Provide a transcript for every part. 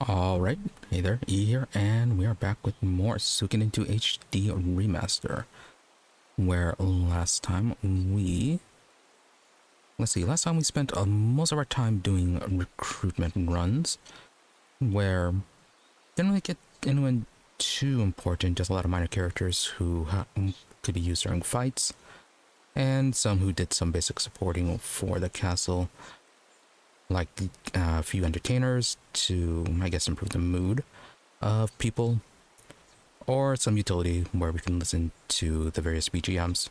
Alright, hey there, E here, and we are back with more Sukoden II HD Remaster. Where last time we... last time we spent most of our time doing recruitment runs, where didn't really get anyone too important, just a lot of minor characters who could be used during fights, and some who did some basic supporting for the castle, like a few entertainers to, I guess, improve the mood of people, or some utility where we can listen to the various BGMs.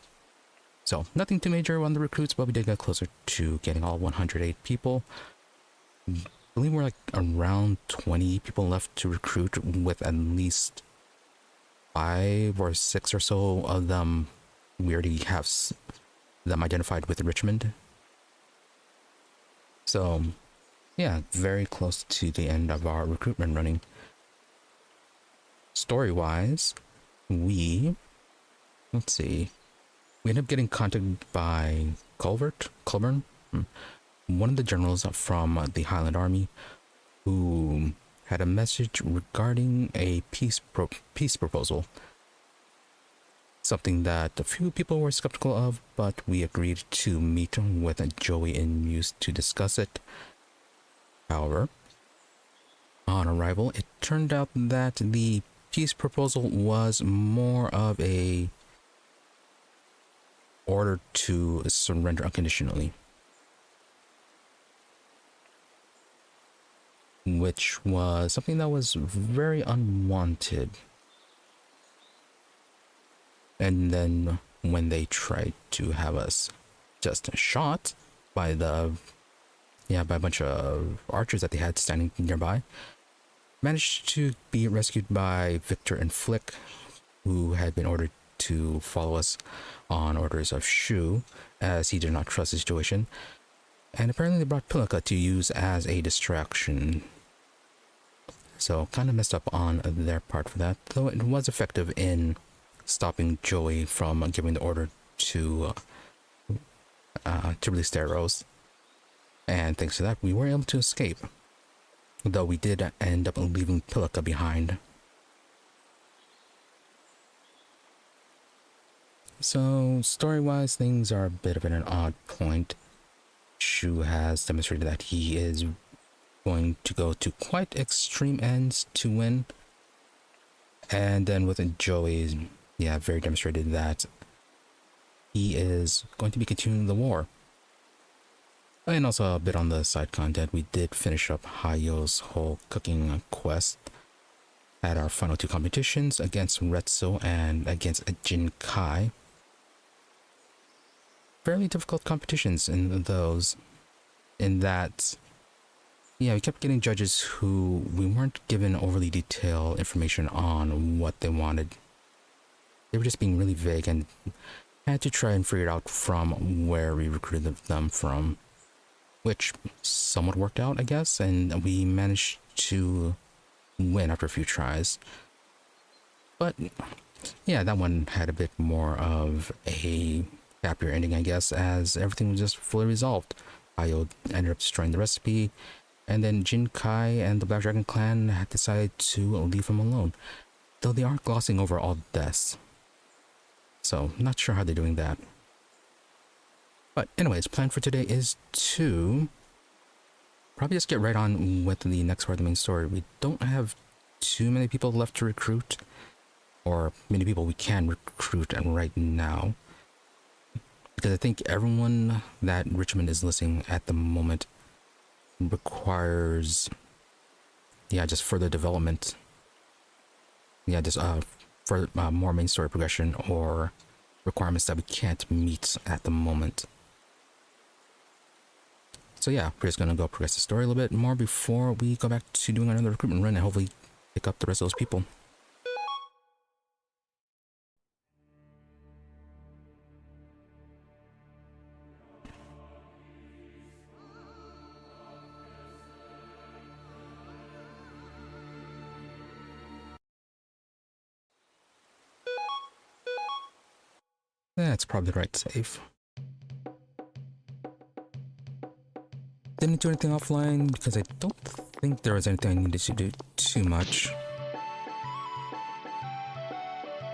So nothing too major on the recruits, but we did get closer to getting all 108 people. I believe we're like around 20 people left to recruit, with at least 5 or 6 or so of them we already have them identified with Richmond. So yeah, very close to the end of our recruitment running. Story-wise, let's see, we ended up getting contacted by Culgan, one of the generals from the Highland Army, who had a message regarding a peace proposal. Something that a few people were skeptical of, but we agreed to meet with Jowy and Muse to discuss it. However, on arrival, it turned out that the peace proposal was more of a order to surrender unconditionally, which was something that was very unwanted. And then when they tried to have us just shot by a bunch of archers that they had standing nearby, managed to be rescued by Viktor and Flick, who had been ordered to follow us on orders of Shu, as he did not trust the situation. And apparently they brought Pilika to use as a distraction. So kind of messed up on their part for that, though it was effective in stopping Jowy from giving the order to release the arrows. And thanks to that, we were able to escape, though we did end up leaving Pilika behind. So story-wise, things are a bit of an odd point. Shu has demonstrated that he is going to go to quite extreme ends to win. And then with Jowy, very demonstrated that he is going to be continuing the war. And also a bit on the side content, we did finish up Hayo's whole cooking quest at our final 2 competitions against Retso and against Jinkai. Fairly difficult competitions in those, in that, we kept getting judges who we weren't given overly detailed information on what they wanted. They were just being really vague and had to try and figure it out from where we recruited them from, which somewhat worked out, I guess, and we managed to win after a few tries. But yeah, that one had a bit more of a happier ending, I guess, as everything was just fully resolved. Hayo ended up destroying the recipe, and then Jinkai and the Black Dragon clan had decided to leave him alone, though they are glossing over all deaths. So not sure how they're doing that. But anyways, plan for today is to probably just get right on with the next part of the main story. We don't have too many people left to recruit, or many people we can recruit right now, because I think everyone that Richmond is listing at the moment requires just further development, for more main story progression or requirements that we can't meet at the moment. So yeah, we're just gonna go progress the story a little bit more before we go back to doing another recruitment run and hopefully pick up the rest of those people. That's probably the right save. Didn't do anything offline because I don't think there was anything I needed to do too much.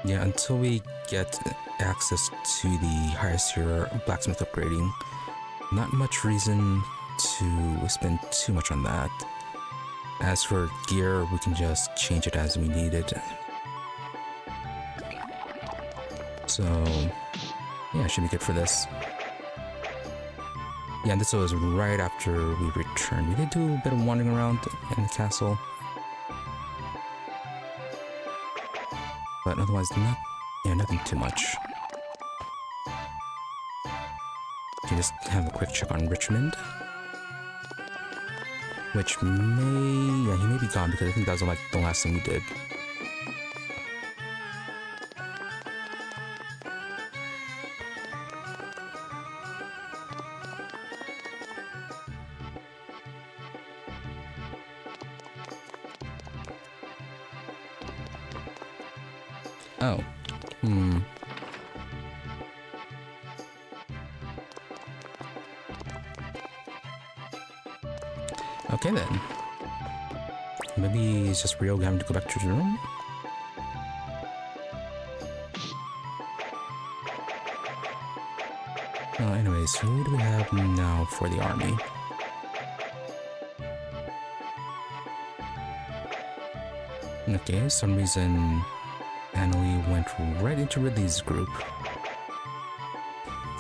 Yeah, until we get access to the highest tier blacksmith upgrading, not much reason to spend too much on that. As for gear, we can just change it as we need it. So, yeah, should be good for this. Yeah, and this was right after we returned. We did do a bit of wandering around in the castle. But otherwise, nothing too much. You just have a quick check on Richmond. Which he may be gone because I think that was like the last thing we did. Oh. Okay then. Maybe it's just Rio having to go back to the room? Anyways, who do we have now for the army? Okay, for some reason Annalie went right into Ridley's group.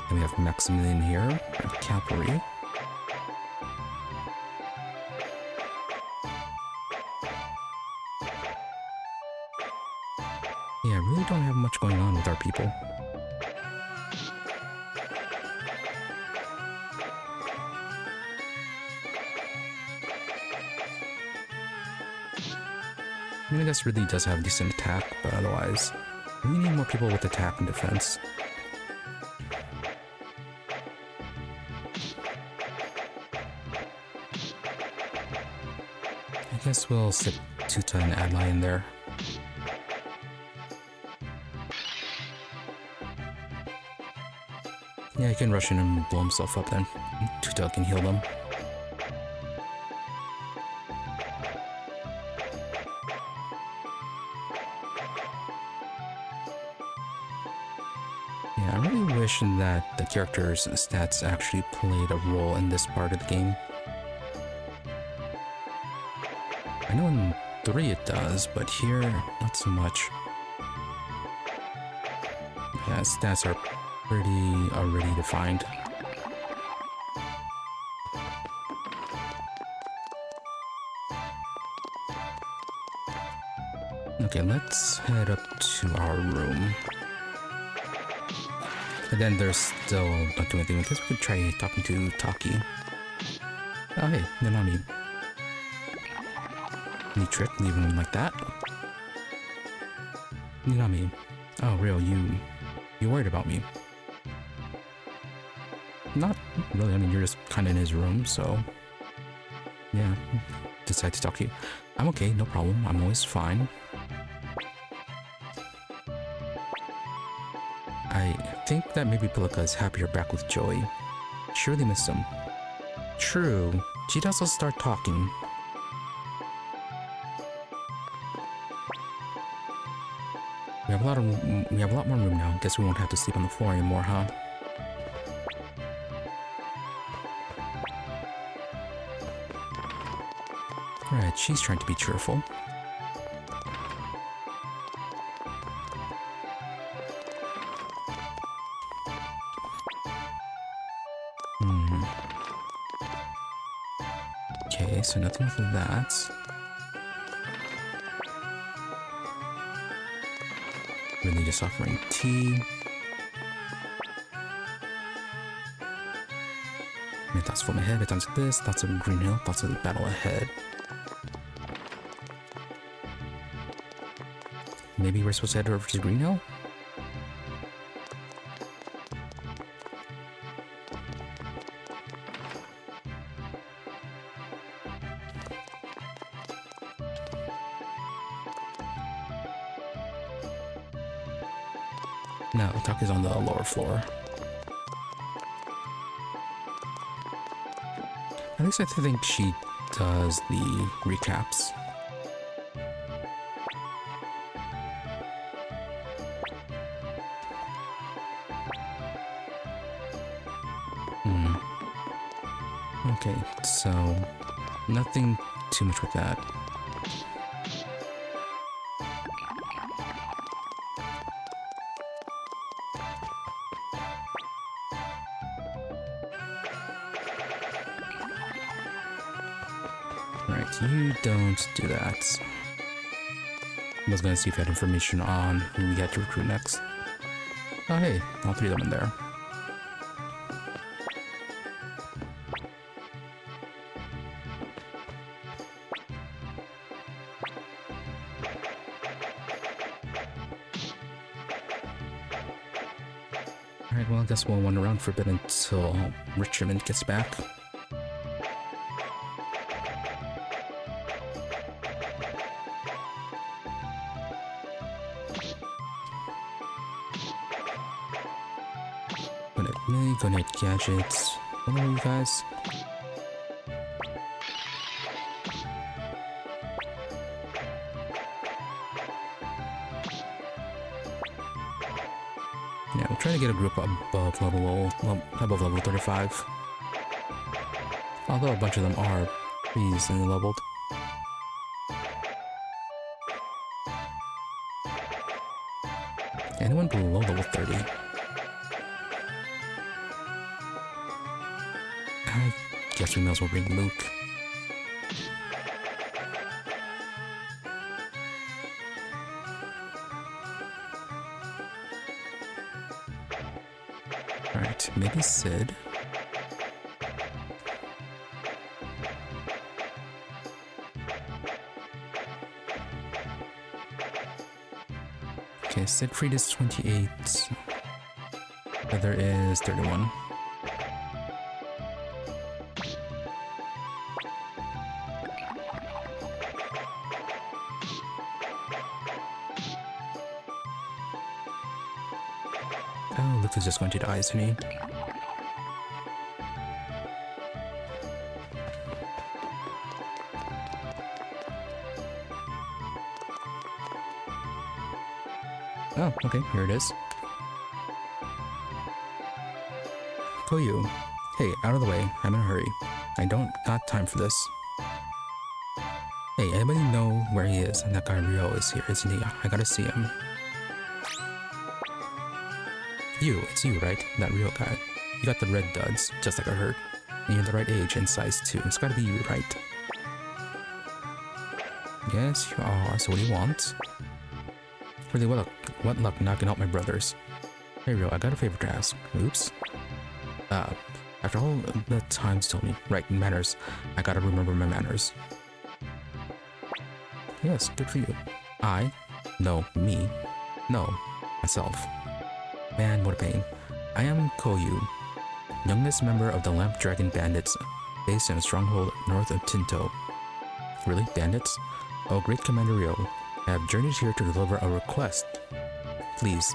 And we have Maximilian here, cavalry. Yeah, I really don't have much going on with our people. I mean, I guess Ridley does have decent attack, but otherwise, we need more people with attack and defense. I guess we'll stick Tuta and Adlai in there. Yeah, he can rush in and blow himself up then. Tuta can heal them. Yeah, I really wish that the character's stats actually played a role in this part of the game. I know in 3 it does, but here, not so much. Yeah, stats are pretty already defined. Okay, let's head up to our room. Again, there's still not doing anything. I guess we could try talking to Taki. Oh hey, Konami. Any trick leaving him like that? Konami. Oh, real, you worried about me? Not really, I mean, you're just kind of in his room, so... Yeah, decide to talk to you. I'm okay, no problem, I'm always fine. I think that maybe Pilika is happier back with Jowy. She really missed him. True, she'd also start talking. We have a lot more room now. Guess we won't have to sleep on the floor anymore, huh? Right, she's trying to be cheerful. Okay, so nothing with that. Really just offering tea. My thoughts from ahead, it sounds like this, thoughts of Green Hill, thoughts of the battle ahead. Maybe we're supposed to head over to Green Hill? No, Taki's on the lower floor. At least I think she does the recaps. Okay, so nothing too much with that. Right, you don't do that. I was gonna see if you had information on who we had to recruit next. Oh hey, all three of them in there. Alright, well I guess we'll wander around for a bit until Richmond gets back. Donate gadgets. What are you guys? Yeah, we're trying to get a group above level 35. Although a bunch of them are easily leveled. Anyone below level 30? I guess we may as well bring Luke. Alright, maybe Sid. Okay, Siegfried is 28. Other is 31. Oh, Luke is just going to die, isn't he? Oh, okay, here it is. Koyu. Hey, out of the way. I'm in a hurry. I don't got time for this. Hey, anybody know where he is? That guy Rio is here, isn't he? I gotta see him. It's you, right? That Rio guy. You got the red duds, just like I heard. And you're the right age and size too. It's gotta be you, right? Yes, you are. So what do you want? Really, what luck knocking out my brothers? Hey Rio, I got a favor to ask. Oops. After all the times you told me, right, manners. I gotta remember my manners. Yes, good for you. Me. No, myself. Man, what a pain. I am Koyu, youngest member of the Lamp Dragon Bandits, based in a stronghold north of Tinto. Really, bandits? Oh, great Commander Rio, I have journeyed here to deliver a request. Please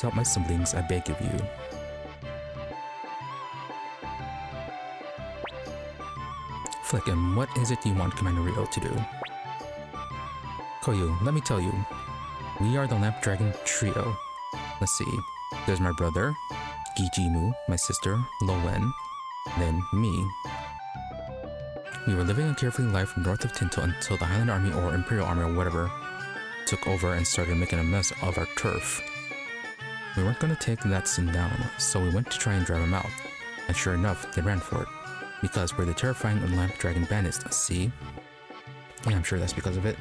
help my siblings, I beg of you. Flick, and what is it you want Commander Rio to do? Koyu, let me tell you. We are the Lamp Dragon Trio. Let's see. There's my brother, Gijimu, my sister, Lowen, then me. We were living a carefree life north of Tinto until the Highland Army or Imperial Army or whatever took over and started making a mess of our turf. We weren't going to take that sin down, so we went to try and drive them out. And sure enough, they ran for it. Because we're the terrifying Lamp Dragon Bandits, see? Yeah, I'm sure that's because of it.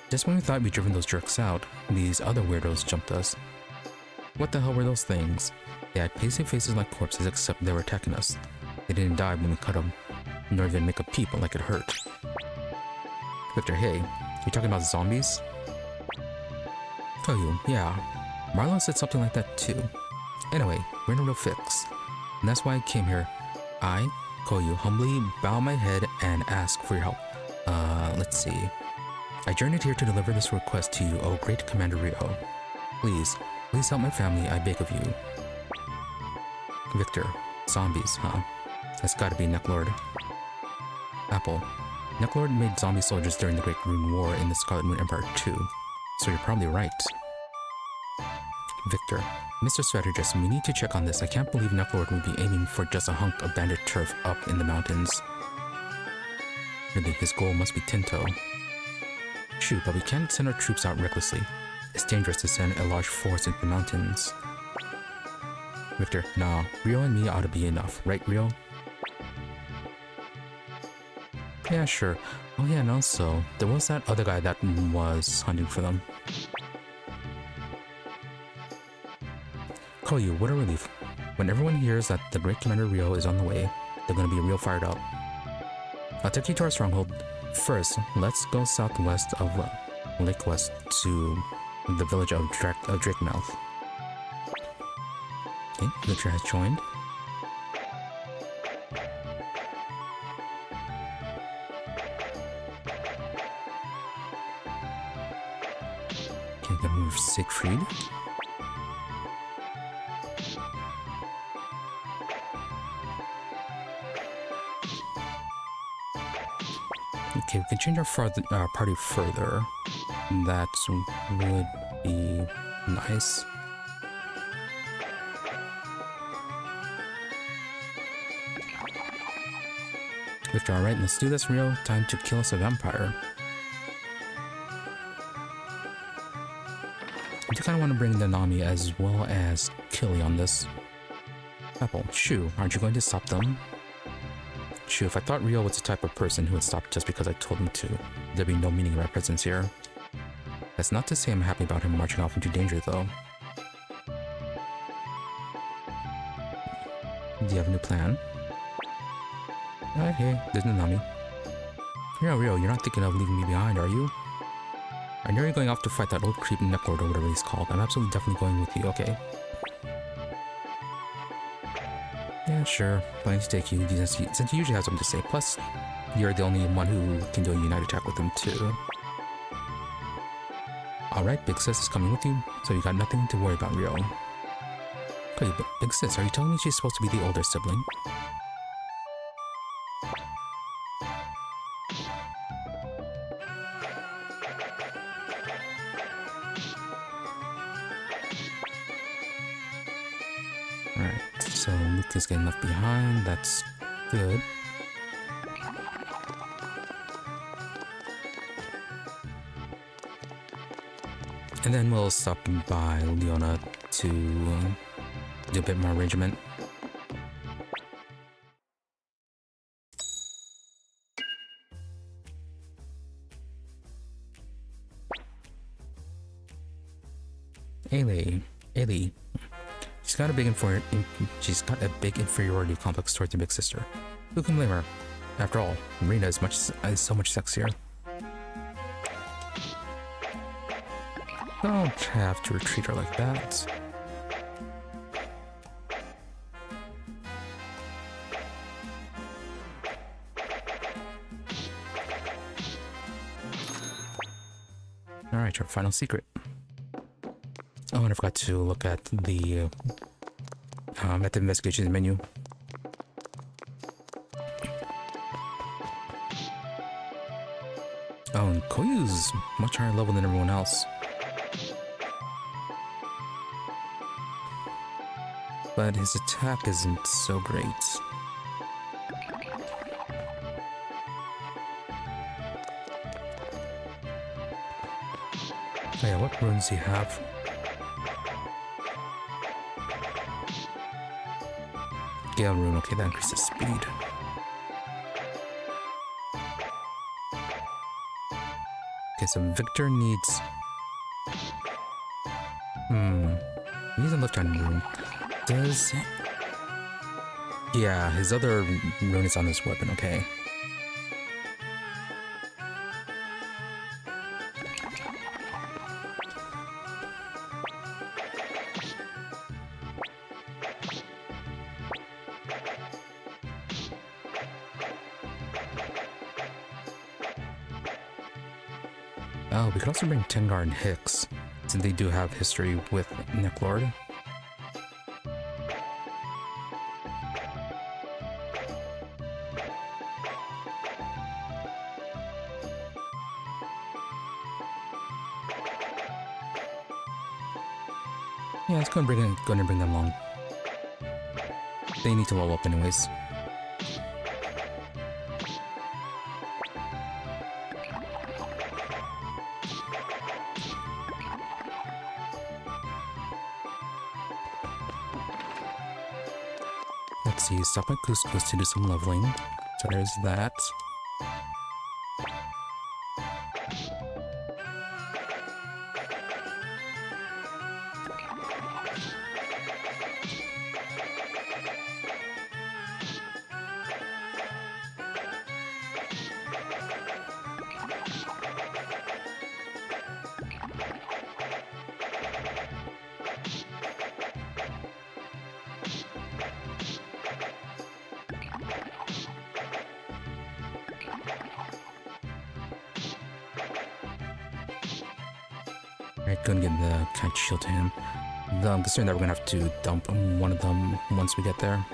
Just when we thought we'd driven those jerks out, these other weirdos jumped us. What the hell were those things? They had pasty faces like corpses except they were attacking us. They didn't die when we cut them, nor even make a peep like it hurt. Viktor, hey, you talking about zombies? Koyu, yeah. Marlo said something like that too. Anyway, we're in a real fix. And that's why I came here. I, Koyu, humbly bow my head and ask for your help. Let's see. I journeyed here to deliver this request to you, oh great Commander Rio. Please help my family, I beg of you. Viktor, zombies, huh? That's gotta be Necklord. Apple. Necklord made zombie soldiers during the Great Rune War in the Scarlet Moon Empire too, so you're probably right. Viktor. Mr. Strategist, we need to check on this. I can't believe Necklord would be aiming for just a hunk of bandit turf up in the mountains. Really, his goal must be Tinto. Shoot, but we can't send our troops out recklessly. It's dangerous to send a large force into the mountains. Viktor, nah, Rio and me ought to be enough, right Rio? Yeah, sure. Oh yeah, and also, there was that other guy that was hunting for them. Koyu, what a relief. When everyone hears that the Great Commander Rio is on the way, they're gonna be real fired up. I'll take you to our stronghold. First, let's go southwest of Lake West to the village of Drakemouth. Okay, Victor has joined. Okay, then move Siegfried. Okay, we can change our party further. That would be nice. Victor, alright, let's do this, Rio. Time to kill us a vampire. I do kind of want to bring the Nami as well as Killey on this. Apple, Shu, aren't you going to stop them? Shu, if I thought Rio was the type of person who would stop just because I told him to, there'd be no meaning in my presence here. That's not to say I'm happy about him marching off into danger, though. Do you have a new plan? Hey, there's Nanami. Rio, you're not thinking of leaving me behind, are you? I know you're going off to fight that old creep Necklord or whatever he's called. I'm absolutely definitely going with you, okay? Yeah, sure. Planning to take you since you usually have something to say. Plus, you're the only one who can do a unite attack with him, too. Alright, Big Sis is coming with you, so you got nothing to worry about, Rio. Wait, but Big Sis, are you telling me she's supposed to be the older sibling? Alright, so Luke is getting left behind, that's good. And then we'll stop by Leona to do a bit more arrangement. Ailey. She's got a big inferiority complex towards her big sister. Who can blame her? After all, Rena is so much sexier. Don't have to treat her like that. Alright, our final secret. Oh, and I forgot to look at the investigations menu. Oh, and Koyu's much higher level than everyone else. But his attack isn't so great. Oh yeah, what runes do you have? Gale rune, okay, that increases speed. Okay, so Viktor needs... He needs a left-hand rune. Does... Yeah, his other rune is on his weapon, okay. Oh, we could also bring Tengar and Hicks, since they do have history with Necklord. Yeah, let's go and bring them along. They need to level up anyways. Let's see, stop at Kuskus to do some leveling. So there's that. Alright, go and get the catch shield to him. I'm concerned that we're gonna have to dump one of them once we get there.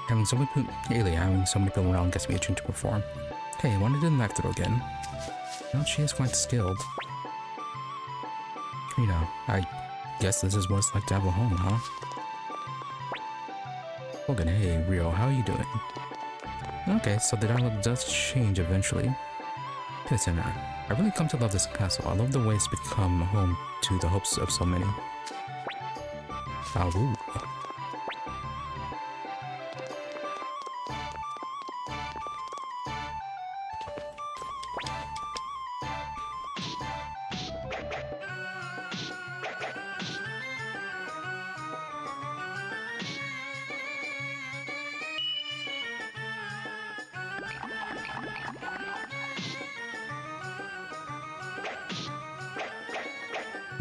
Having so many people around gets me itching to perform. Hey, I want to do the knife throw again. Well, she is quite skilled. You know, I guess this is what it's like to have a home, huh? Culgan, hey, Rio, how are you doing? Okay, so the dialogue does change eventually. Listen, I really come to love this castle. I love the way it's become home to the hopes of so many. Ooh.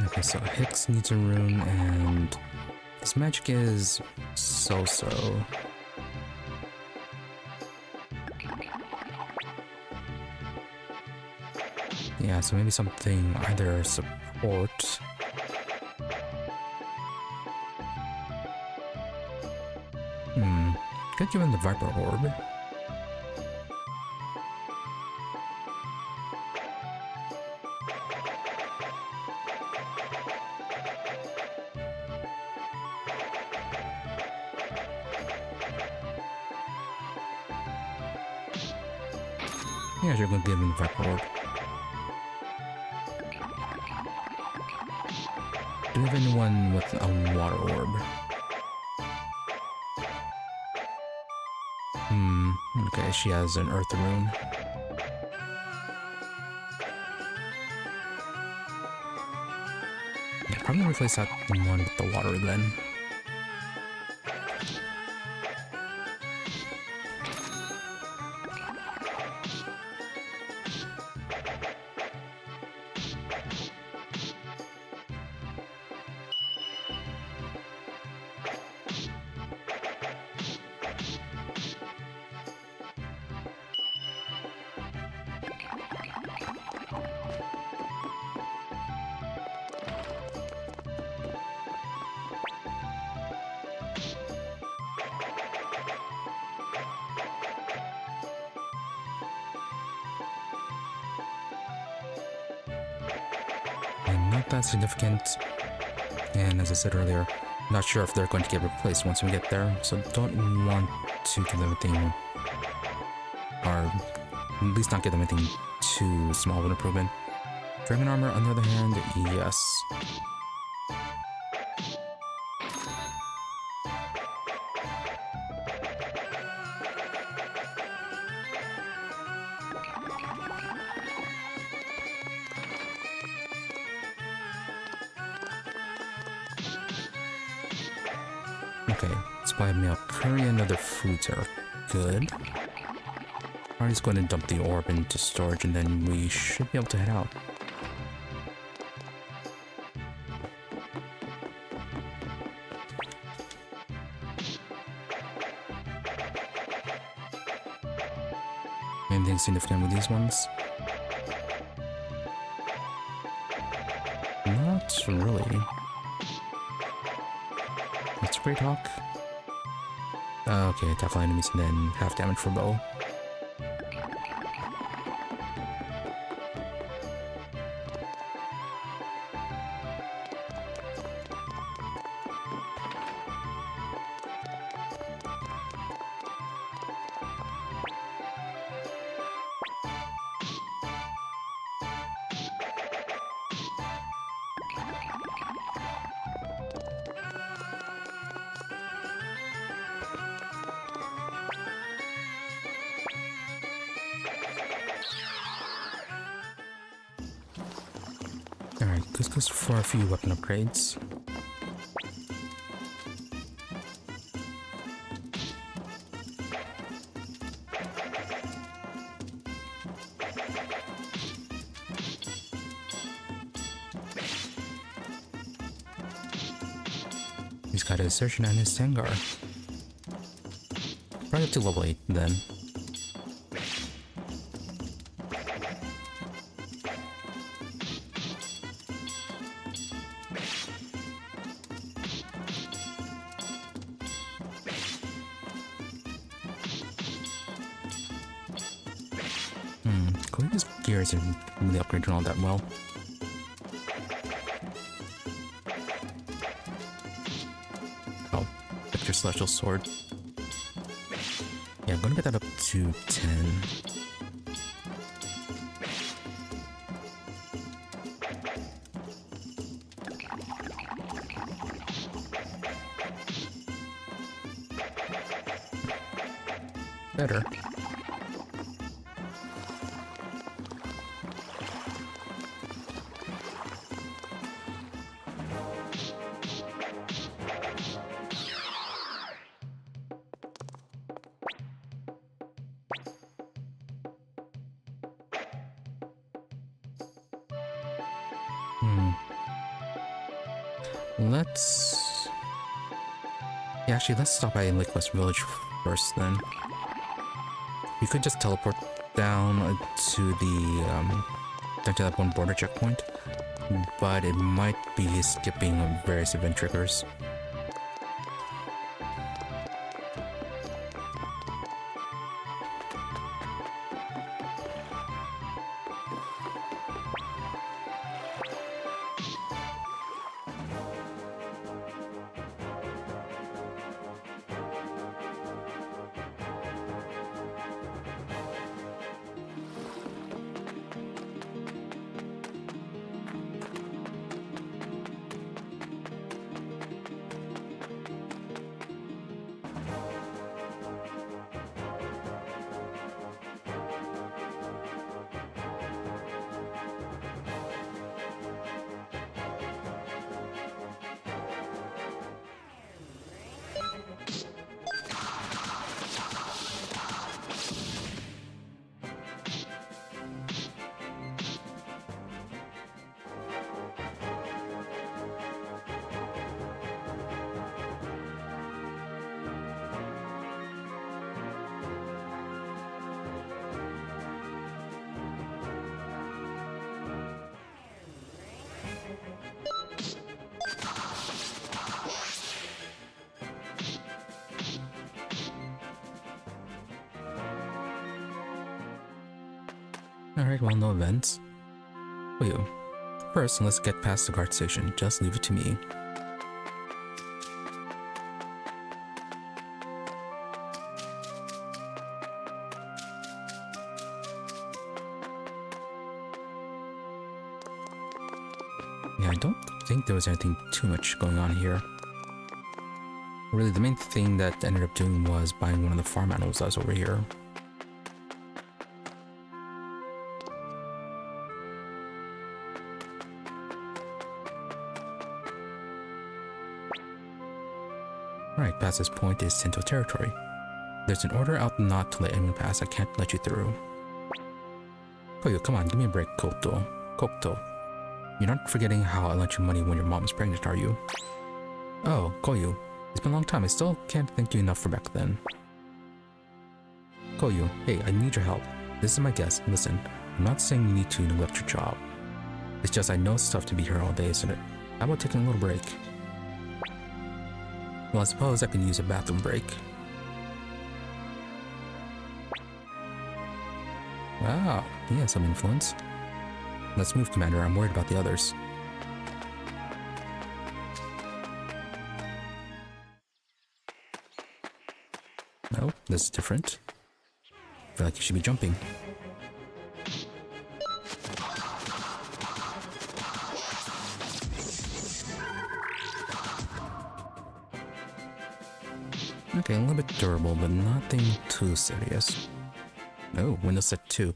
Okay, so Hicks needs a rune, and his magic is so-so. Yeah, so maybe something either support. Could give him the Viper Orb. Yeah, you're going to give him the Viper Orb. Do you have anyone with a Water Orb? Okay, she has an Earth Rune. Yeah, probably replace that one with the Water then. Not that significant, and as I said earlier, not sure if they're going to get replaced once we get there, so don't want to give everything our At least not give them anything too small of an improvement. Dragon armor, on the other hand, yes. Okay, supply of meal curry and other foods are good. I'll just go ahead and dump the orb into storage and then we should be able to head out. Anything significant with these ones? Not really. That's Great Hawk. Okay, attack enemies and then half damage for bow. Alright, Kuskus for a few weapon upgrades. He's got his Searching and his Sangar. Probably up to level 8 then. His gear isn't really upgraded all that well. Oh, Viktor Celestial Sword. Yeah, I'm gonna get that up to 10. Better. Let's stop by Lake West Village first then. We could just teleport down to that one border checkpoint, but it might be skipping various event triggers. Alright, well, no events. Wait, first, let's get past the guard station. Just leave it to me. Yeah, I don't think there was anything too much going on here. Really, the main thing that I ended up doing was buying one of the farm animals that was over here. Alright, past this point is Tinto territory. There's an order out not to let anyone pass. I can't let you through. Koyo, come on, give me a break, Kokto. You're not forgetting how I lent you money when your mom was pregnant, are you? Oh, Koyo, it's been a long time. I still can't thank you enough for back then. Koyo, hey, I need your help. This is my guess. Listen, I'm not saying you need to neglect your job. It's just I know it's tough to be here all day, isn't it? How about taking a little break? Well, I suppose I can use a bathroom break. Wow, he has some influence. Let's move, Commander. I'm worried about the others. No, this is different. I feel like you should be jumping. Okay, a little bit durable, but nothing too serious. Oh, Windows set 2.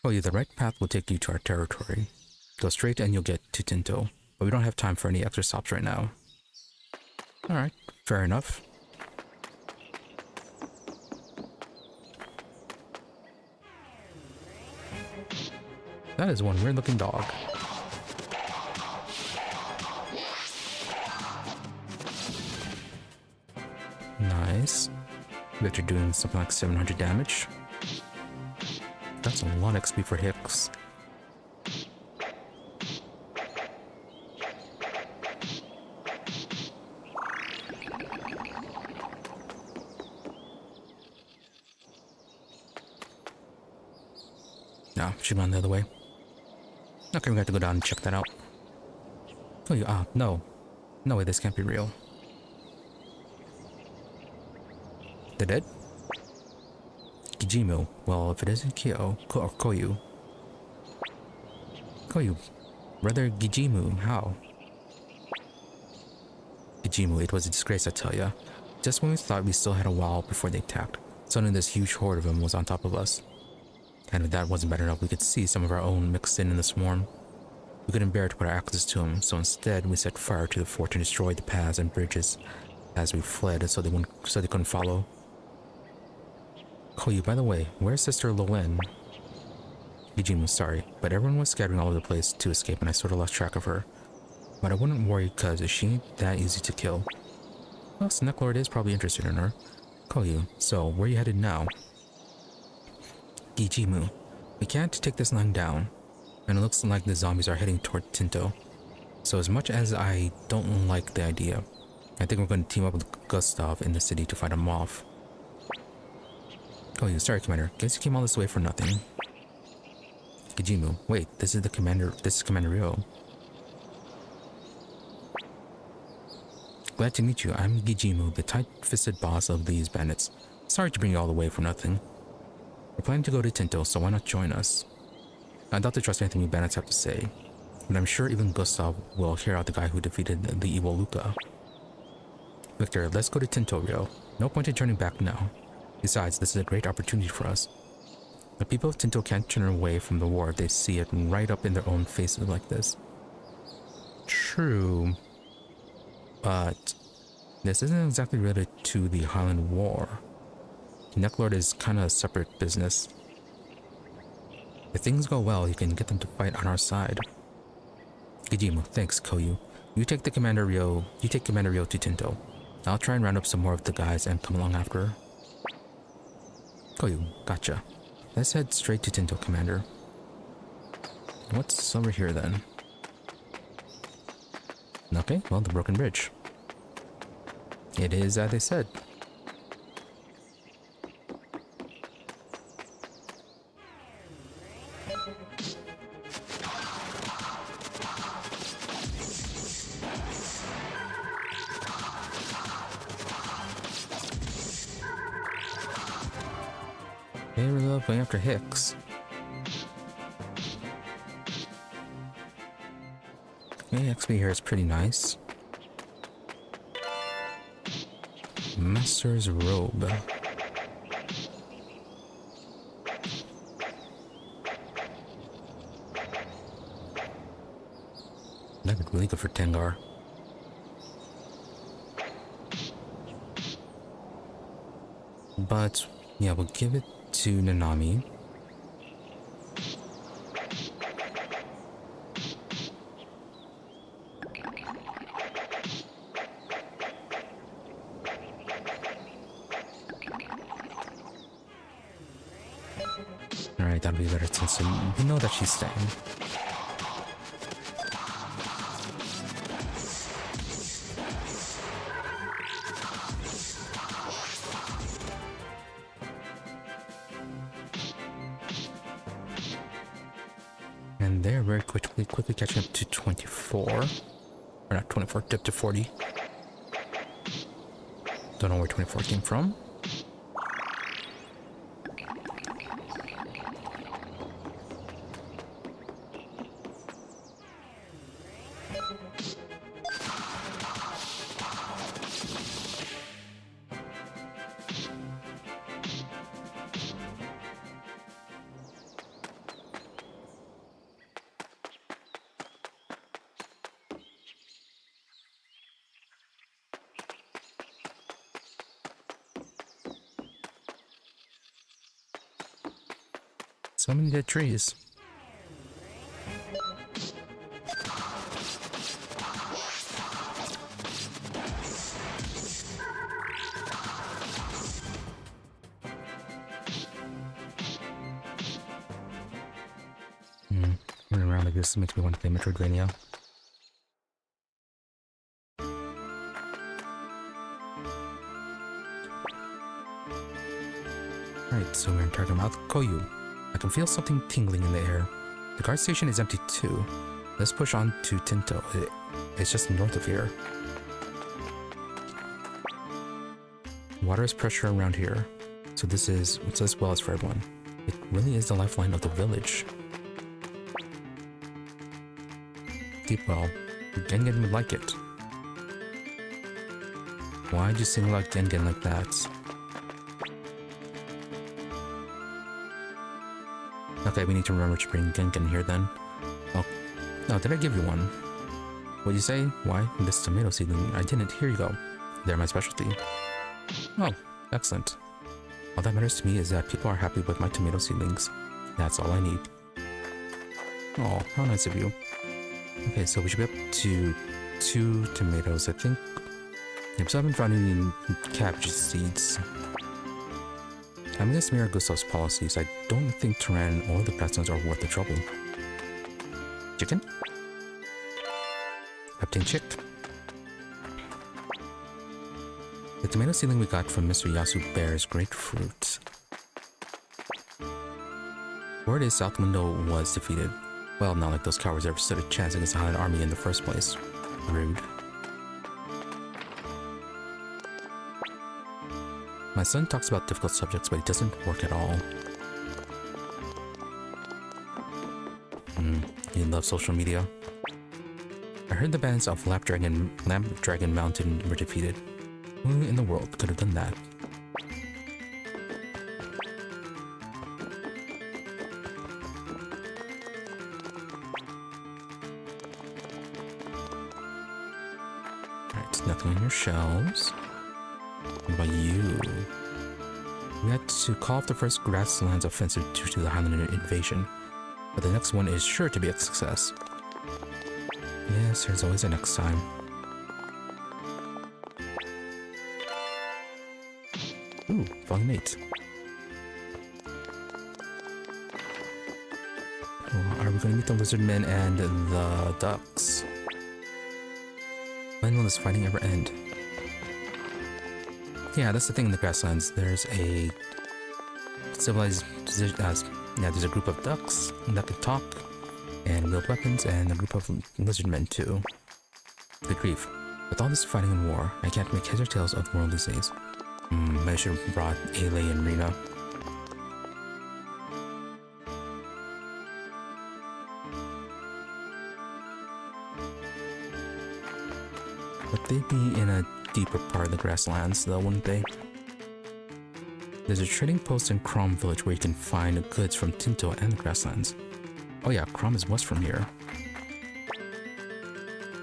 Oh, yeah, the right path will take you to our territory. Go straight and you'll get to Tinto, but we don't have time for any extra stops right now. Alright, fair enough. That is one weird looking dog. Nice. Viktor doing something like 700 damage. That's a lot of XP for Hicks. No, she's gone the other way. Okay, we have to go down and check that out. Oh, no. No way, this can't be real. They're dead? Kijimu. Well, if it isn't Kyo, or Koyu. Koyu. Brother Gijimu, how? Gijimu, it was a disgrace, I tell ya. Just when we thought we still had a while before they attacked, suddenly this huge horde of them was on top of us. And if that wasn't bad enough, we could see some of our own mixed in the swarm. We couldn't bear to put our axes to them, so instead we set fire to the fort and destroyed the paths and bridges as we fled so they couldn't follow. Koyu, by the way, where's Sister Loen? Gijimu, sorry, but everyone was scattering all over the place to escape and I sort of lost track of her. But I wouldn't worry because she ain't that easy to kill. Well, Snecklord is probably interested in her. Koyu, so where are you headed now? Gijimu, we can't take this line down, and it looks like the zombies are heading toward Tinto. So as much as I don't like the idea, I think we're going to team up with Gustav in the city to fight them off. Oh, yeah, sorry, Commander. Guess you came all this way for nothing. Gijimu, wait, this is Commander Ryo. Glad to meet you. I'm Gijimu, the tight-fisted boss of these bandits. Sorry to bring you all the way for nothing. We're planning to go to Tinto, so why not join us? I doubt to trust anything you bandits have to say, but I'm sure even Gustav will hear out the guy who defeated the evil Luca. Viktor, let's go to Tinto, Ryo. No point in turning back now. Besides, this is a great opportunity for us. The people of Tinto can't turn away from the war if they see it right up in their own faces like this. True, but this isn't exactly related to the Highland War. Necklord is kind of a separate business. If things go well, you can get them to fight on our side. Gijimu, thanks, Koyu. You take Commander Ryo to Tinto. I'll try and round up some more of the guys and come along after. Koyu, gotcha. Let's head straight to Tinto, Commander. What's over here then? Okay, well, the broken bridge. It is as they said. love going after Hicks. Okay, XP here is pretty nice. Master's Robe. That'd be really good for Tengar. But yeah, we'll give it to Nanami. Alright, that'll be better since we know that she's staying. And they're very quickly catching up to 24. Or not 24, up to 40. Don't know where 24 came from. So many dead trees. Running around like this makes me want to play Metroidvania. Alright, so we're in target mouth Koyu. I can feel something tingling in the air. The guard station is empty too. Let's push on to Tinto. It's just north of here. Water is pressure around here, so it's as well as for everyone. It really is the lifeline of the village. Deep well, Gengen would like it. Why'd you sing like Gengen like that? Okay, we need to remember to bring Gengen here then. Oh, no, did I give you one? What'd you say? Why? This tomato seedling. I didn't. Here you go. They're my specialty. Oh, excellent. All that matters to me is that people are happy with my tomato seedlings. That's all I need. Oh, how nice of you. Okay, so we should be up to 2 tomatoes, I think. Yep, so I haven't found any cabbage seeds. I'm against Mira Gustav's policies. I don't think Turan or the Platinums are worth the trouble. Chicken? Obtain chick. The tomato seedling we got from Mr. Yasu bears great fruit. Word is South Window was defeated. Well, not like those cowards ever stood a chance against the Highland army in the first place. Rude. My son talks about difficult subjects, but he doesn't work at all. He loves social media. I heard the bands of Lamp Dragon Mountain were defeated. Who in the world could have done that? Alright, nothing on your shelves. What about you? We had to call off the first grasslands offensive due to the Highland invasion, but the next one is sure to be a success. Yes, there's always a next time. Ooh, volume 8. Oh, are we going to meet the lizard men and the ducks? When will this fighting ever end? Yeah, that's the thing in the grasslands. There's a civilized, there's a group of ducks that can talk and wield weapons, and a group of lizard men too. Good grief. With all this fighting and war, I can't make heads or tails of the world these days. I should have brought Ale and Rena. But they'd be in a deeper part of the grasslands, though, wouldn't they? There's a trading post in Crom Village where you can find goods from Tinto and the grasslands. Oh yeah, Crom is west from here.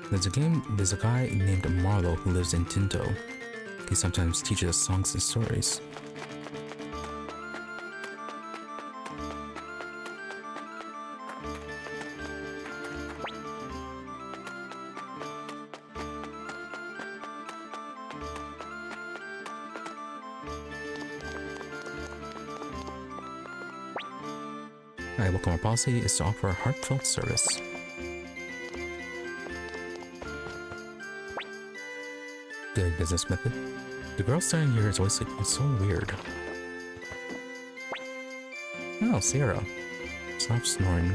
There's a guy named Marlowe who lives in Tinto. He sometimes teaches us songs and stories. Alright, welcome. Our policy is to offer a heartfelt service. Good business method. The girl standing here is always like, it's so weird. Oh, Sierra. Stop snoring.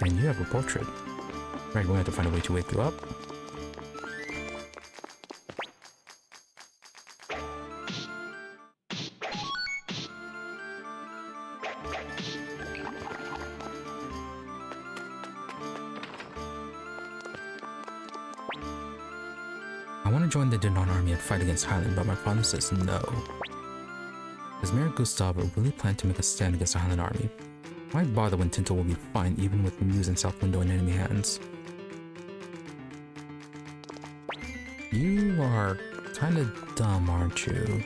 And you have a portrait. Right, we'll have to find a way to wake you up. Join the Dunan army and fight against Highland, but my father says no. Does Mayor Gustav really plan to make a stand against the Highland army? Why bother when Tinto will be fine even with Muse and South Window in enemy hands? You are kinda dumb, aren't you?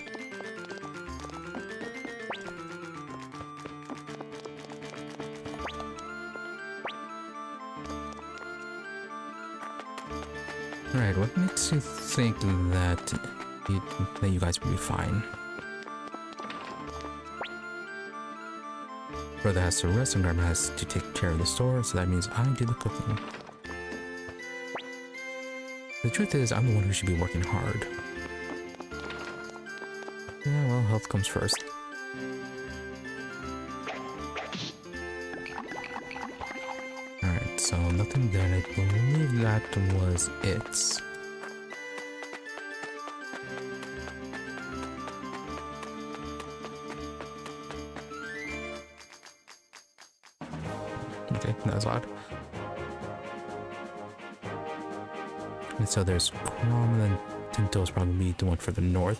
Right, what makes you think that you guys will be fine? Brother has to rest and Grandma has to take care of the store, so that means I do the cooking. The truth is, I'm the one who should be working hard. Yeah, well, health comes first. Alright, so nothing there, and I believe that was it. Okay, that was odd. And so there's Crom, and then Tinto's probably the one for the north.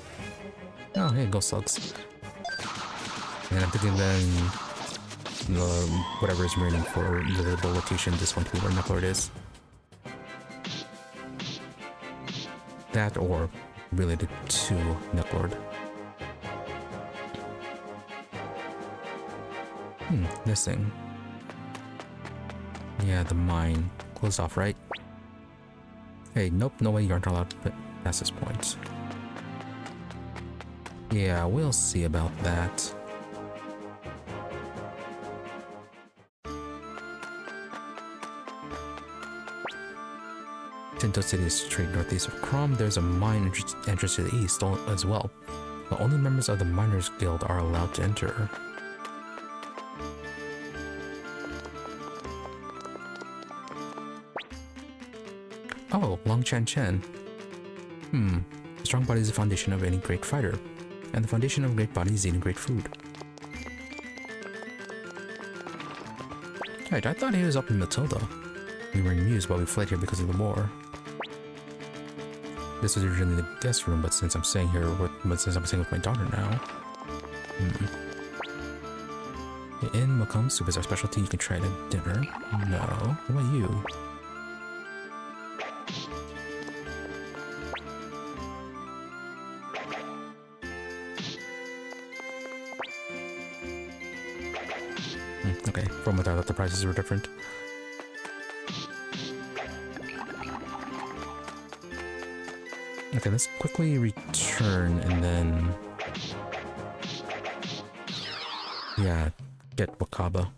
Oh, hey, go slugs. And I'm thinking then whatever is remaining for the location, this one to be where Necklord is. That or related to Necklord. This thing. Yeah, the mine. Closed off, right? Hey, nope, no way you aren't allowed to pass this point. Yeah, we'll see about that. Tinto City is straight northeast of Crom. There's a mine entrance to the east as well, but only members of the Miners Guild are allowed to enter. Oh, Long Chan Chen. A strong body is the foundation of any great fighter, and the foundation of a great body is eating great food. Right, I thought he was up in Matilda. We were in Muse, but we fled here because of the war. This was originally the guest room, but since I'm staying here with my daughter now. In Macomb soup is our specialty. You can try it at dinner. No. What about you? Okay, from what I thought the prices were different. Okay, let's quickly return and then... yeah, get Wakaba.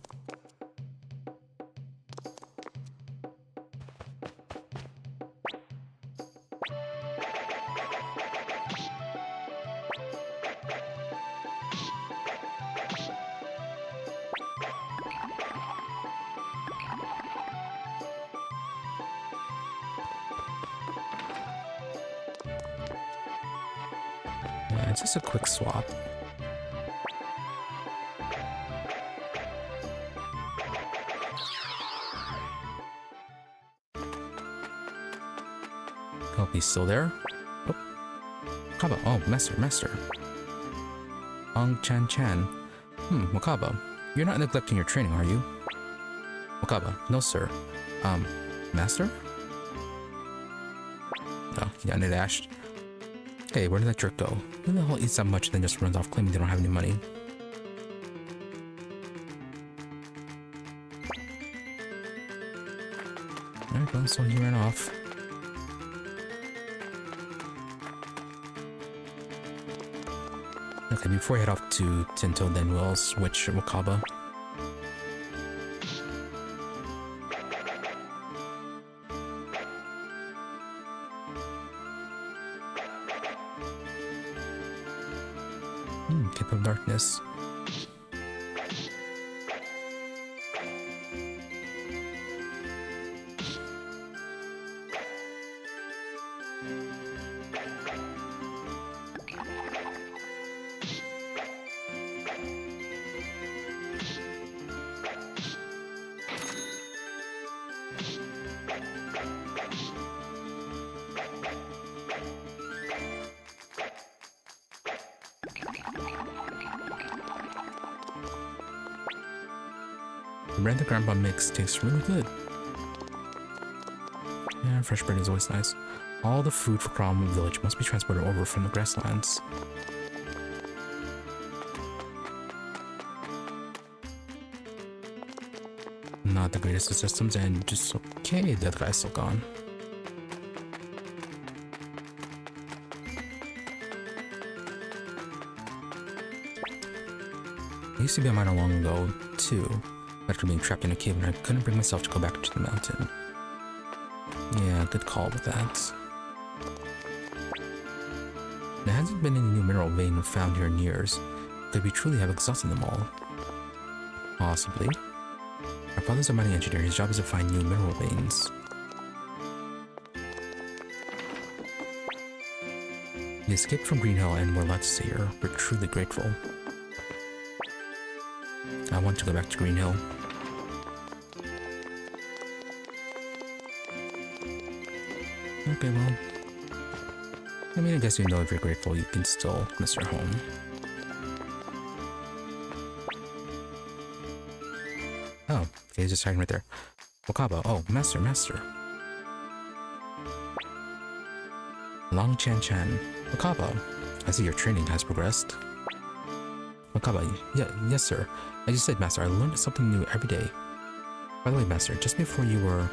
Yeah, it's just a quick swap. Oh, he's still there? Oh. Wakaba. Oh, Master. Ong Chan. Wakaba. You're not neglecting your training, are you? Wakaba. No, sir. Master? Oh, yeah, it dashed. Hey, where did that jerk go? Who the hell eats that much and then just runs off claiming they don't have any money? Alright, well, so he ran off. Okay, before I head off to Tinto, then we'll switch Wakaba. Cape of Darkness. The bread the grandpa makes tastes really good. Yeah, fresh bread is always nice. All the food for Krom village must be transported over from the grasslands. Not the greatest of systems, and just okay, that guy's still gone. I used to be a miner long ago, too. After being trapped in a cave and I couldn't bring myself to go back to the mountain. Yeah, good call with that. There hasn't been any new mineral vein found here in years. Could we truly have exhausted them all? Possibly. Our father's a mining engineer. His job is to find new mineral veins. We escaped from Green Hill and we're allowed to stay here. We're truly grateful. I want to go back to Green Hill. Okay, well, I mean, I guess you know if you're grateful, you can still miss your home. Oh, okay, he's just hiding right there. Wakaba, oh, Master. Long Chan. Wakaba, I see your training has progressed. Wakaba, yes sir. As you said, Master, I learned something new every day. By the way, Master, just before you were...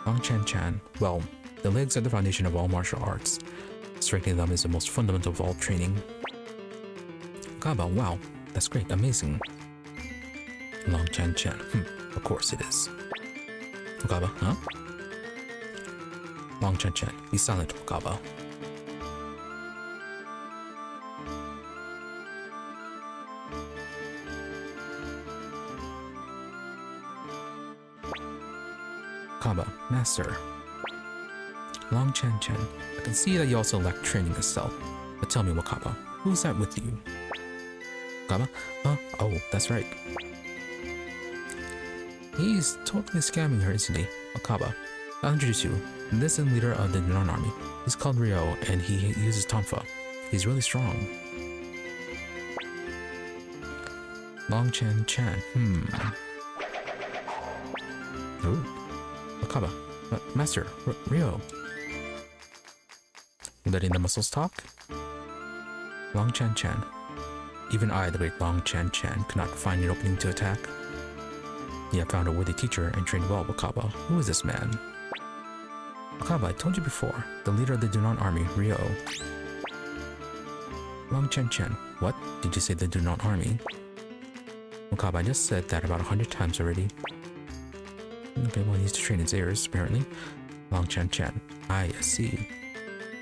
Long Chan. Well, the legs are the foundation of all martial arts. Strengthening them is the most fundamental of all training. Wakaba, wow, that's great, amazing. Long Chan. Of course it is. Wakaba, huh? Long Chan. Be silent, Wakaba. Wakaba, Master. Long Chan. I can see that you also lack training yourself. But tell me, Wakaba, who's that with you? Wakaba? Huh? Oh, that's right. He's totally scamming her, isn't he? Wakaba, I'll introduce you. This is the leader of the Dunan army. He's called Ryo, and he uses Tonfa. He's really strong. Long Chan. Ooh. Wakaba, Master, Ryo. Letting the muscles talk? Long Chan. Even I, the great Long Chan, could not find an opening to attack. You have found a worthy teacher and trained well, Wakaba. Who is this man? Wakaba, I told you before. The leader of the Dunan army, Ryo. Long Chan. What? Did you say the Dunan army? Wakaba, I just said that about 100 times already. Okay, well, he needs to train his heirs, apparently. Long Chan. I see.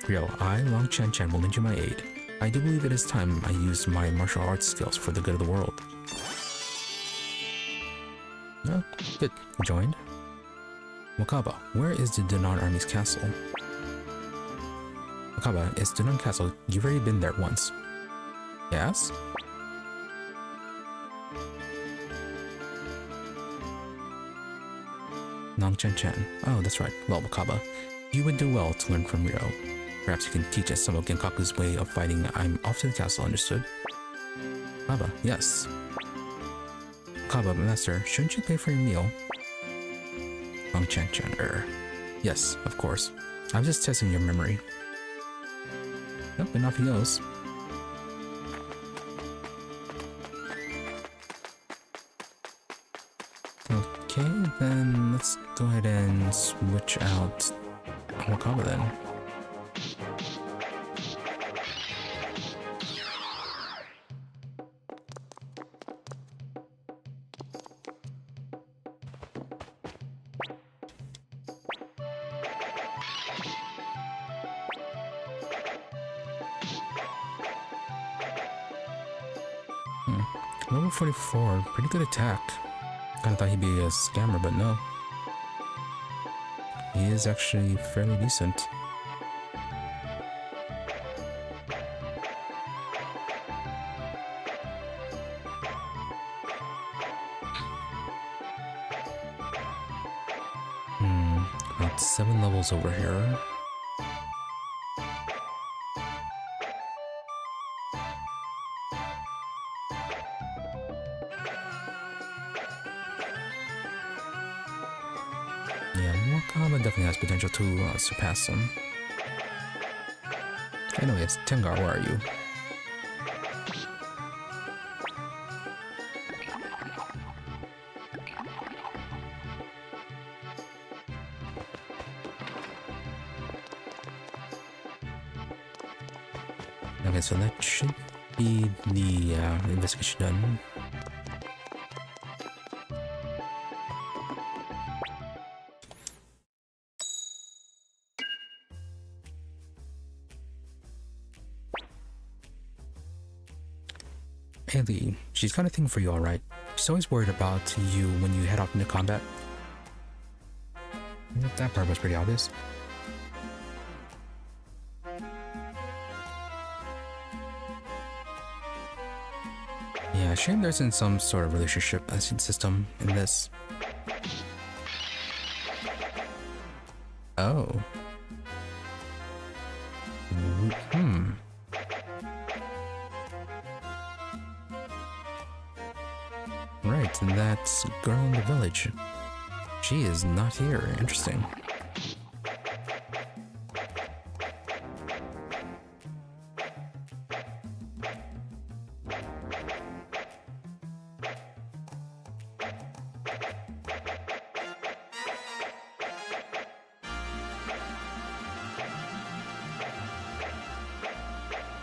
Ryo, I, Long Chan, will lend you my aid. I do believe it is time I used my martial arts skills for the good of the world. Oh, good. You joined? Wakaba, where is the Dunan army's castle? Wakaba, it's Dunan Castle. You've already been there once. Yes? Long Chan. Oh, that's right. Well, Wakaba, You would do well to learn from Ryo. Perhaps you can teach us some of Genkaku's way of fighting. I'm off to the castle, understood? Kaba, yes. Kaba, master, shouldn't you pay for your meal? Chan, yes, of course. I was just testing your memory. Yep, and off he goes. Okay, then let's go ahead and switch out Wakaba then. Level 44, pretty good attack. Kinda thought he'd be a scammer, but no. He is actually fairly decent. About 7 levels over here. Wakaba definitely has potential to surpass him. Anyways, Tengar, where are you? Okay, so that should be the investigation done. Killey, she's got a thing for you, alright. She's always worried about you when you head off into combat. That part was pretty obvious. Yeah, shame there isn't some sort of relationship system in this. Oh. Right, and that's girl in the village. She is not here. Interesting.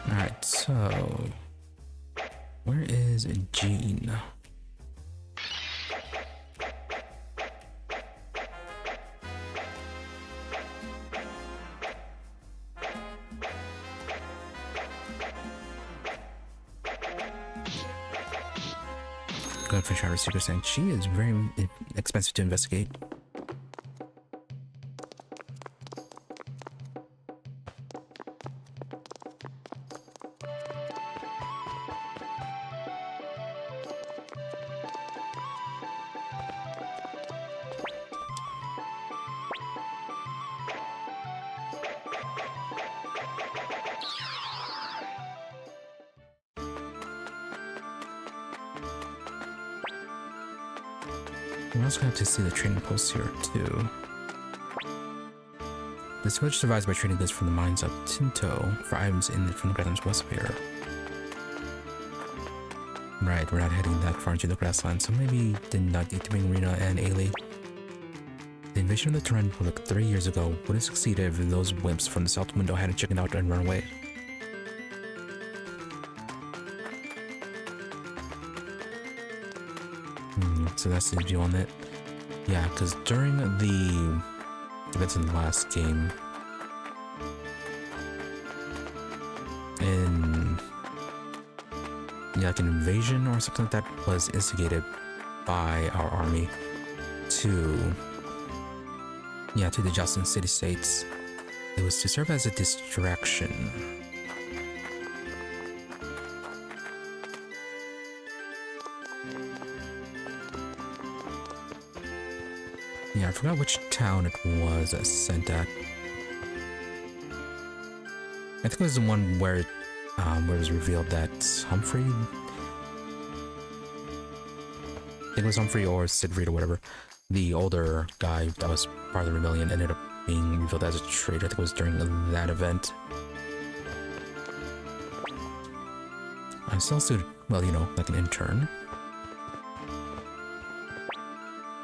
Alright, so where is Jean? Good for Travis Super saying she is very expensive to investigate. We're also going to see the trading posts here too. This village survives by trading goods from the mines of Tinto for items from the grasslands west of here. Right, we're not heading that far into the grasslands, so maybe did not need to bring Rena and Ailey. The invasion of the Terran Republic 3 years ago would have succeeded if those wimps from the south window hadn't chickened out and run away. So that's the view on it. Yeah, because during the events in the last game, like an invasion or something like that was instigated by our army to the Jowston city-states. It was to serve as a distraction. Yeah, I forgot which town it was sent at. I think it was the one where it was revealed that Humphrey, I think it was Humphrey or Siegfried or whatever, the older guy that was part of the rebellion, ended up being revealed as a traitor. I think it was during that event. I'm still suited, well, you know, like an intern.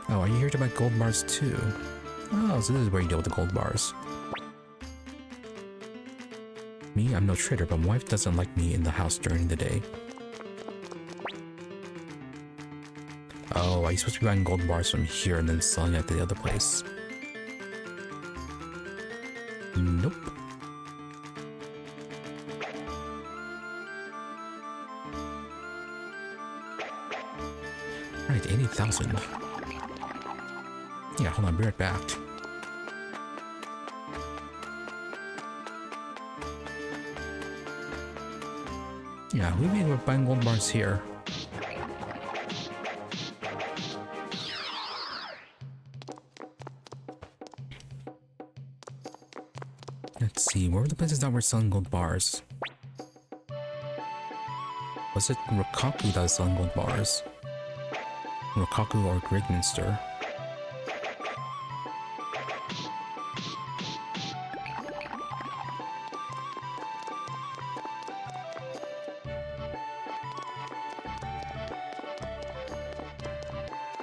Oh, are you here to buy gold bars too? Oh, so this is where you deal with the gold bars. Me, I'm no traitor, but my wife doesn't like me in the house during the day. Oh, are you supposed to be buying gold bars from here and then selling it at the other place? Nope. Right, 80,000. Yeah, hold on, I'll be right back. Yeah, we're buying gold bars here. Let's see, where were the places that were selling gold bars? Was it Rikaku that was selling gold bars? Rikaku or Greatminster?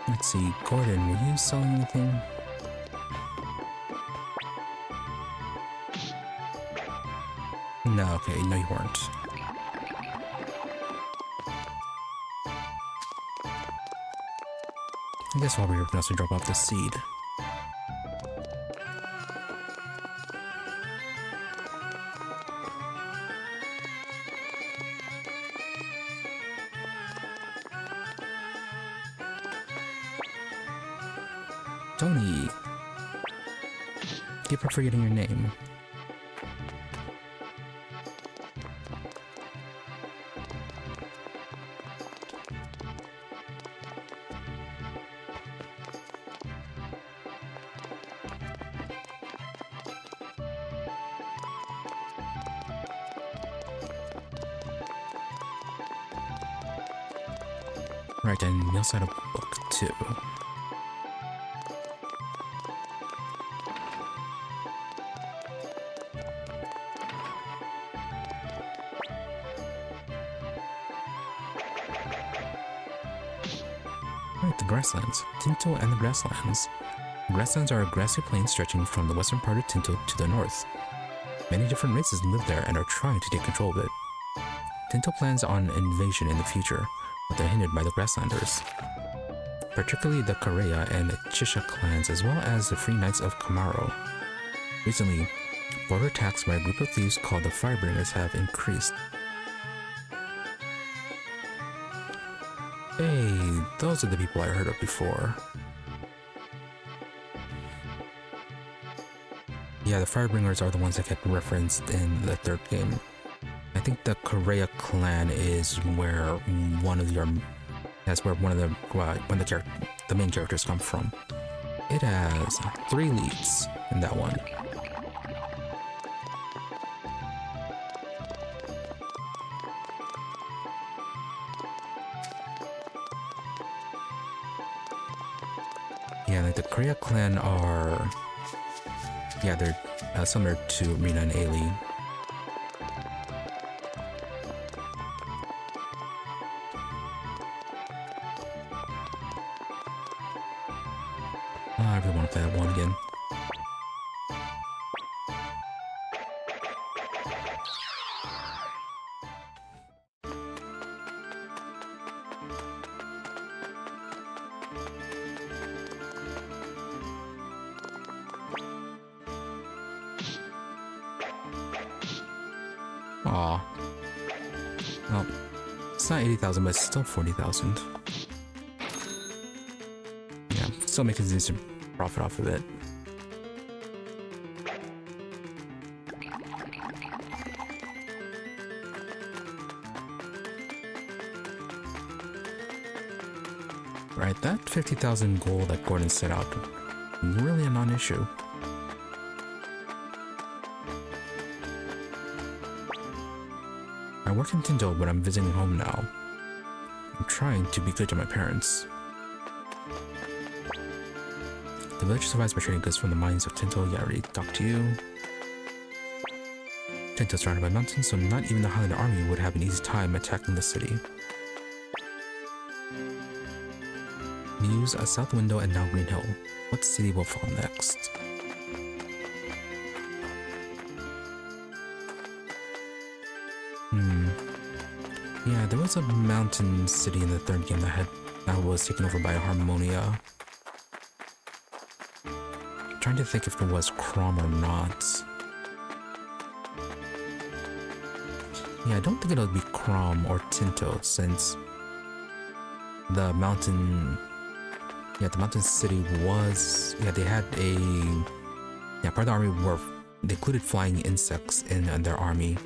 Let's see, Gordon, were you selling anything? No, okay, no you weren't. I guess while we're here, we can also drop off the seed. Tony! Keep forgetting your name. Right, and we also had a book too. Right, the grasslands. Tinto and the grasslands. The grasslands are a grassy plain stretching from the western part of Tinto to the north. Many different races live there and are trying to take control of it. Tinto plans on invasion in the future, but they're hindered by the Grasslanders, particularly the Korea and Chisha clans, as well as the Free Knights of Kamaro. Recently, border attacks by a group of thieves called the Firebringers have increased. Hey, those are the people I heard of before. Yeah, the Firebringers are the ones that get referenced in the third game. I think the Korea clan is where one of the main characters come from. It has 3 leads in that one. Yeah, like the Korea clan are, yeah, they're similar to Rina and Ailey. I really want to play that one again. Aw. Well, it's not 80,000, but it's still 40,000. Yeah, still making a decent profit off of it. Right, that 50,000 gold that Gordon set out, really a non-issue. work in Tinto, but I'm visiting home now. I'm trying to be good to my parents. The village survives by trading goods from the mines of Tinto. Yeah, I already talked to you. Tinto is surrounded by mountains, so not even the Highland army would have an easy time attacking the city. Muse, a south window, and now Green Hill. What city will fall next? Yeah, there was a mountain city in the third game that was taken over by Harmonia. I'm trying to think if it was Crom or not. Yeah, I don't think it'll be Crom or Tinto since the mountain city was, they had part of the army they included flying insects in their army.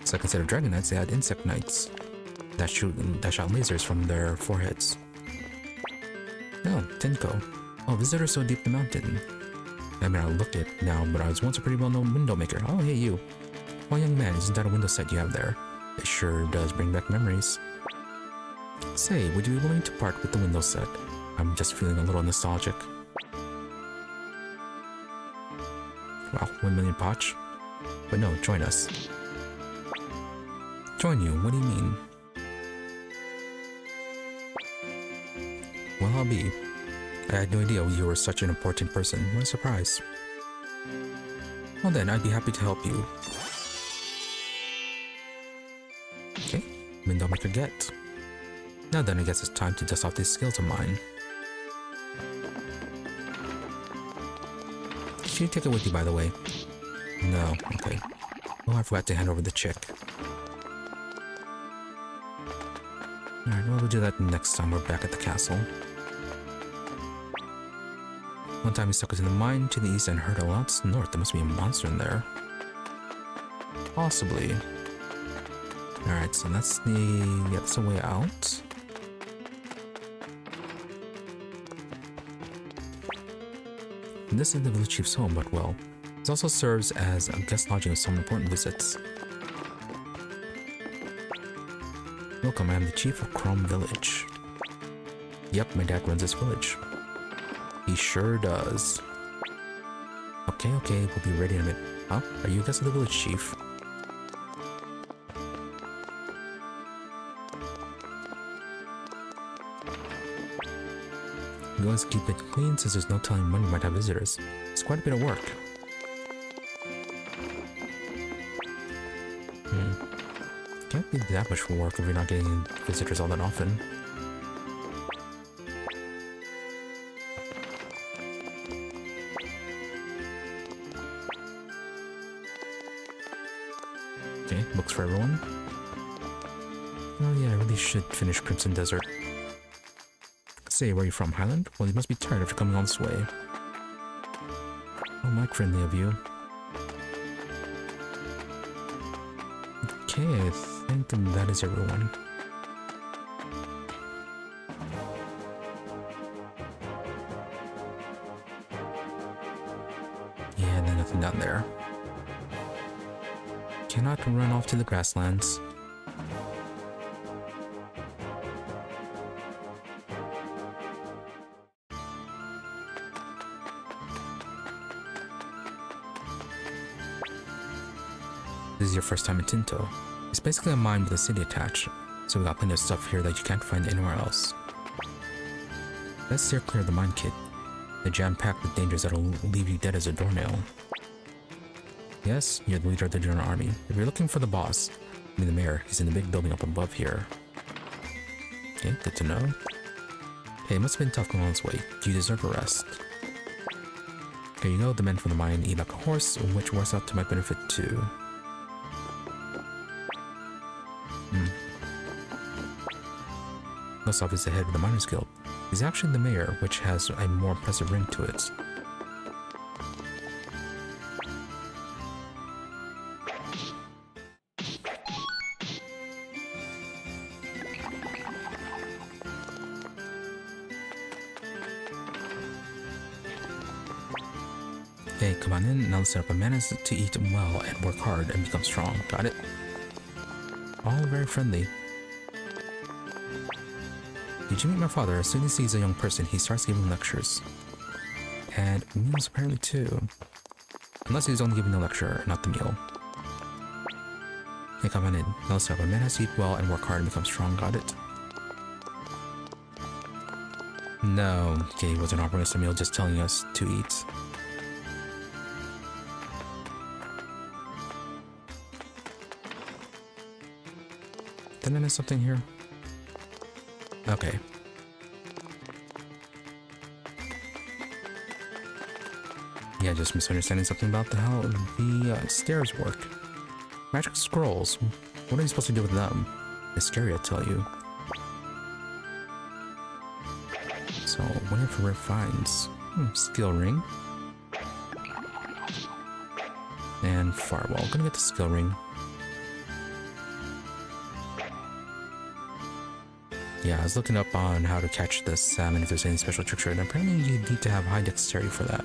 So instead of dragon knights, they had insect knights that shot lasers from their foreheads. Oh, Tenko. Oh, visitor so deep the mountain. I mean, I look at it now, but I was once a pretty well-known window maker. Oh, hey, you. Oh, young man, isn't that a window set you have there? It sure does bring back memories. Say, would you be willing to part with the window set? I'm just feeling a little nostalgic. Wow, 1 million potch? But no, join us. Join you? What do you mean? Well, I'll be. I had no idea you were such an important person. What a surprise. Well then, I'd be happy to help you. Okay, window maker get. Now then, I guess it's time to dust off these skills of mine. Should you take it with you, by the way? No, okay. Oh, I forgot to hand over the chick. Alright, well, we'll do that next time we're back at the castle. One time we stuck us in the mine to the east and heard a lot north. There must be a monster in there. Possibly. Alright, so that's the way out. And this is the village chief's home, but well, it also serves as a guest lodging of some important visits. Welcome, I am the chief of Crom Village. Yep, my dad runs this village. He sure does. Okay, we'll be ready in a minute. Huh? Are you a guest of the village chief? We always keep it clean since there's no telling when we might have visitors. It's quite a bit of work. Can't be that much work if you're not getting visitors all that often. Okay, books for everyone. Oh yeah, I really should finish Crimson Desert. Say, where are you from, Highland? Well, you must be tired after coming all this way. Oh, Mike, friendly of you. Okay, I think that is everyone. Yeah, and then nothing down there. Cannot run off to the grasslands. This is your first time in Tinto. It's basically a mine with a city attached, so we got plenty of stuff here that you can't find anywhere else. Let's steer clear of the mine kit. They're jam-packed with dangers that'll leave you dead as a doornail. Yes, you're the leader of the Dunan army. If you're looking for the boss, I mean the mayor, he's in the big building up above here. Okay, good to know. Hey, it must have been tough going all this way. You deserve a rest. Here you go, the men from the mine eat like a horse, which works out to my benefit too. Gustave is the head of the Miners Guild. He's actually the mayor, which has a more impressive ring to it. Hey, come on in. Now let's set up a man to eat well and work hard and become strong. Got it? all very friendly. Did you meet my father? As soon as he's a young person, he starts giving lectures. And meals apparently too. Unless he's only giving the lecture, not the meal. Hey, come on in. No, sir, a man has to eat well and work hard and become strong, got it? No, okay, he wasn't offering us a meal, just telling us to eat. Did I miss something here? Okay. Yeah, just misunderstanding something about how the stairs work. Magic scrolls. What are you supposed to do with them? It's scary, I tell you. So, waiting for rare finds. Skill ring. And firewall. Gonna get the skill ring. Yeah, I was looking up on how to catch the salmon if there's any special tricks, and apparently you need to have high dexterity for that.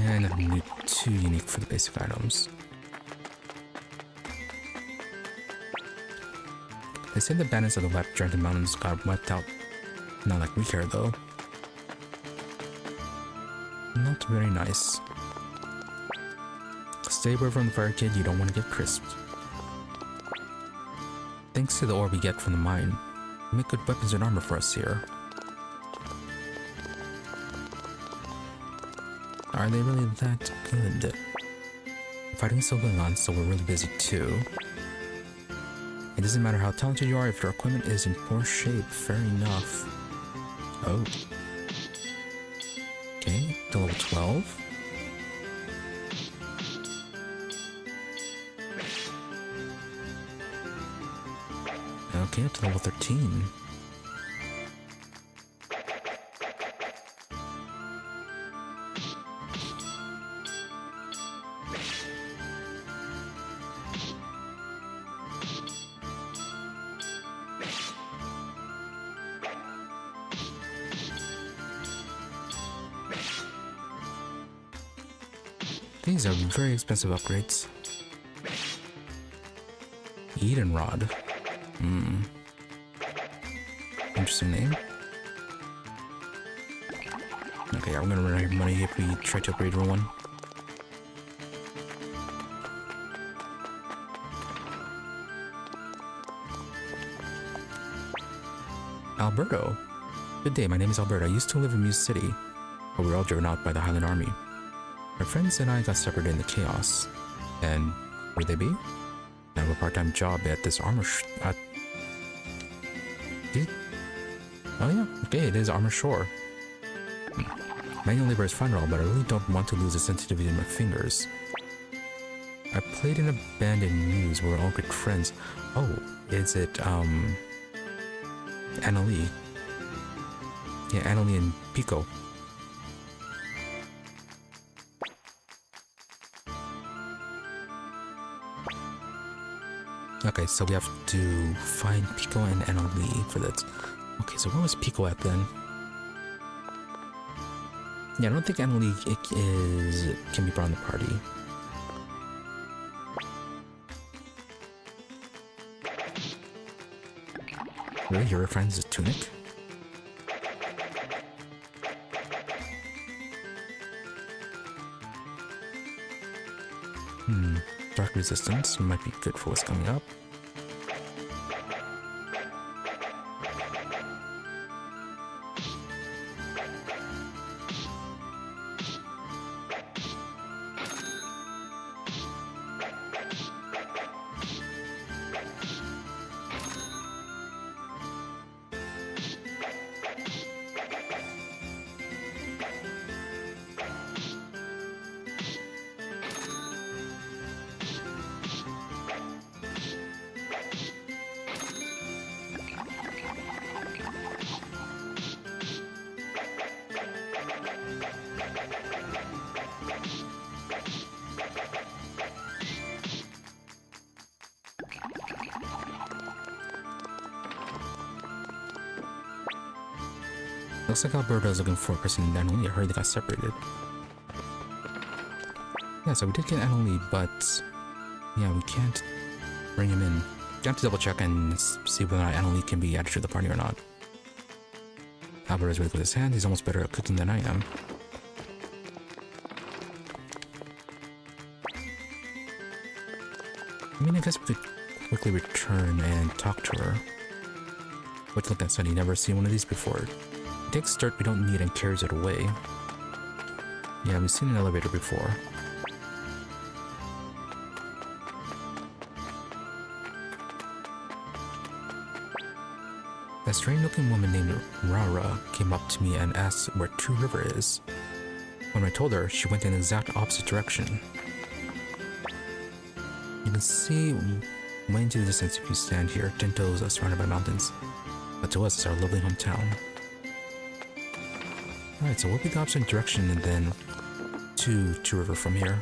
And I need 2 unique for the basic items. They say the bandits of the wet during the mountains got wiped out. Not like we care though. Not very nice. Stay away from the fire, kid, you don't want to get crisped. Thanks to the ore we get from the mine, we make good weapons and armor for us here. Are they really that good? Fighting is still going on, so we're really busy too. It doesn't matter how talented you are if your equipment is in poor shape. Fair enough. Oh. Okay, to level 12. Okay, up to level 13. These are very expensive upgrades. Eden Rod. Interesting name. Okay, I'm gonna run out of money if we try to upgrade one. Alberto. Good day, my name is Alberto. I used to live in Muse City, but we were all driven out by the Highland Army. My friends and I got separated in the chaos. And where'd they be? I have a part-time job at this armor oh yeah, okay, it is Armor Shore. Manual labor is fine and all, but I really don't want to lose the sensitivity in my fingers. I played in a band in Muse where we're all good friends. Oh, is it, Annalie? Yeah, Annalie and Pico. Okay, so we have to find Pico and Annalie for that. Okay, so where was Pico at then? Yeah, I don't think Annalie can be brought in the party. Really? Your friend's a tunic? Dark resistance might be good for what's coming up. Looks like Alberto's looking for a person Annalie. I heard they got separated. Yeah, so we did get Annalie, but yeah, we can't bring him in. You have to double check and see whether or not Annalie can be added to the party or not. Alberto's really good with his hands. He's almost better at cooking than I am. I mean, I guess we could quickly return and talk to her. But look at Sunny, never seen one of these before. It takes dirt we don't need and carries it away. Yeah, we've seen an elevator before. A strange looking woman named Rara came up to me and asked where Two River is. When I told her, she went in the exact opposite direction. You can see way into the distance if you stand here. Tinto is surrounded by mountains. But to us, it's our lovely hometown. Alright, so we'll be the opposite direction and then to Two River from here.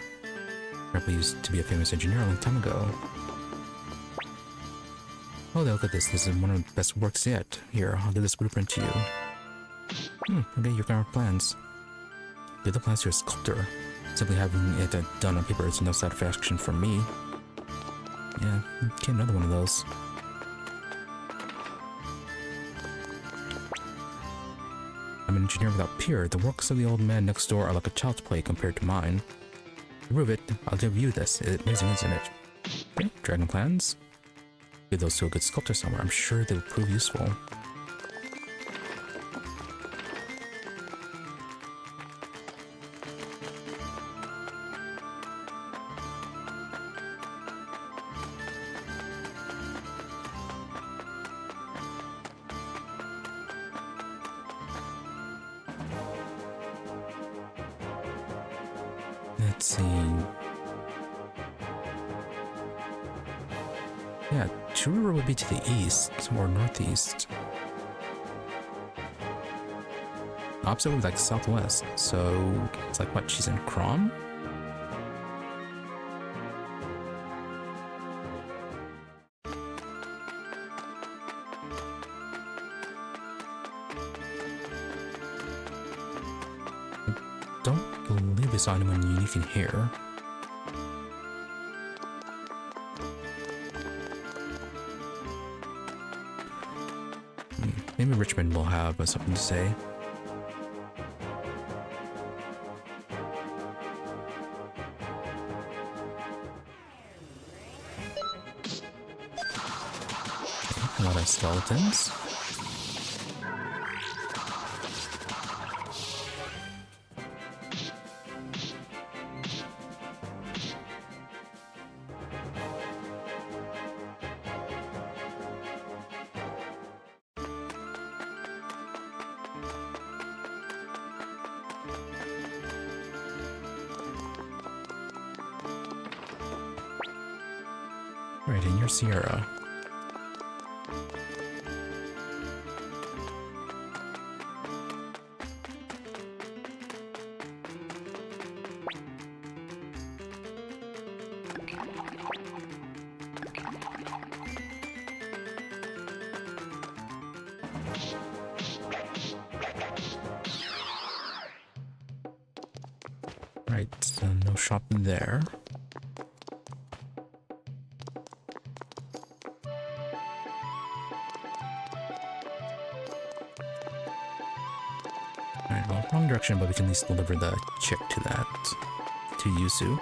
Grandpa used to be a famous engineer a long time ago. Oh, look at this. This is one of the best works yet. Here, I'll give this blueprint to you. Okay, your current plans. Give the plans to your sculptor. Simply having it done on paper is no satisfaction for me. Yeah, get another one of those. I'm an engineer without peer. The works of the old man next door are like a child's play compared to mine. To prove it, I'll give you this. It's amazing, isn't it? Okay, dragon plans. Give those to a good sculptor somewhere. I'm sure they will prove useful. Let's see. Yeah, Two River would be to the east or northeast. Opposite would be like southwest. So it's like what? She's in Crom? I don't believe we saw anyone unique in here. Maybe Richmond will have something to say. A lot of skeletons. Right, in your Sierra. Right, so no shop there. Alright, well, wrong direction, but we can at least deliver the chick to that. To Yuzu.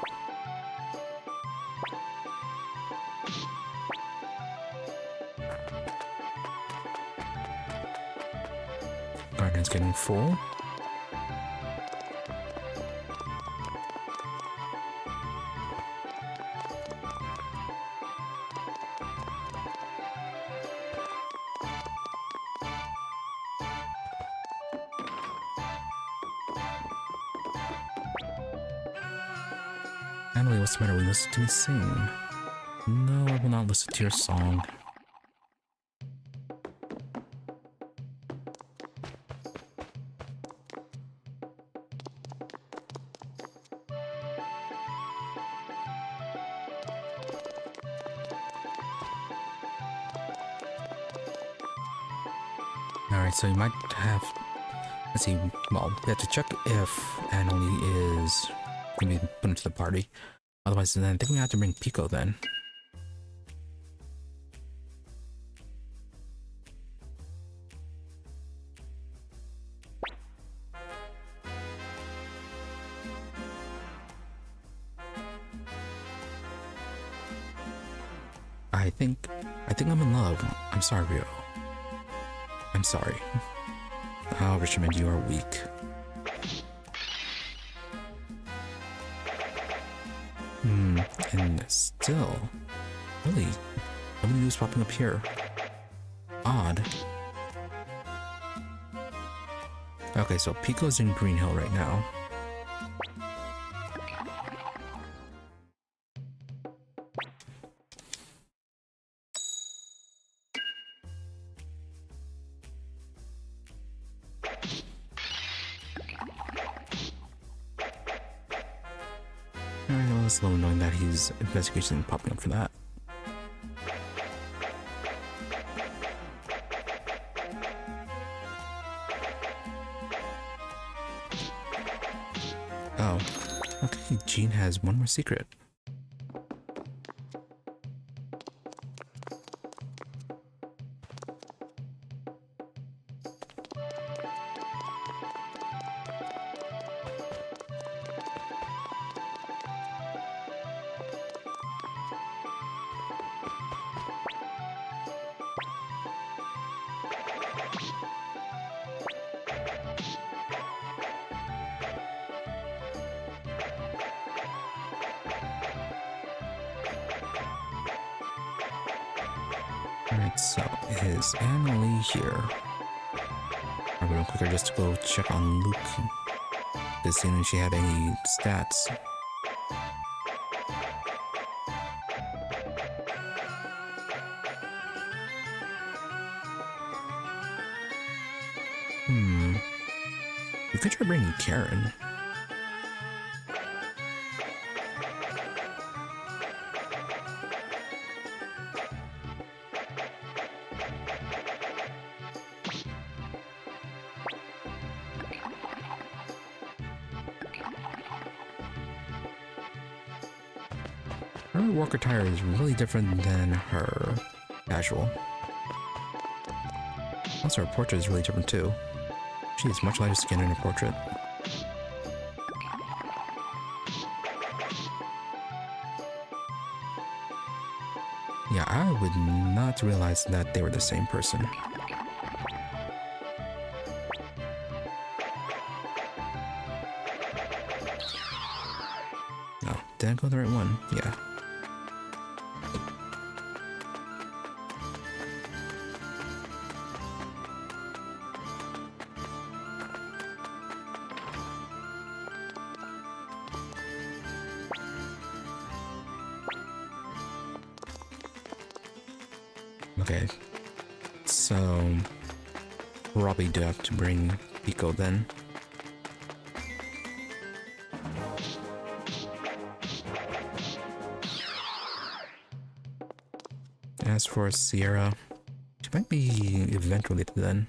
Garden's getting full. Annalie, what's the matter? Will you listen to me sing? No, I will not listen to your song. Alright, so you might have Let's see. Well, we have to check if Annalie is going to be put into the party. Otherwise, then I think we have to bring Pico then. I think I'm in love. I'm sorry, Rio. I'm sorry. Oh, Richmond, you are weak. And still, really, nobody news popping up here. Odd. Okay, so Pico's in Green Hill right now. Alright, well, it's a little annoying that his investigation isn't popping up for that. Oh, okay, Jean has one more secret. Alright, so is Annalie here? I'm real quicker just to go check on Luke to see if she had any stats. We could try bringing Karen. Her work attire is really different than her casual. Also, her portrait is really different too. She has much lighter skin in her portrait. Yeah, I would not realize that they were the same person. Oh, did I go the right one? Yeah. Okay, so probably do have to bring Pico then. As for Sierra, she might be event related then.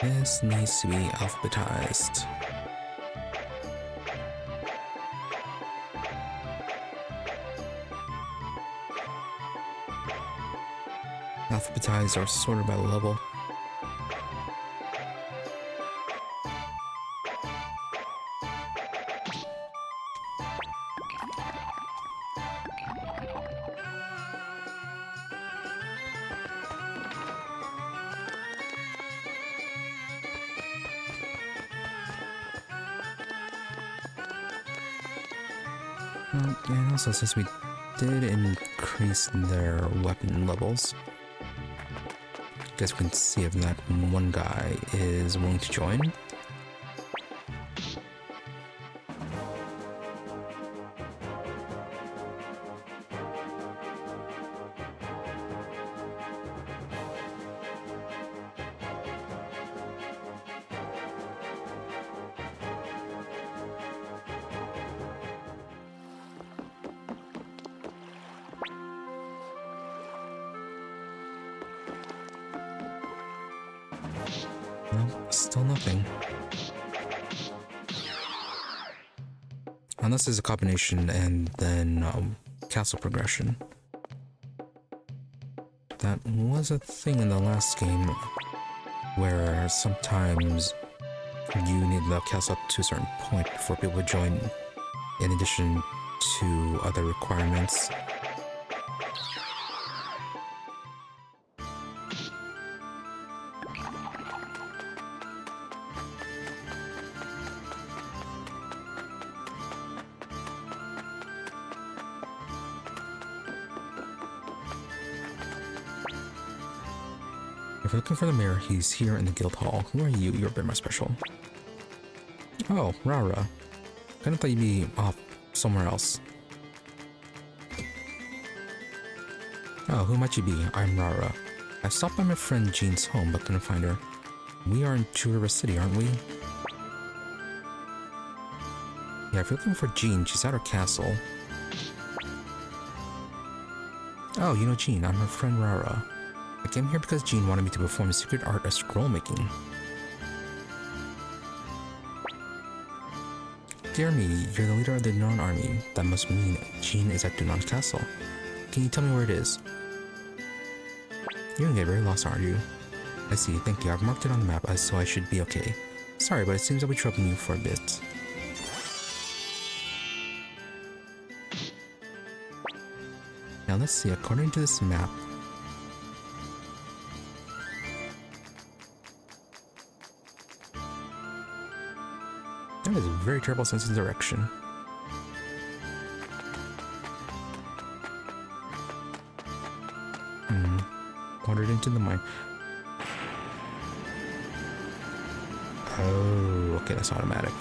This needs to be alphabetized. Alphabetized or sorted by level. And also, since we did increase their weapon levels, guess we can see if that one guy is willing to join. No, still nothing. Unless there's a combination and then castle progression. That was a thing in the last game where sometimes you need the castle up to a certain point before people would join, in addition to other requirements. If you're looking for the mayor, he's here in the guild hall. Who are you? You're a bit more special. Oh, Rara. Kinda thought you'd be off somewhere else. Oh, who might you be? I'm Rara. I stopped by my friend Jean's home, but couldn't find her. We are in Two River City, aren't we? Yeah, if you're looking for Jean, she's at her castle. Oh, you know Jean. I'm her friend Rara. I came here because Jean wanted me to perform a secret art of scroll making. Dear me, you're the leader of the Dunan army. That must mean Jean is at Dunan Castle. Can you tell me where it is? You're gonna get very lost, aren't you? I see, thank you. I've marked it on the map, so I should be okay. Sorry, but it seems I'll be troubling you for a bit. Now let's see, according to this map, that is a very terrible sense of direction. Wandered into the mine. Oh, okay, that's automatic.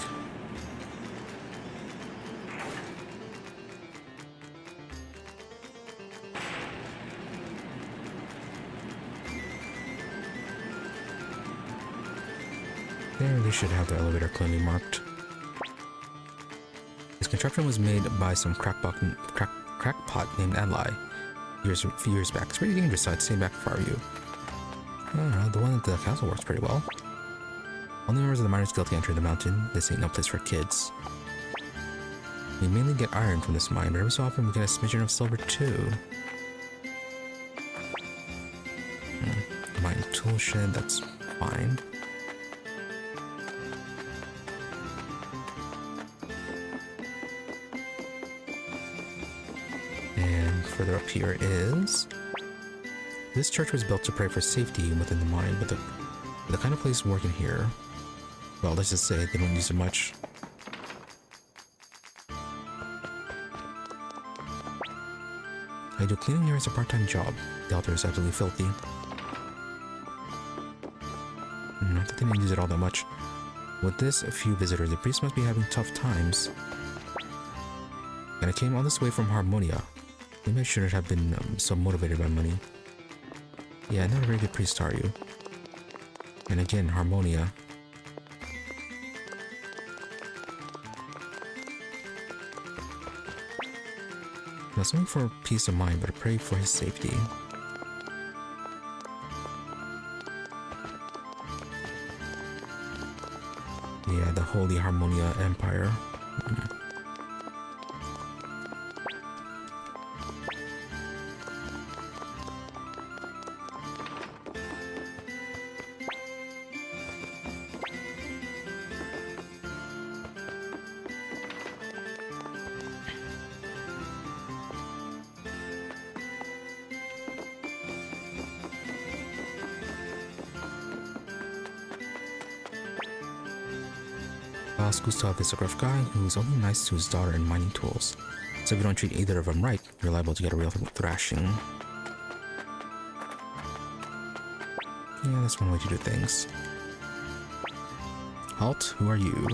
There, they should have the elevator clearly marked. This contraption was made by some crackpot named Ally a few years back. It's pretty dangerous, so I'd say backfire you. I don't know, the one at the castle works pretty well. Only members of the Miners Guild can enter the mountain. This ain't no place for kids. We mainly get iron from this mine, but every so often we get a smidgen of silver too. Mine tool shed, that's fine. Further up here is... This church was built to pray for safety within the mine, but the kind of place working here... Well, let's just say they don't use it much. I do cleaning here as a part-time job. The altar is absolutely filthy. Not that they didn't use it all that much. With this, a few visitors, the priest must be having tough times. And I came all this way from Harmonia. Maybe I shouldn't have been so motivated by money. Yeah, not a very good priest, are you? And again, Harmonia. Not something for peace of mind, but I pray for his safety. Yeah, the Holy Harmonia Empire. Gustav is a rough guy who's only nice to his daughter and mining tools. So if you don't treat either of them right, you're liable to get a real thrashing. Yeah, that's one way to do things. Halt, who are you?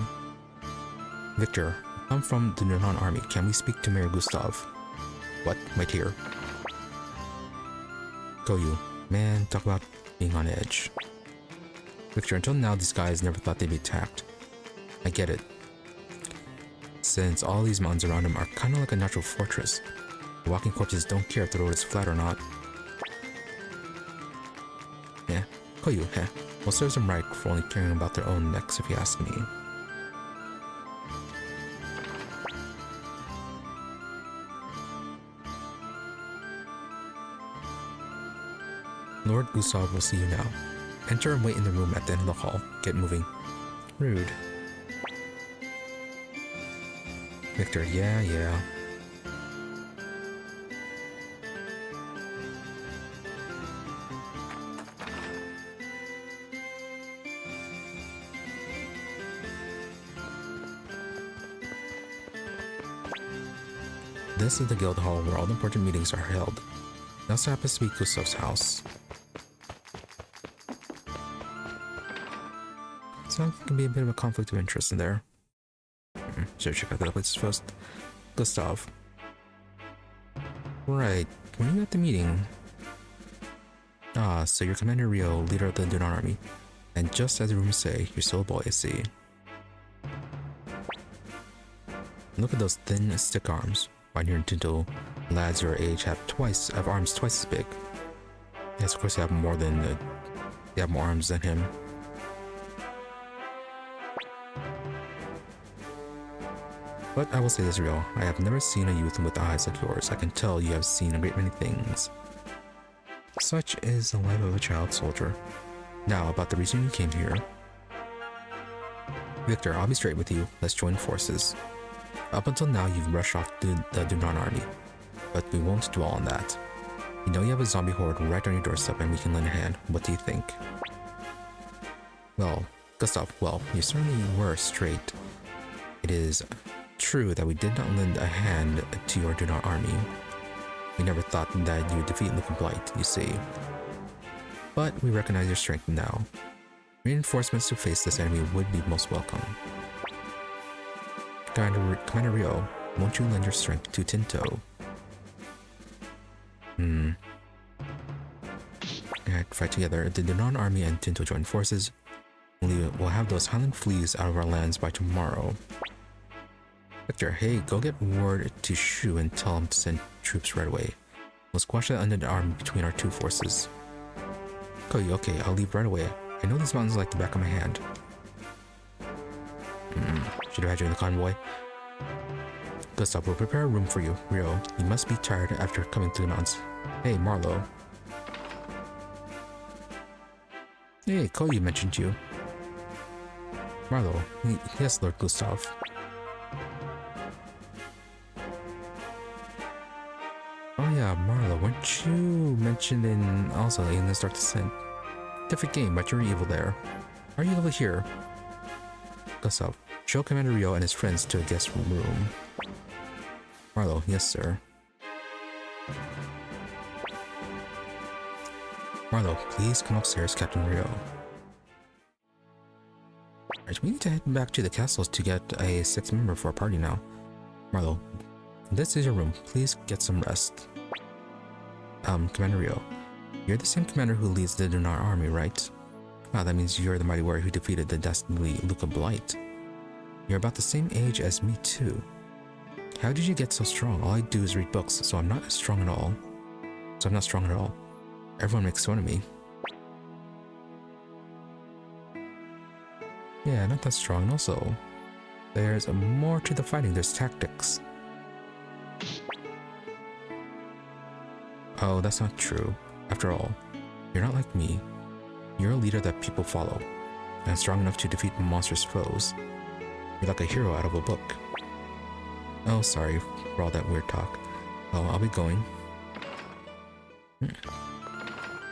Viktor, I'm from the Dunan army. Can we speak to Mayor Gustav? What? Wait here. Go you. Man, talk about being on edge. Viktor, until now these guys never thought they'd be attacked. I get it. Since all these mountains around him are kinda like a natural fortress. The walking corpses don't care if the road is flat or not. Yeah, Koyu, yeah. Well, serves them right for only caring about their own necks, if you ask me. Lord Gustav will see you now. Enter and wait in the room at the end of the hall. Get moving. Rude. Viktor, yeah. This is the guild hall where all the important meetings are held. It also happens to be Gustav's house. So it can be a bit of a conflict of interest in there. Should check out the places first. Gustav. Right, when are you at the meeting? Ah, so you're Commander Rio, leader of the Dunan army. And just as the rumors say, you're still a boy, I see. Look at those thin, stick arms. Right here in Tinto, lads your age have arms twice as big. Yes, of course they have more arms than him. But I will say this, Rio, I have never seen a youth with eyes like yours. I can tell you have seen a great many things. Such is the life of a child soldier. Now, about the reason you came here. Viktor, I'll be straight with you. Let's join forces. Up until now, you've rushed off the Dunan army, but we won't dwell on that. You know you have a zombie horde right on your doorstep and we can lend a hand. What do you think? Well, Gustav, you certainly were straight. It is true that we did not lend a hand to your Dunan army. We never thought that you would defeat Luca Blight, you see. But we recognize your strength now. Reinforcements to face this enemy would be most welcome. Commander Rio, won't you lend your strength to Tinto? Alright, fight together. The Dunan army and Tinto join forces. We'll have those Highland fleas out of our lands by tomorrow. Viktor, hey, go get word to Shu and tell him to send troops right away. We'll squash that undead army between our two forces. Koyi, okay, I'll leave right away. I know these mountains like the back of my hand. Should have had you in the convoy. Gustav, we'll prepare a room for you. Rio, you must be tired after coming through the mountains. Hey, Marlo. Hey, Koyi mentioned you. Marlo. Yes, Lord Gustav. Oh yeah, Marlo, weren't you mentioned in the Dark Descent? Different game, but you're evil there. Are you over here? Gustav, show Commander Rio and his friends to a guest room. Marlo, yes sir. Marlo, please come upstairs, Captain Rio. Alright, we need to head back to the castles to get a 6th member for our party now. Marlo, this is your room. Please get some rest. Commander Rio, you're the same commander who leads the Dunan army, right? Wow, that means you're the mighty warrior who defeated the dastardly Luca Blight. You're about the same age as me too. How did you get so strong? All I do is read books, so I'm not strong at all. Everyone makes fun of me. Yeah, not that strong. And also, there's more to the fighting. There's tactics. Oh, that's not true. After all, you're not like me. You're a leader that people follow, and strong enough to defeat monstrous foes. You're like a hero out of a book. Oh, sorry for all that weird talk. Oh, I'll be going.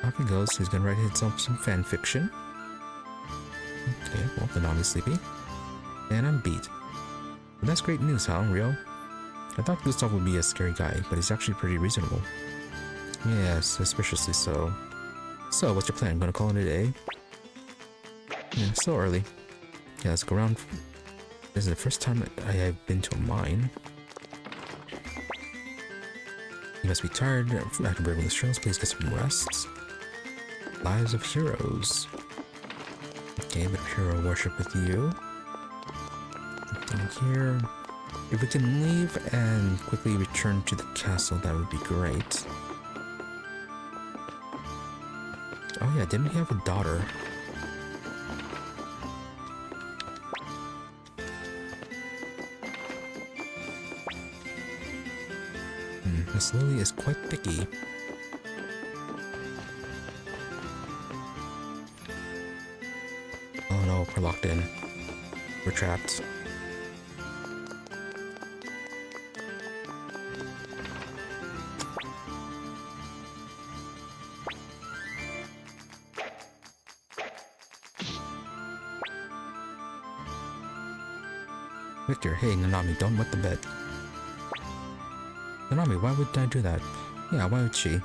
Off he goes. He's gonna write himself some fan fiction. Okay, well, then I'll be sleepy. And I'm beat. But that's great news, huh, Rio? I thought Gustav would be a scary guy, but he's actually pretty reasonable. Yes, suspiciously so. So, what's your plan? Gonna call it a day? Yeah, still early. Yeah, let's go around. This is the first time that I have been to a mine. You must be tired after braving the trails. Please get some rest. Lives of heroes. Okay, a bit of hero worship with you. Nothing here. If we can leave and quickly return to the castle, that would be great. Oh yeah, didn't he have a daughter? Miss Lily is quite picky. Oh no, we're locked in. We're trapped. Viktor, hey Nanami, don't wet the bed. Nanami, why would I do that? Yeah, why would she?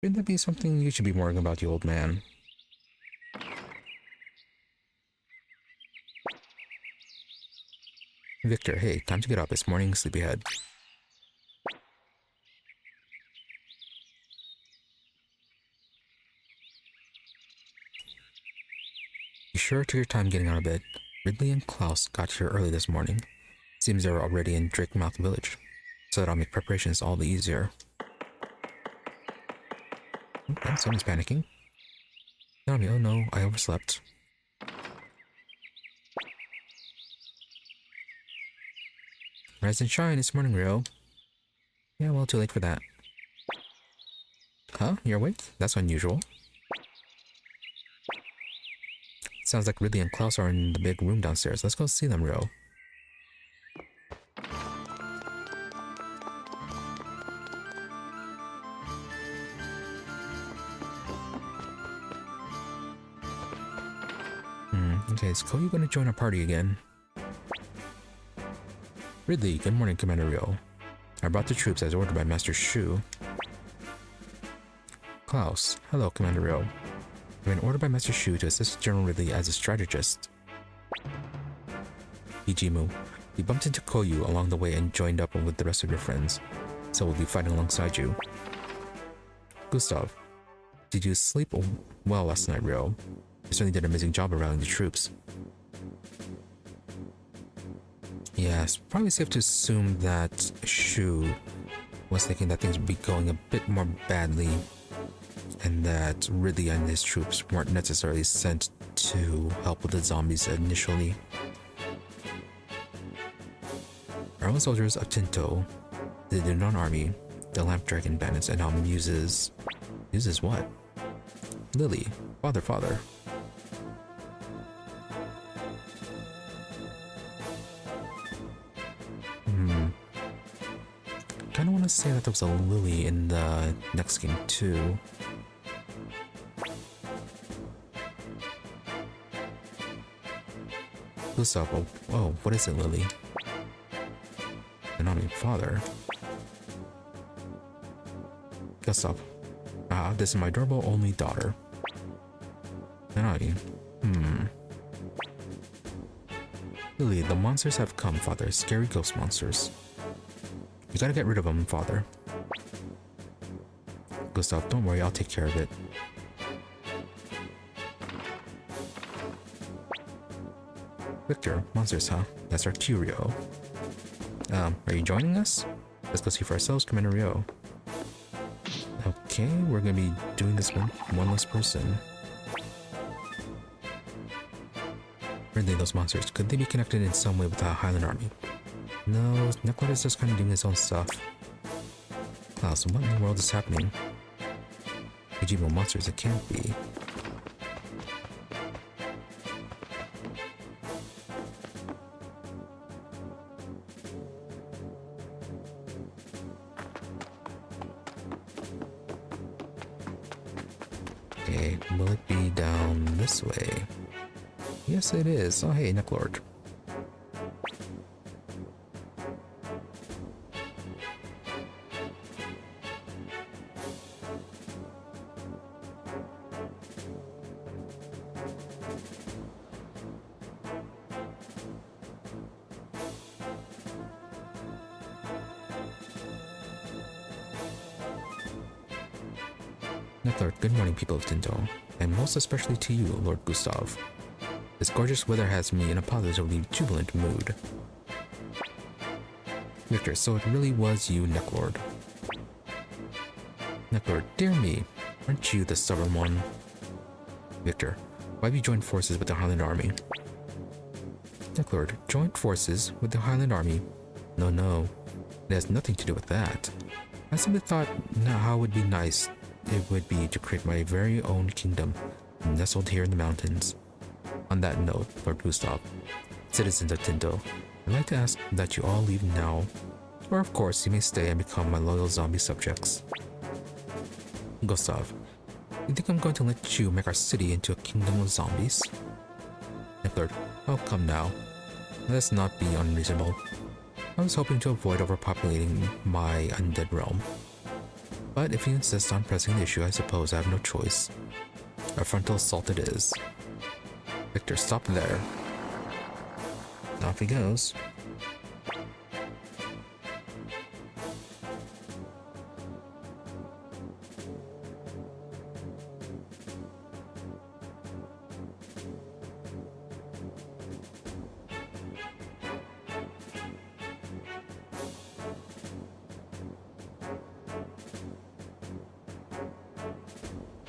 Shouldn't that be something you should be worrying about, you old man? Viktor, hey, time to get up. It's morning, sleepyhead. You sure took your time getting out of bed. Ridley and Klaus got here early this morning. Seems they were already in Drakemouth Village, so that I'll make preparations all the easier. Okay, someone's panicking. Tell me, oh no, I overslept. Rise and shine, it's morning, Rio. Yeah, well, too late for that. Huh? You're awake? That's unusual. Sounds like Ridley and Klaus are in the big room downstairs. Let's go see them, Rio. Okay, is Koyu gonna join our party again? Ridley, good morning, Commander Rio. I brought the troops as ordered by Master Shu. Klaus, hello, Commander Rio. I've been ordered by Master Shu to assist General Ridley as a strategist. Ijimu, we bumped into Koyu along the way and joined up with the rest of your friends, so we'll be fighting alongside you. Gustav, did you sleep well last night, Rio? You certainly did an amazing job of rallying the troops. Yeah, it's probably safe to assume that Shu was thinking that things would be going a bit more badly, and that Ridley and his troops weren't necessarily sent to help with the zombies initially. Our own soldiers of Tinto, the Dunan army, the Lamp Dragon bandits, and now Muses. Muses what? Lily, father. Kinda wanna say that there was a Lily in the next game too. Gustav, oh, what is it, Lily? And not your father. Gustav, this is my adorable only daughter. And Lily, the monsters have come, father. Scary ghost monsters. You gotta get rid of them, father. Gustav, don't worry, I'll take care of it. Viktor, monsters, huh? That's our cue, Rio. Are you joining us? Let's go see for ourselves, Commander Rio. Okay, we're gonna be doing this with one less person. Ridley, those monsters, could they be connected in some way with the Highland army? No, Necklord is just kind of doing his own stuff. Klaus, what in the world is happening? Ijimu monsters, it can't be. Okay, will it be down this way? Yes, it is. Oh, hey, Necklord. Necklord, good morning, people of Tinto, and most especially to you, Lord Gustav. This gorgeous weather has me in a positively jubilant mood. Viktor, so it really was you, Necklord. Necklord, dear me, aren't you the stubborn one? Viktor, why have you joined forces with the Highland army? Necklord, joined forces with the Highland army? No. It has nothing to do with that. I simply thought how it would be nice it would be to create my very own kingdom, nestled here in the mountains. On that note, Lord Gustav, citizens of Tinto, I'd like to ask that you all leave now, or of course you may stay and become my loyal zombie subjects. Gustav, you think I'm going to let you make our city into a kingdom of zombies? Hitler, oh come now. Let's not be unreasonable. I was hoping to avoid overpopulating my undead realm. But if you insist on pressing the issue, I suppose I have no choice. A frontal assault it is. Viktor, stop there. Off he goes.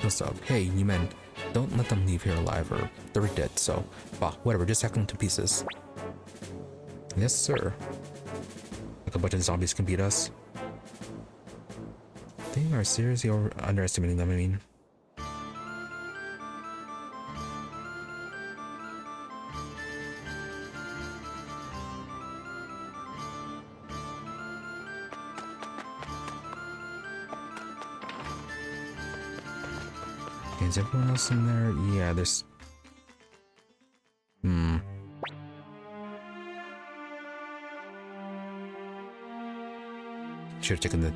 Gustav, hey, you men, don't let them leave here alive or they're dead, so, bah, whatever, just hack them to pieces. Yes, sir. Like a bunch of zombies can beat us. They are seriously underestimating them, I mean. Is everyone else in there? Yeah, there's... Should have taken the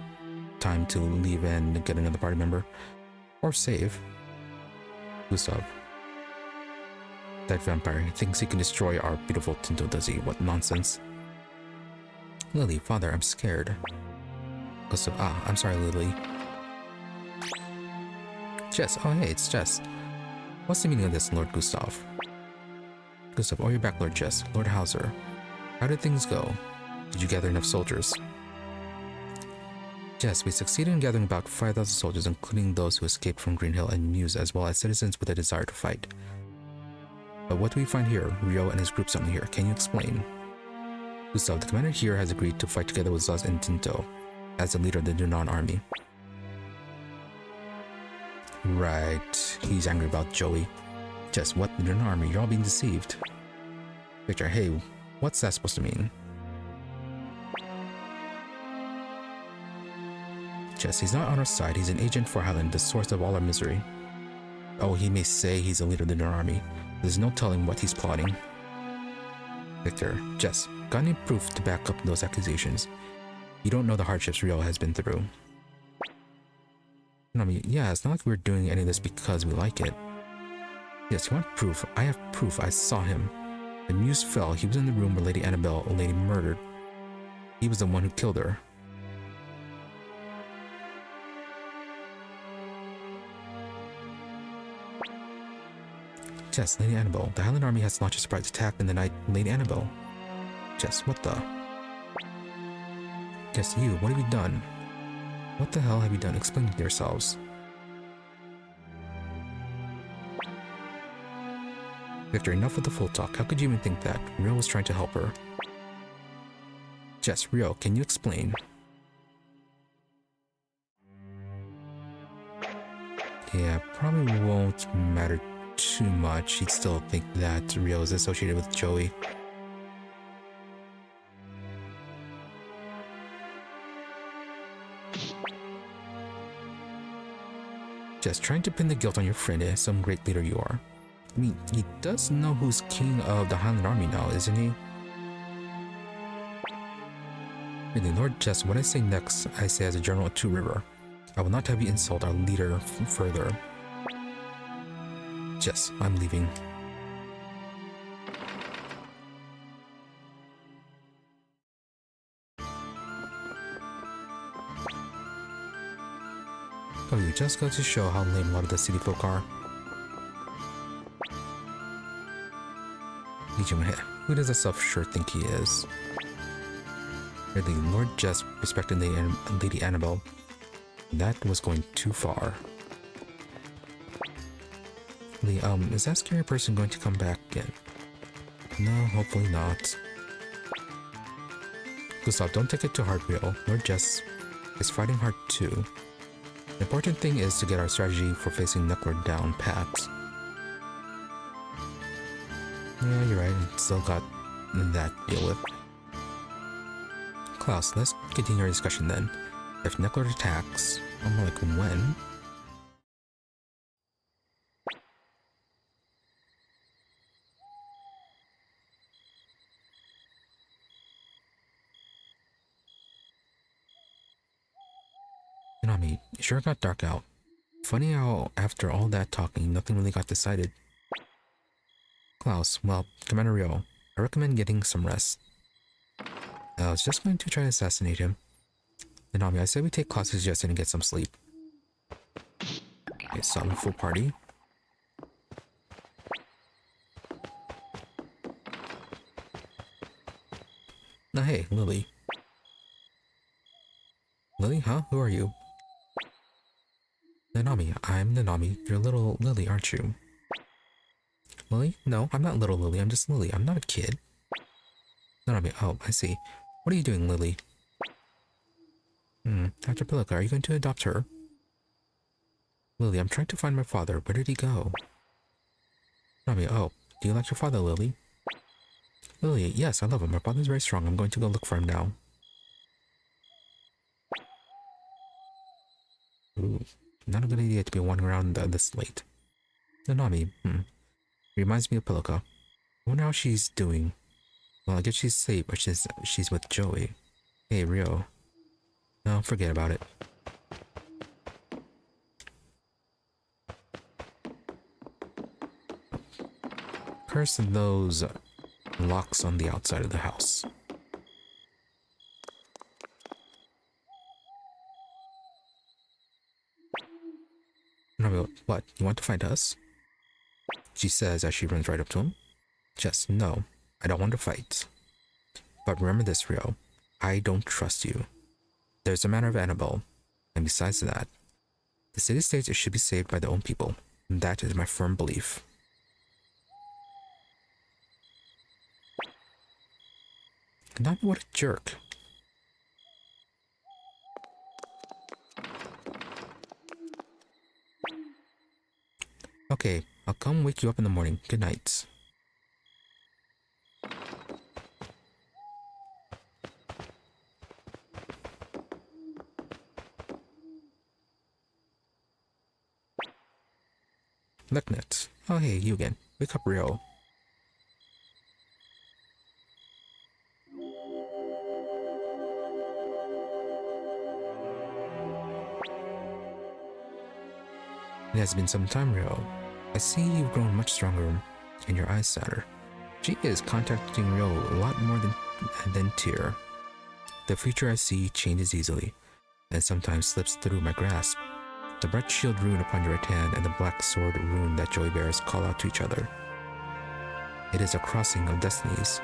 time to leave and get another party member. Or save. Gustav. That vampire thinks he can destroy our beautiful Tinto, does he? What nonsense. Lily, father, I'm scared. Gustav, I'm sorry, Lily. Jess, oh hey, it's Jess. What's the meaning of this, Lord Gustav? Gustav, oh you're back, Lord Jess. Lord Hauser. How did things go? Did you gather enough soldiers? Jess, we succeeded in gathering about 5,000 soldiers, including those who escaped from Green Hill and Muse, as well as citizens with a desire to fight. But what do we find here? Rio and his group suddenly here. Can you explain? Gustav, the commander here has agreed to fight together with us in Tinto, as the leader of the Dunan army. Right, he's angry about Jowy. Jess, what? The Dunan army? You're all being deceived. Viktor, hey, what's that supposed to mean? Jess, he's not on our side. He's an agent for Highland, the source of all our misery. Oh, he may say he's the leader of the Dunan army. There's no telling what he's plotting. Viktor, Jess, got any proof to back up those accusations? You don't know the hardships Rio has been through. KONAMI, yeah, it's not like we're doing any of this because we like it. Yes, you want proof? I have proof. I saw him. The Muse fell. He was in the room where Lady Annabelle, a lady murdered. He was the one who killed her. Jess, Lady Annabelle. The Highland army has launched a surprise attack in the night. Lady Annabelle. Jess, what the? Jess, you, what have you done? What the hell have you done? Explain to yourselves. Viktor, enough with the full talk. How could you even think that? Rio was trying to help her. Jess, Rio, can you explain? Yeah, probably won't matter too much. He'd still think that Rio is associated with Jowy. Just trying to pin the guilt on your friend as some great leader you are. I mean, he does know who's king of the Highland army now, isn't he? Really, Lord Jess, what I say next, I say as a general at Two River. I will not have you insult our leader further. Jess, I'm leaving. Oh, you just got to show how lame a lot of the city folk are. Who does that self-sure think he is? Really, Lord Jess respected Lady Annabelle. That was going too far. Lee, is that scary person going to come back again? No, hopefully not. Gustav, don't take it too hard, Rio. Lord Jess is fighting hard too. The important thing is to get our strategy for facing Necklord down pat. Yeah, you're right. Still got that to deal with. Klaus, let's continue our discussion then. If Necklord attacks, I'm like, when? KONAMI, it sure got dark out. Funny how, after all that talking, nothing really got decided. Klaus, well, Commander Rio, I recommend getting some rest. I was just going to try to assassinate him. KONAMI, I say we take Klaus' suggestion and get some sleep. Okay, summon full party. Now hey, Lily. Lily, huh? Who are you? KONAMI, I'm KONAMI. You're little Lily, aren't you? Lily? No, I'm not little Lily, I'm just Lily. I'm not a kid. KONAMI, oh, I see. What are you doing, Lily? After Pilika, are you going to adopt her? Lily, I'm trying to find my father. Where did he go? KONAMI, oh, do you like your father, Lily? Lily, yes, I love him. My father's very strong. I'm going to go look for him now. Ooh, not a good idea to be wandering around this late. KONAMI, reminds me of Pilika. I wonder how she's doing. Well, I guess she's safe, but she's with Jowy. Hey, Rio. No, forget about it. Curse those locks on the outside of the house. No, what? You want to fight us? She says as she runs right up to him. Just no, I don't want to fight. But remember this, Rio. I don't trust you. There's a matter of Annabelle, and besides that, the city-states should be saved by their own people. And that is my firm belief. KONAMI, what a jerk. Okay, I'll come wake you up in the morning. Good night. Leknet. Oh hey, you again. Wake up, Rio. It has been some time, Rio. I see you've grown much stronger and your eyes sadder. She is contacting Rio a lot more than Tyr. The future I see changes easily, and sometimes slips through my grasp. The bright shield rune upon your right hand and the black sword rune that Jowy bears call out to each other. It is a crossing of destinies.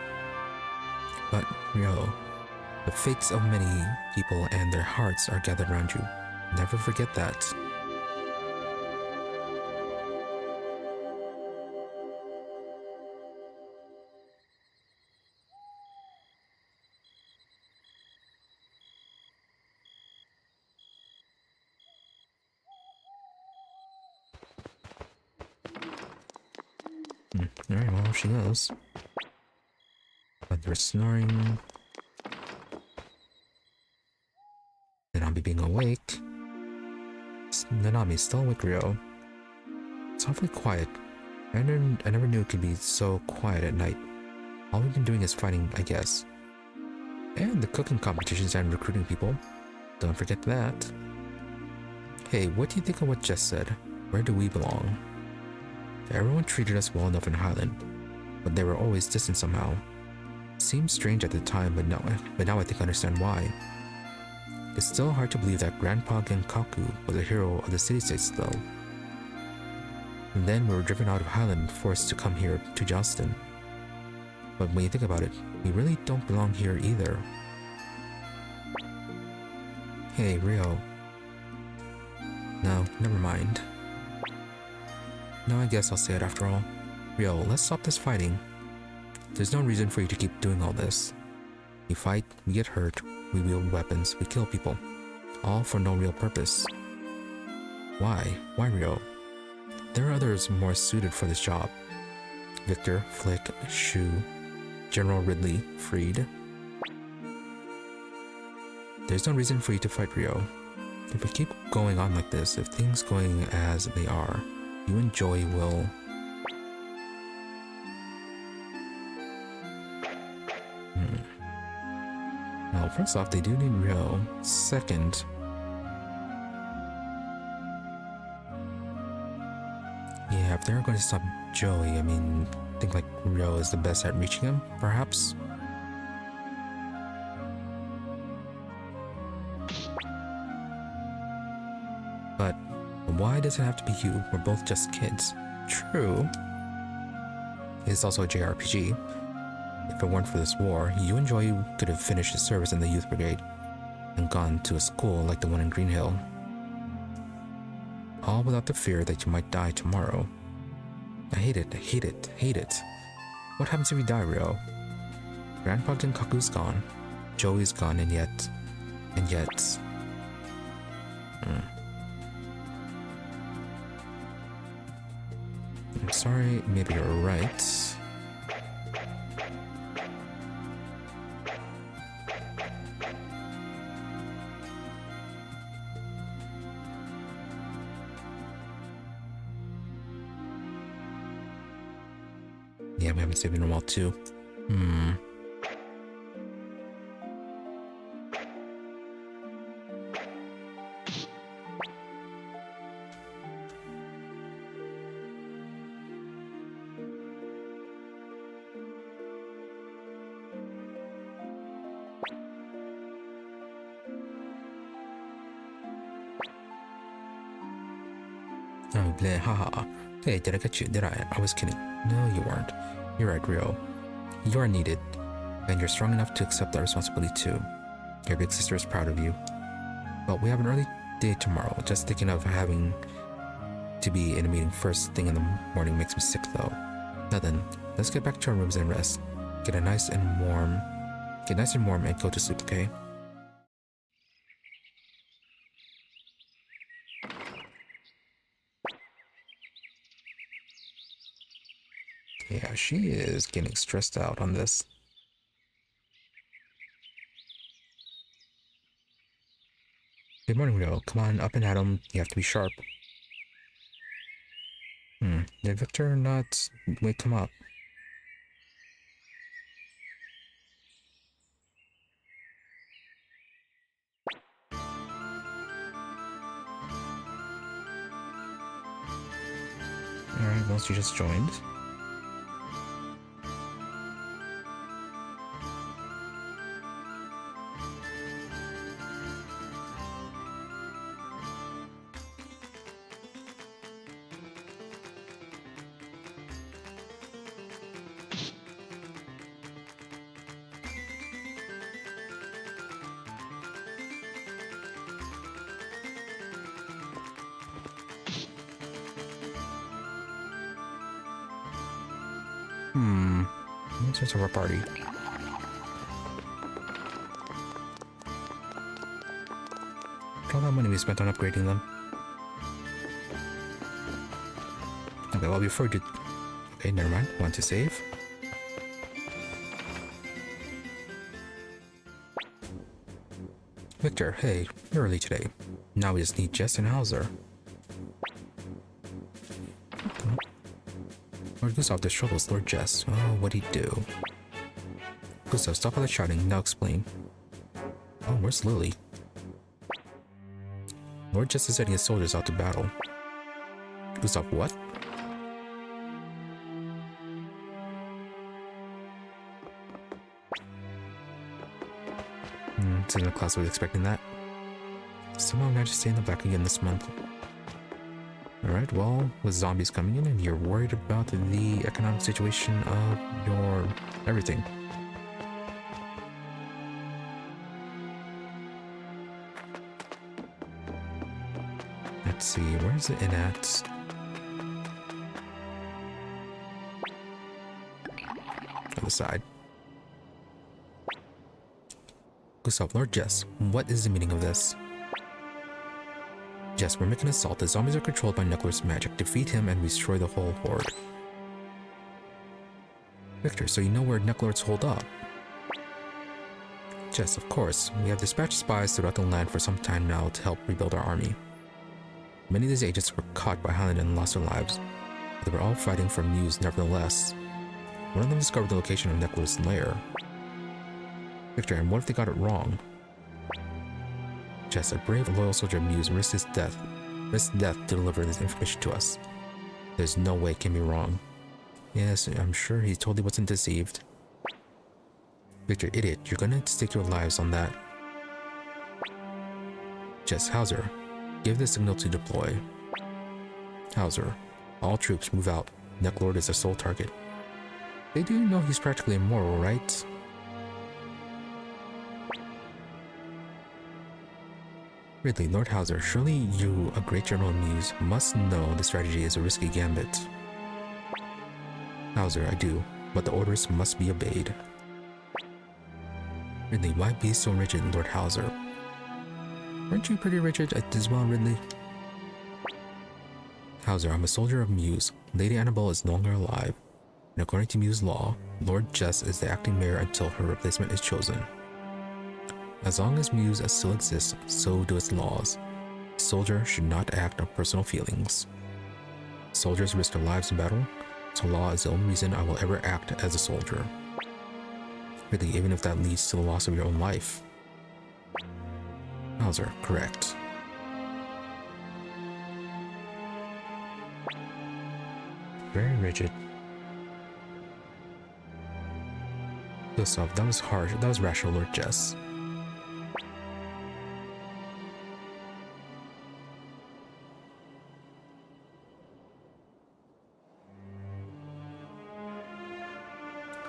But, Rio, the fates of many people and their hearts are gathered around you. Never forget that. Alright, well, she goes. But they're snoring. Then I'll be being awake. KONAMI, still awake, Rio. It's awfully quiet. I never knew it could be so quiet at night. All we've been doing is fighting, I guess. And the cooking competitions and recruiting people. Don't forget that. Hey, what do you think of what Jess said? Where do we belong? Everyone treated us well enough in Highland, but they were always distant somehow. Seemed strange at the time, but now I think I understand why. It's still hard to believe that Grandpa Genkaku was a hero of the city-states though. And then we were driven out of Highland and forced to come here to Jowston. But when you think about it, we really don't belong here either. Hey, Rio. No, never mind. No, I guess I'll say it after all. Rio, let's stop this fighting. There's no reason for you to keep doing all this. We fight, we get hurt, we wield weapons, we kill people. All for no real purpose. Why? Why Ryo? There are others more suited for this job. Viktor, Flick, Shu, General Ridley, Freed. There's no reason for you to fight Ryo. If we keep going on like this, if things going as they are, you and Jowy will... Well, first off, they do need Ryo. Second... Yeah, if they're going to stop Jowy, I mean, I think like Ryo is the best at reaching him, perhaps? But why does it have to be you? We're both just kids. True. It's also a JRPG. If it weren't for this war, you and Jowy could have finished his service in the Youth Brigade and gone to a school like the one in Green Hill. All without the fear that you might die tomorrow. I hate it, hate it, hate it. What happens if you die, Ryo? Grandpa Jinkaku's gone, Jowy's gone, and yet... I'm sorry, maybe you're right. Yeah, we haven't saved in a while too. Oh, bleh, haha. Hey, did I get you? Did I? I was kidding. No, you weren't. You're right, Ryo. You are needed, and you're strong enough to accept that responsibility too. Your big sister is proud of you. Well, we have an early day tomorrow. Just thinking of having to be in a meeting first thing in the morning makes me sick, though. Now then, let's get back to our rooms and rest. Get nice and warm, and go to sleep, okay? Yeah, she is getting stressed out on this. Good morning, Ryo. Come on, up and at 'em. You have to be sharp. Did Viktor not wake him up? Alright, well, she just joined. What's our party? All that money we spent on upgrading them. Okay, well, before we do... Okay, never mind. Want to save? Viktor, hey, you're early today. Now we just need Jess and Hauser. Lord Gustav, this trouble's Lord Jess. Oh, what'd he do? Gustav, stop all that shouting. Now explain. Oh, where's Lily? Lord Jess is sending his soldiers out to battle. Gustav, what? This isn't a class I was expecting that. Somehow managed to stay in the black again this month. Alright, well, with zombies coming in and you're worried about the economic situation of your everything. Let's see, where's the inn at? Other side. Gustav, Lord Jess, what is the meaning of this? Jess, we're making an assault. The zombies are controlled by Necklord's magic. Defeat him and destroy the whole horde. Viktor, so you know where Necklord's hold up? Jess, of course. We have dispatched spies throughout the land for some time now to help rebuild our army. Many of these agents were caught by Highland and lost their lives, but they were all fighting for Muse nevertheless. One of them discovered the location of Necklord's lair. Viktor, and what if they got it wrong? Jess, a brave, loyal soldier of Muse risked death to deliver this information to us. There's no way it can be wrong. Yes, I'm sure he totally wasn't deceived. Viktor, idiot, you're gonna stake your lives on that. Jess, Hauser, give the signal to deploy. Hauser, all troops move out. Necklord is their sole target. They do know he's practically immortal, right? Ridley, Lord Hauser, surely you, a great general of Muse, must know the strategy is a risky gambit. Hauser, I do, but the orders must be obeyed. Ridley, why be so rigid, Lord Hauser? Weren't you pretty rigid as well, Ridley? Hauser, I'm a soldier of Muse. Lady Annabelle is no longer alive, and according to Muse law, Lord Jess is the acting mayor until her replacement is chosen. As long as Muse still exists, so do its laws. A soldier should not act on personal feelings. Soldiers risk their lives in battle, so law is the only reason I will ever act as a soldier. Really, even if that leads to the loss of your own life. Hauser, correct. Very rigid. Gustav, that was harsh. That was rational, Lord Jess.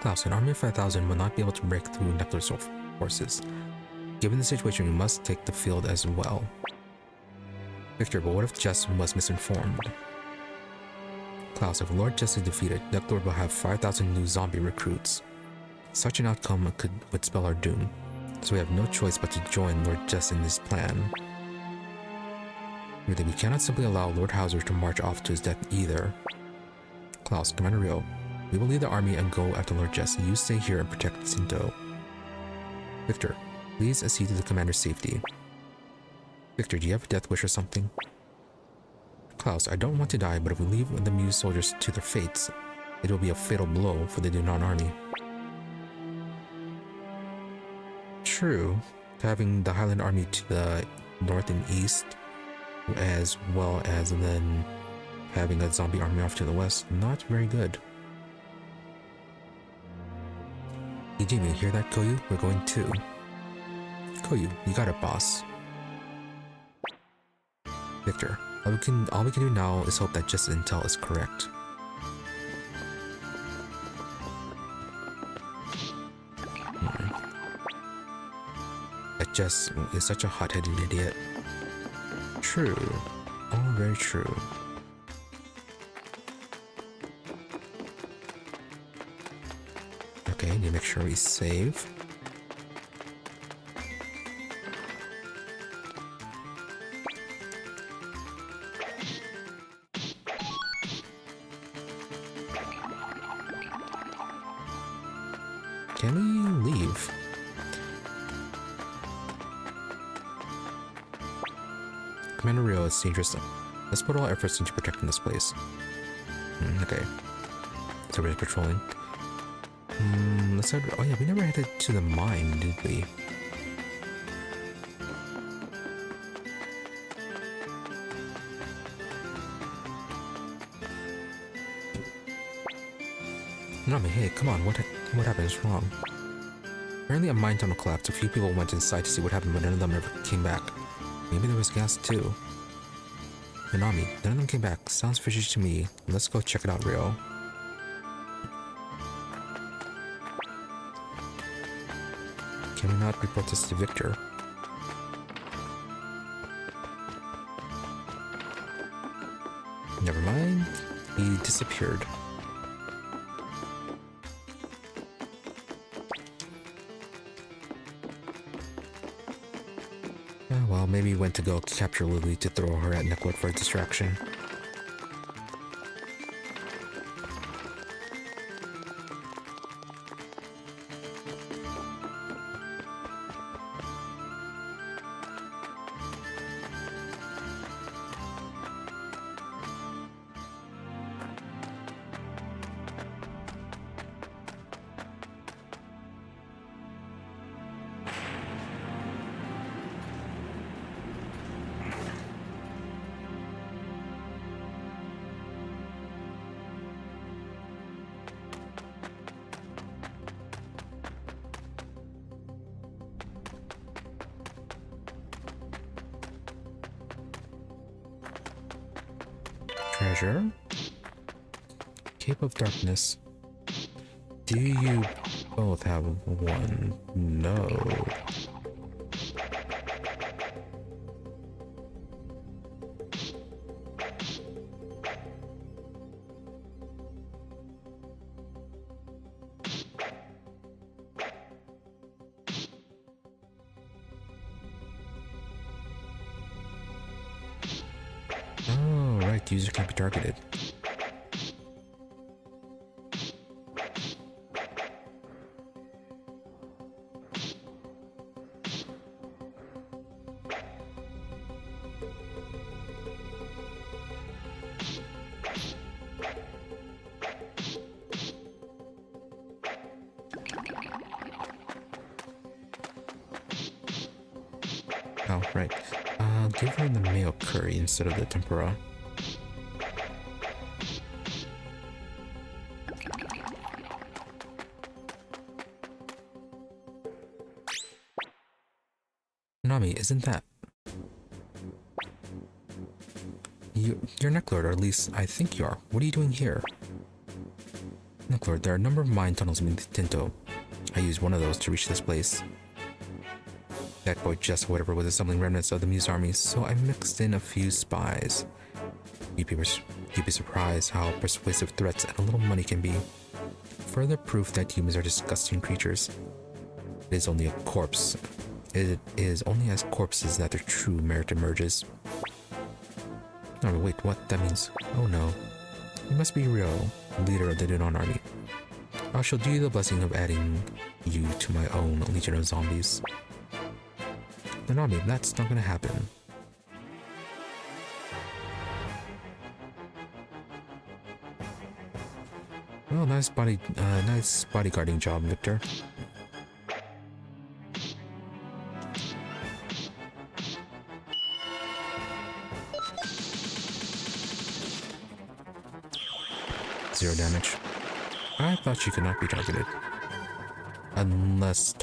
Klaus, an army of 5,000 will not be able to break through Necklord's forces. Given the situation, we must take the field as well. Viktor, but what if Jess was misinformed? Klaus, if Lord Jess is defeated, Necklord will have 5,000 new zombie recruits. Such an outcome would spell our doom, so we have no choice but to join Lord Jess in this plan. Really, we cannot simply allow Lord Hauser to march off to his death either. Klaus, Commander Rio, we will lead the army and go after Lord Jess. You stay here and protect Sinto. Viktor, please accede to the commander's safety. Viktor, do you have a death wish or something? Klaus, I don't want to die, but if we leave the Muse soldiers to their fates, it will be a fatal blow for the Dunan army. True, having the Highland army to the north and east, as well as then having a zombie army off to the west, not very good. Hey Jimmy, hear that, Koyu? We're going too. Koyu, you got it, boss. Viktor, all we can do now is hope that Jess' intel is correct. That Jess is such a hot-headed idiot. True. All very true. Okay, need to make sure we save. Can we leave? Commander Rio, it's dangerous. Let's put all our efforts into protecting this place. Okay. So we're patrolling. Let's head. Oh yeah, we never headed to the mine, did we? No, hey, come on, what happened? What's wrong? Apparently a mine tunnel collapsed. A few people went inside to see what happened, but none of them ever came back. Maybe there was gas too. KONAMI, none of them came back. Sounds fishy to me. Let's go check it out, Rio. Can we not report this to Viktor? Never mind. He disappeared. Oh, well, maybe he went to go capture Lily to throw her at Necklord for a distraction. Treasure? Cape of Darkness. Do you both have one? No. Oh, right, the user can't be targeted. Oh, right. Give her the mayo curry instead of the tempura. Nami, isn't that... You're Necklord, or at least I think you are. What are you doing here? Necklord, there are a number of mine tunnels in Tinto. I used one of those to reach this place. That boy just whatever was assembling remnants of the Muse army, so I mixed in a few spies. You'd be surprised how persuasive threats and a little money can be. Further proof that humans are disgusting creatures. It is only a corpse. It is only as corpses that their true merit emerges. Oh wait, what? That means... Oh no. You must be Ryo, leader of the Dunan army. I shall do you the blessing of adding you to my own legion of zombies. Konami, that's not gonna happen. Well, nice bodyguarding job, Viktor. Zero damage. I thought she could not be targeted. Unless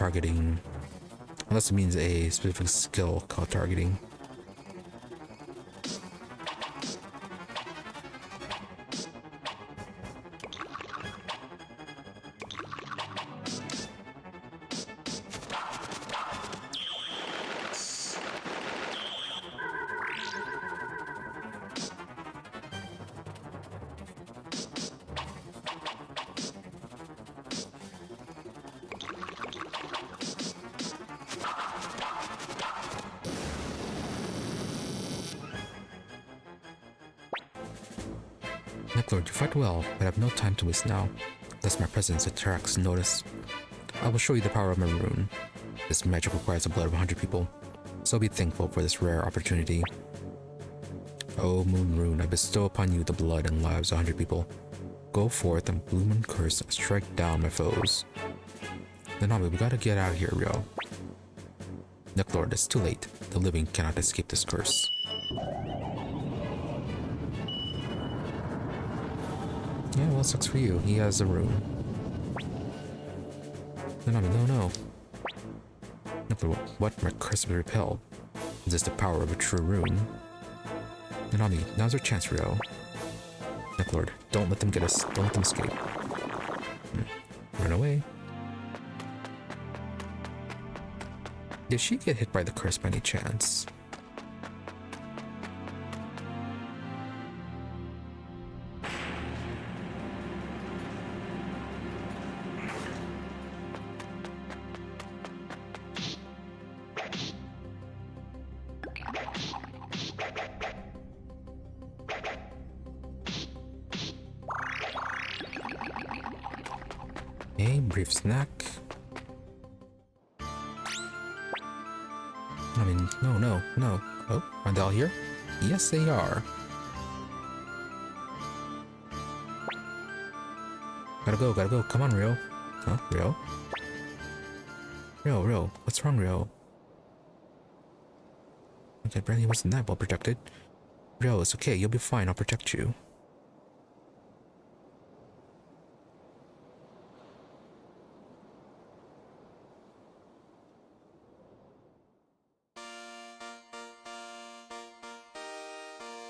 it means a specific skill called targeting. Necklord, you fight well, but I have no time to waste now, lest my presence attracts notice. I will show you the power of my rune. This magic requires the blood of 100 people, so be thankful for this rare opportunity. O Moon Rune, I bestow upon you the blood and lives of 100 people. Go forth and bloom and curse, and strike down my foes. Konami, we gotta get out of here, Ryo. Necklord, it's too late. The living cannot escape this curse. Yeah, well, sucks for you. He has a rune. Konami, no. Necklord, what? My curse will repel. Is this the power of a true rune? Konami, now's our chance, Ryo. Necklord, don't let them get us. Don't let them escape. Run away. Did she get hit by the curse by any chance? A brief snack. I mean, no. Oh, are they all here? Yes, they are. Gotta go. Come on, Rio. Huh, Rio? Rio, what's wrong, Rio? Okay, Brandy wasn't that well protected. Rio, it's okay, you'll be fine, I'll protect you.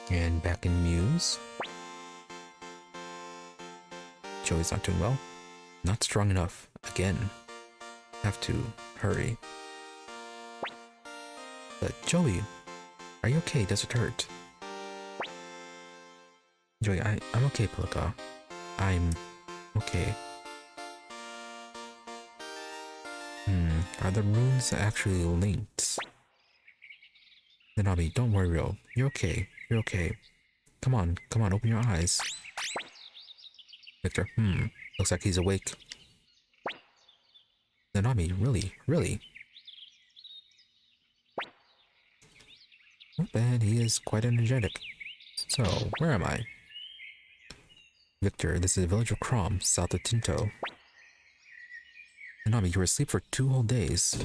And back in Muse. Joey's not doing well. Not strong enough. Again. Have to hurry. But Joey, are you okay? Does it hurt? Joey, I'm okay, Pilika. I'm okay. Are the runes actually linked? Nanabi, don't worry, Rio. You're okay. You're okay. Come on, open your eyes. Viktor, looks like he's awake. Nanami, really? Not bad, he is quite energetic. So, where am I? Viktor, this is the village of Crom, south of Tinto. Nanami, you were asleep for 2 whole days.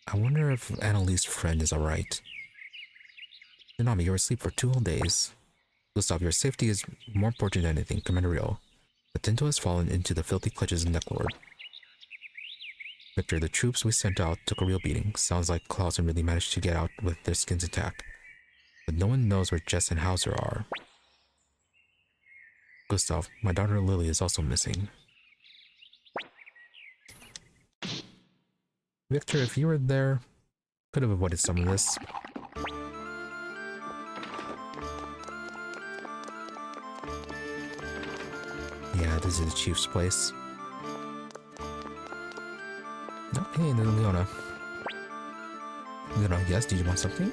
I wonder if Annalie's friend is alright. Nanami, you were asleep for 2 whole days. Gustav, your safety is more important than anything, Commander Rio. The Tinto has fallen into the filthy clutches of Necklord. Viktor, the troops we sent out took a real beating. Sounds like Clausen really managed to get out with their skins intact. But no one knows where Jess and Hauser are. Gustav, my daughter Lily is also missing. Viktor, if you were there, could have avoided some of this. Yeah, this is the chief's place. Oh, hey, there's Leona. Leona, yes, did you want something?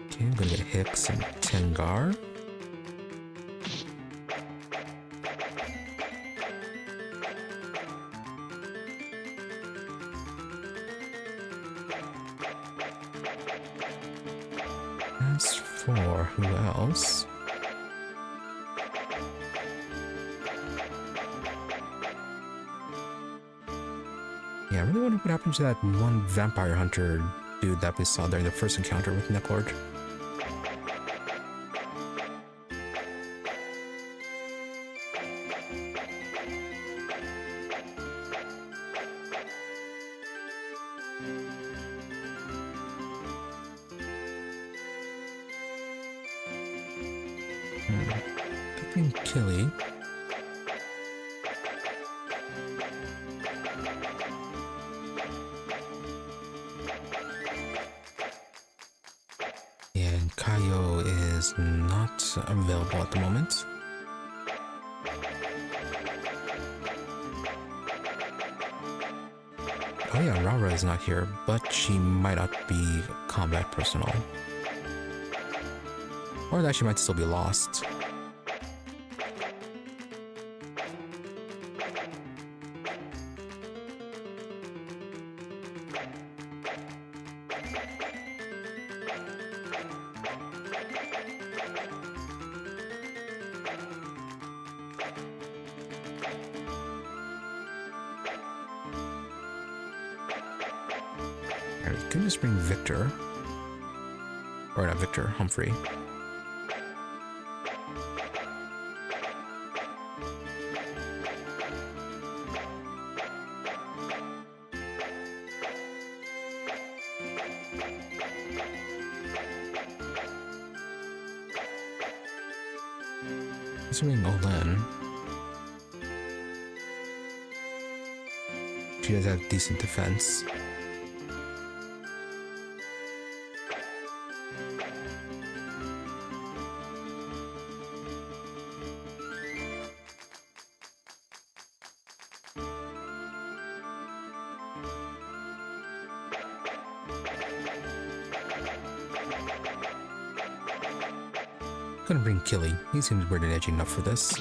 Okay, I'm gonna get Hicks and Tengar. As for who else? Yeah, I really wonder what happened to that one vampire hunter dude that we saw during the first encounter with Necklord. Captain Killey. And Kaio is not available at the moment. Oh yeah, Rara is not here, but she might not be combat personnel. Or that she might still be lost. Alright, we can just bring Viktor. Or not Viktor, Humphrey. Assuming Olen. She does have decent defense. Couldn't bring Killey. He seems weird and edgy enough for this.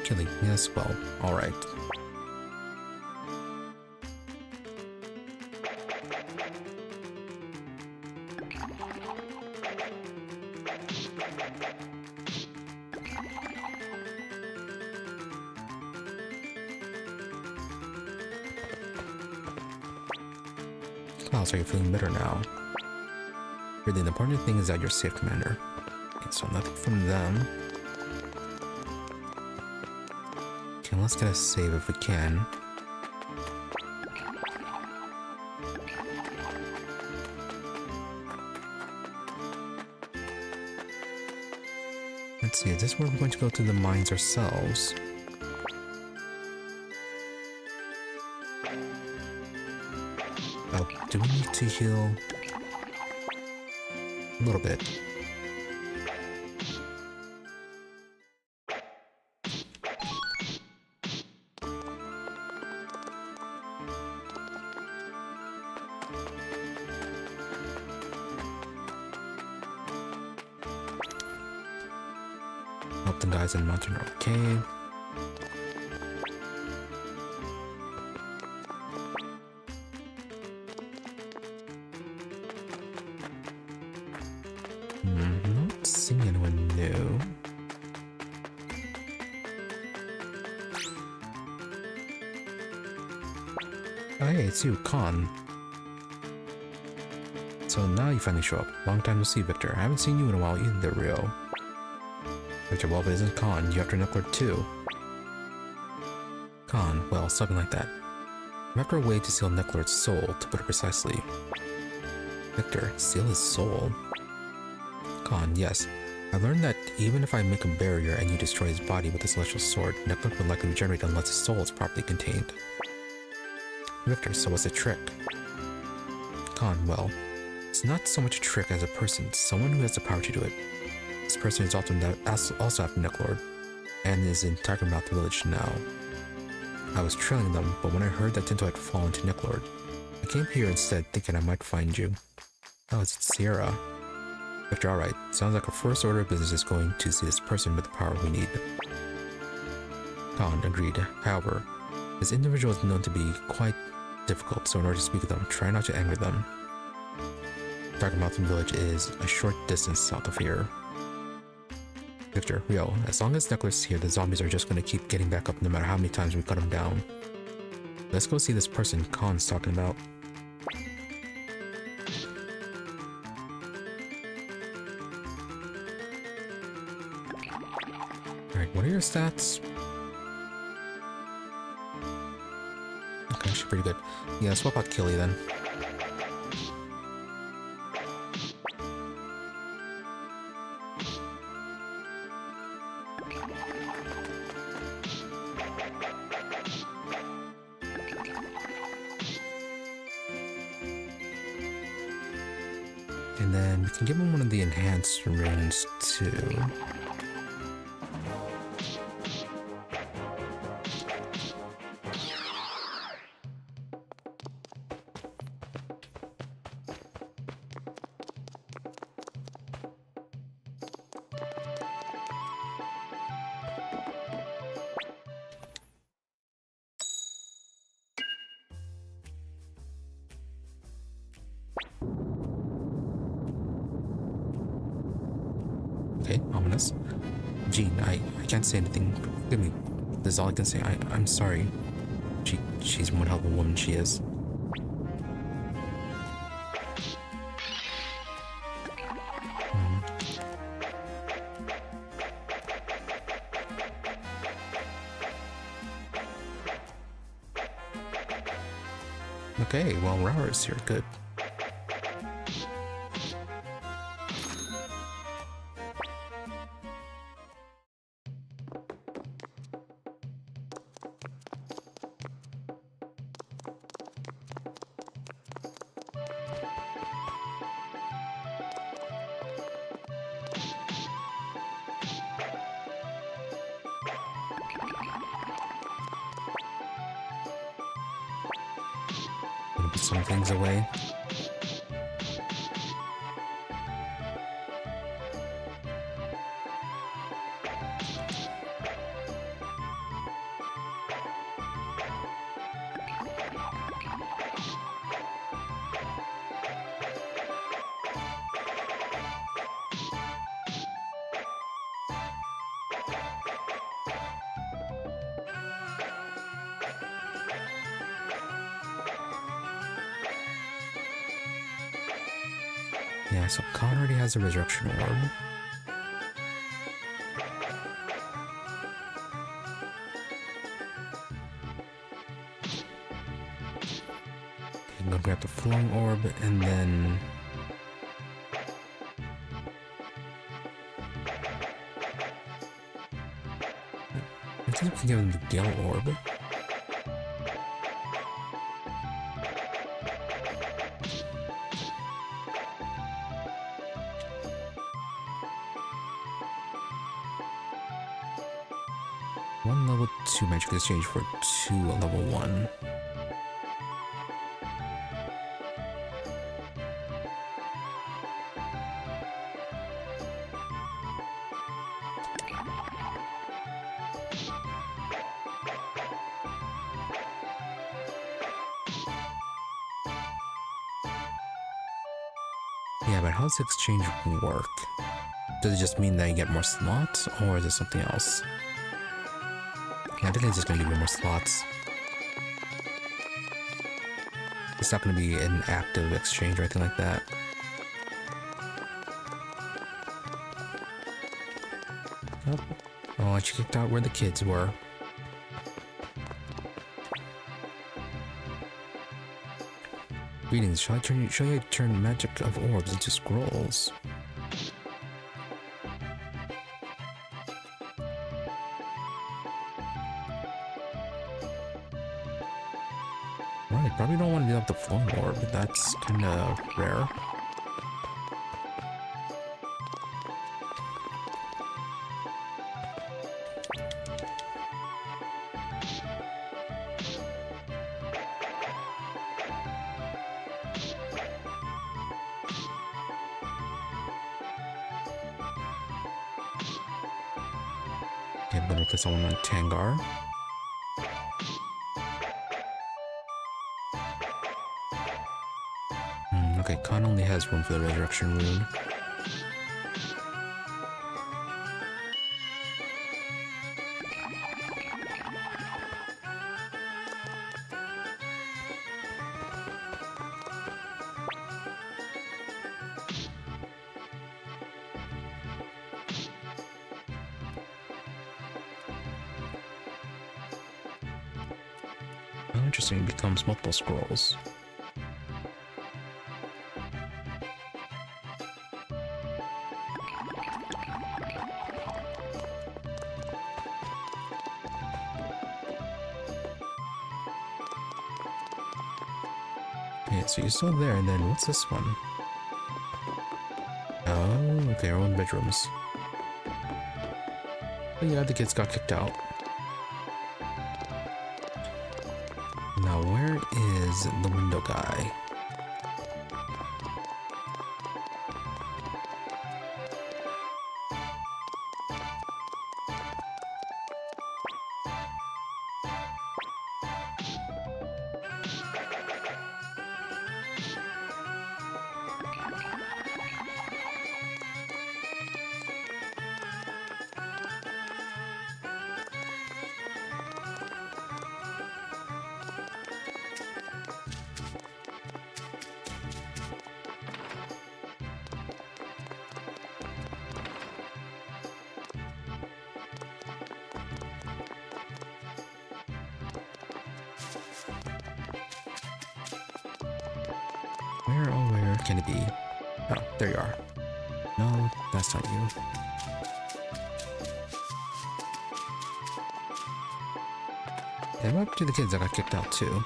Killey, yes, well, alright. Oh, so you're feeling better now. Really, the important thing is that you're safe, Commander. Okay, so nothing from them. Okay, let's get a save if we can. Let's see, is this where we're going to go to the mines ourselves? Oh, do we need to heal? A little bit. Help the guys in Mountain Arcade. Not seeing anyone new. Oh hey, it's you, Khan. So now you finally show up. Long time no see, Viktor. I haven't seen you in a while either, Rio. Viktor, well, if it isn't Khan, you have to Knuckler too. Khan, well, something like that. I'm after a way to seal Knuckler's soul, to put it precisely. Viktor, seal his soul? Khan, yes. I learned that even if I make a barrier and you destroy his body with a celestial sword, Knuckler will likely regenerate unless his soul is properly contained. Viktor, so what's the trick? Khan, well, it's not so much a trick as a person, someone who has the power to do it. This person is also after Necklord, and is in Tigermouth village now. I was trailing them, but when I heard that Tinto had fallen to Necklord, I came here instead thinking I might find you. Oh, it's Sierra. Viktor, alright, sounds like our first order of business is going to see this person with the power we need. Khan, agreed. However, this individual is known to be quite difficult, so in order to speak with them, try not to anger them. Tigermouth village is a short distance south of here. Viktor, Rio, as long as Necklace is here, the zombies are just going to keep getting back up no matter how many times we cut them down. Let's go see this person Khan's talking about. Alright, what are your stats? Okay, actually pretty good. Yeah, swap out Killey then. And then we can give him one of the enhanced runes too. Okay, ominous. Jean, I can't say anything. Forgive me. This is all I can say. I'm sorry. She's one hell of a woman, she is. Okay, well, Rowers here, good. Put some things away. Yeah, so Khan already has a resurrection orb. I'm gonna grab the flowing orb and then I think we can give him the Gale orb. One level 2 magic exchange for 2 level 1. Yeah, but how does exchange work? Does it just mean that you get more slots, or is it something else? Yeah, I think it's just gonna give you more slots. It's not gonna be an active exchange or anything like that. Oh, she kicked out where the kids were. Greetings, shall I turn magic of orbs into scrolls? Well, I probably don't want to do up the flowing orb, but that's kinda rare. Okay, I'm gonna put someone on Tangar. Okay, Khan only has room for the resurrection rune. Oh, interesting, it becomes multiple scrolls. Okay, so you're still there, and then what's this one? Oh, okay, our own bedrooms. Oh yeah, the kids got kicked out. Now, where is the window guy? Where can it be? Oh, there you are. No, that's not you. Yeah, what happened to the kids that got kicked out too?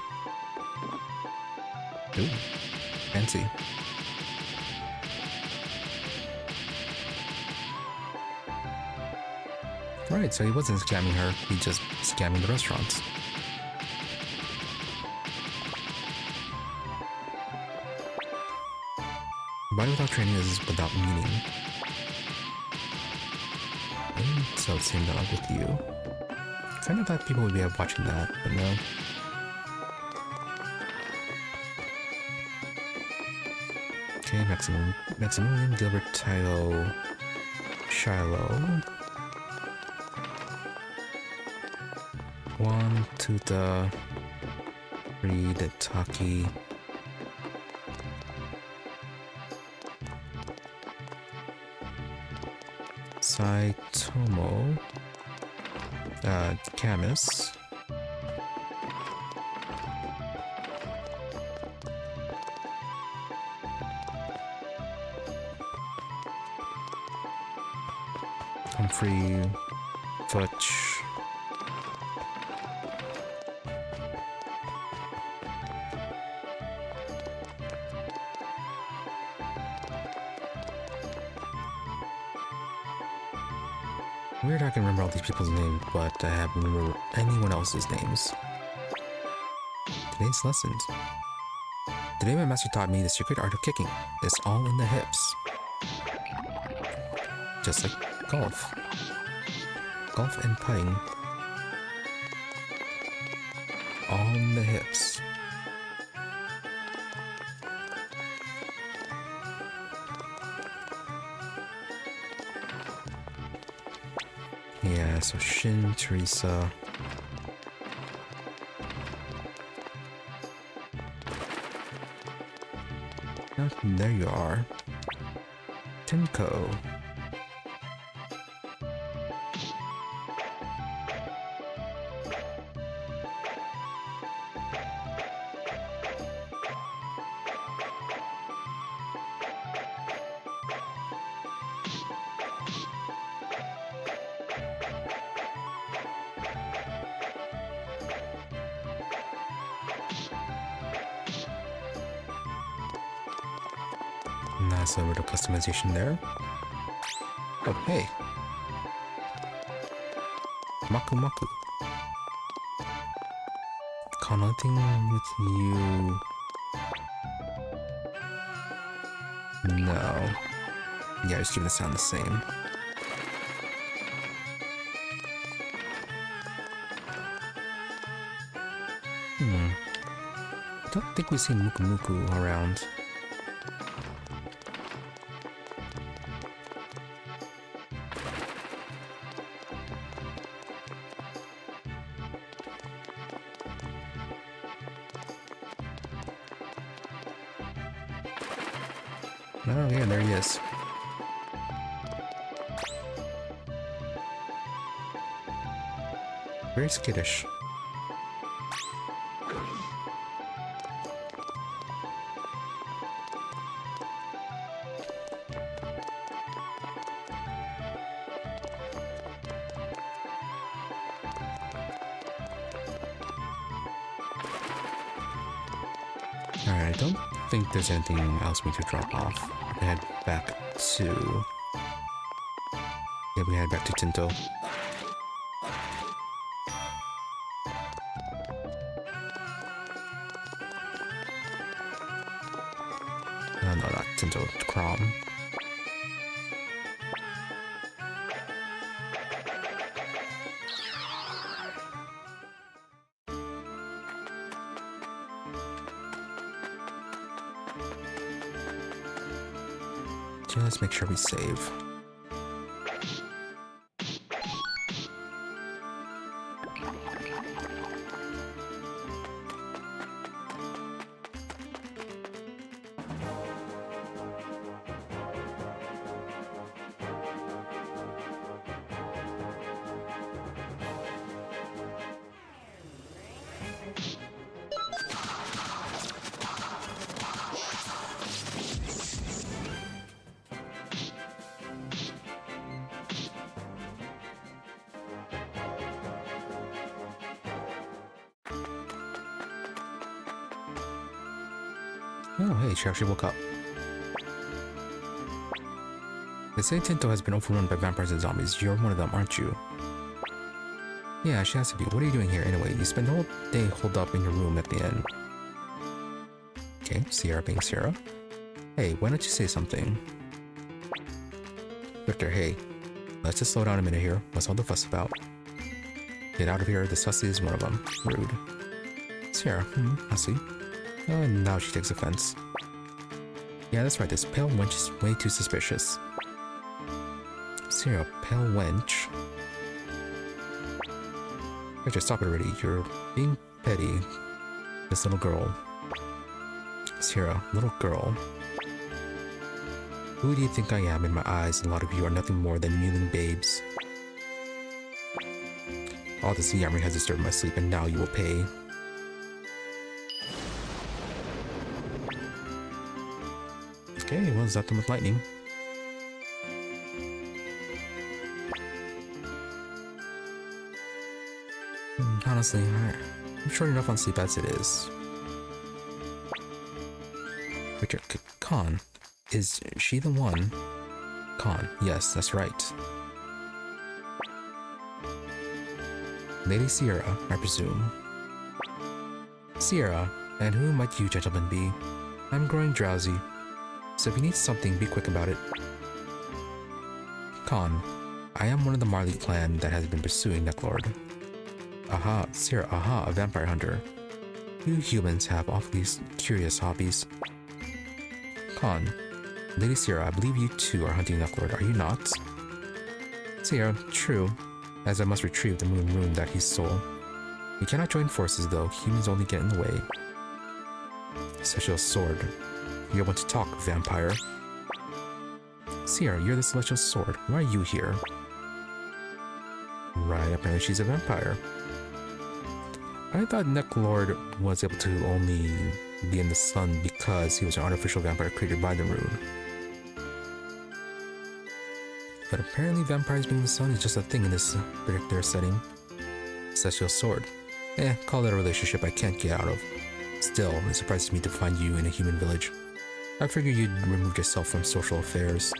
Ooh, fancy. Right, so he wasn't scamming her, he just scamming the restaurants. Body without training is without meaning. So it seemed odd with you. Kind of thought people would be watching that, but no. Okay, Maximilian, Gilbert, Tayo, Shiloh. Juan, Tuta, Reed, Taki. Saitomo. Camus. Humphrey. Futch. Weird I can remember all these people's names, but I haven't remember anyone else's names. Today's lessons. Today my master taught me the secret art of kicking. It's all in the hips. Just like golf. Golf and putting. All in the hips. Yeah, so Shin, Teresa. Oh, there you are. Tenko. Nice little bit of customization there. Oh, hey. Maku Maku. Connecting with you. No. Yeah, just keep the sound the same. I don't think we've seen Muku Muku around. Oh yeah, there he is. Very skittish. Alright, I don't think there's anything else we could drop off. We head back to... Yeah, we head back to Tinto. No, not Tinto, Crom. Let's make sure we save. Oh, hey, she actually woke up. They say Tinto has been overrun by vampires and zombies. You're one of them, aren't you? Yeah, she has to be. What are you doing here anyway? You spend the whole day holed up in your room at the inn. Okay, Sierra being Sierra. Hey, why don't you say something? Viktor, hey. Let's just slow down a minute here. What's all the fuss about? Get out of here. This hussy is one of them. Rude. Sierra, hussy. Oh, and now she takes offense. Yeah, that's right. This pale wench is way too suspicious. Sierra, pale wench. Victor, stop it already. You're being petty. This little girl. Sierra, little girl. Who do you think I am? In my eyes, a lot of you are nothing more than mewling babes. All this yammering has disturbed my sleep, and now you will pay. Okay, well, zap them with lightning. Honestly, I'm short enough on sleep as it is. Victor, Khan, is she the one? Khan, yes, that's right. Lady Sierra, I presume. Sierra, and who might you gentlemen be? I'm growing drowsy, so if you need something, be quick about it. Khan, I am one of the Marley clan that has been pursuing Necklord. Aha, Sierra, aha, a vampire hunter. You humans have awfully curious hobbies. Khan, Lady Sierra, I believe you too are hunting Necklord, are you not? Sierra, true, as I must retrieve the moon rune that he stole. We cannot join forces though, humans only get in the way. Celestial Sword. You want to talk, vampire. Sierra, you're the Celestial Sword. Why are you here? Right, apparently she's a vampire. I thought Necklord was able to only be in the sun because he was an artificial vampire created by the rune. But apparently vampires being in the sun is just a thing in this particular setting. Celestial Sword. Call that a relationship I can't get out of. Still, it surprises me to find you in a human village. I figured you'd removed yourself from social affairs.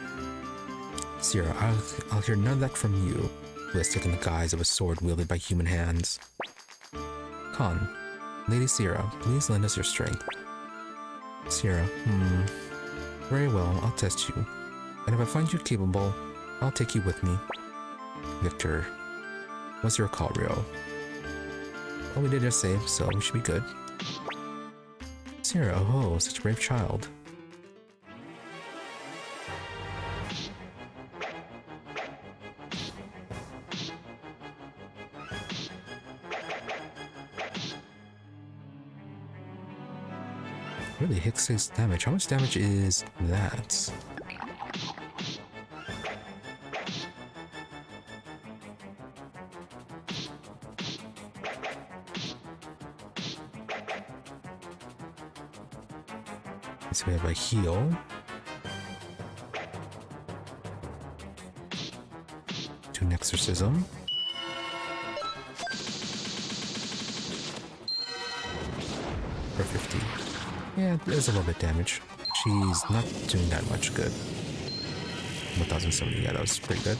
Sierra, I'll hear none of that from you, who has taken the guise of a sword wielded by human hands. Khan, Lady Sierra, please lend us your strength. Sierra, very well, I'll test you. And if I find you capable, I'll take you with me. Viktor, what's your call, Rio? Well, we did just save, so we should be good. Sierra, oh, such a brave child. Really, hit 6 damage. How much damage is that? So we have a heal. To an exorcism. For 50. Yeah, there's a little bit damage. She's not doing that much good. 1070, yeah, that was pretty good.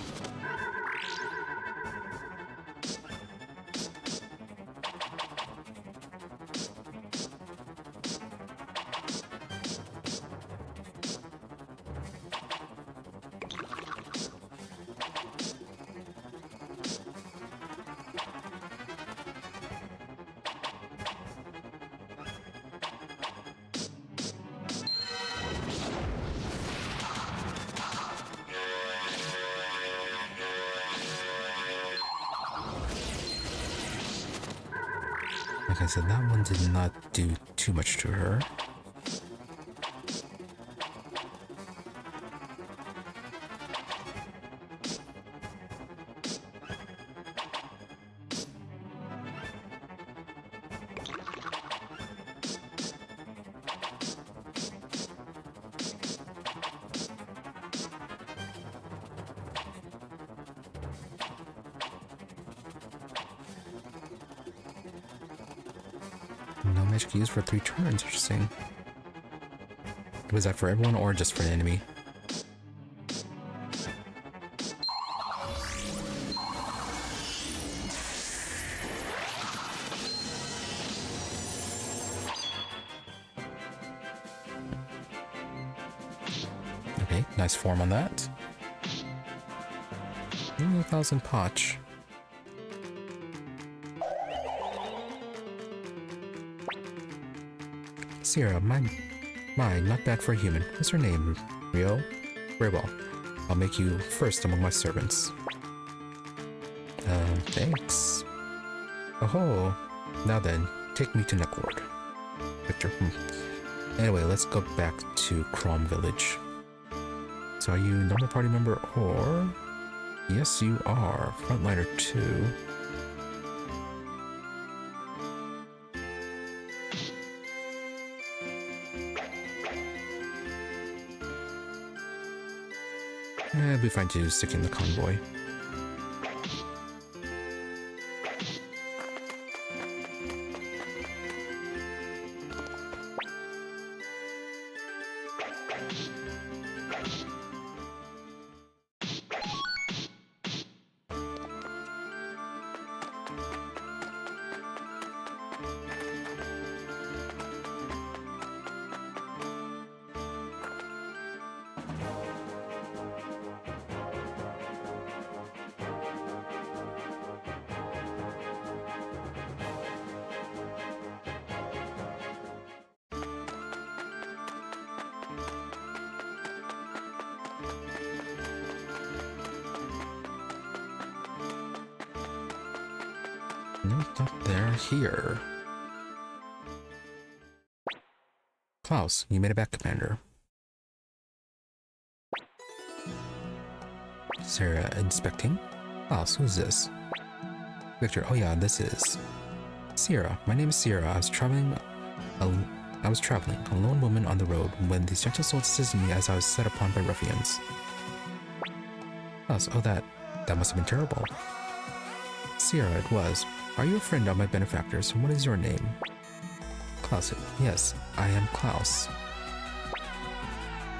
Like I said, that one did not do too much to her. No magic used for 3 turns, interesting. Was that for everyone or just for the enemy? Okay, nice form on that. 1,000 potch. Sierra, mine, not bad for a human. What's her name, Rio? Very well. I'll make you first among my servants. Thanks. Oh, now then, take me to Necklord. Viktor, Anyway, let's go back to Crom Village. So are you normal party member or... Yes, you are. Frontliner 2. It'd be fine to stick in the convoy. No, it's not there. Here. Klaus, you made it back, Commander. Sarah inspecting. Klaus, who's this? Viktor, oh yeah, this is... Sierra, my name is Sierra. I was traveling, a lone woman on the road when these gentle souls assisted me as I was set upon by ruffians. Klaus, oh that must have been terrible. Sierra, it was. Are you a friend of my benefactors? What is your name? Klaus, yes, I am Klaus.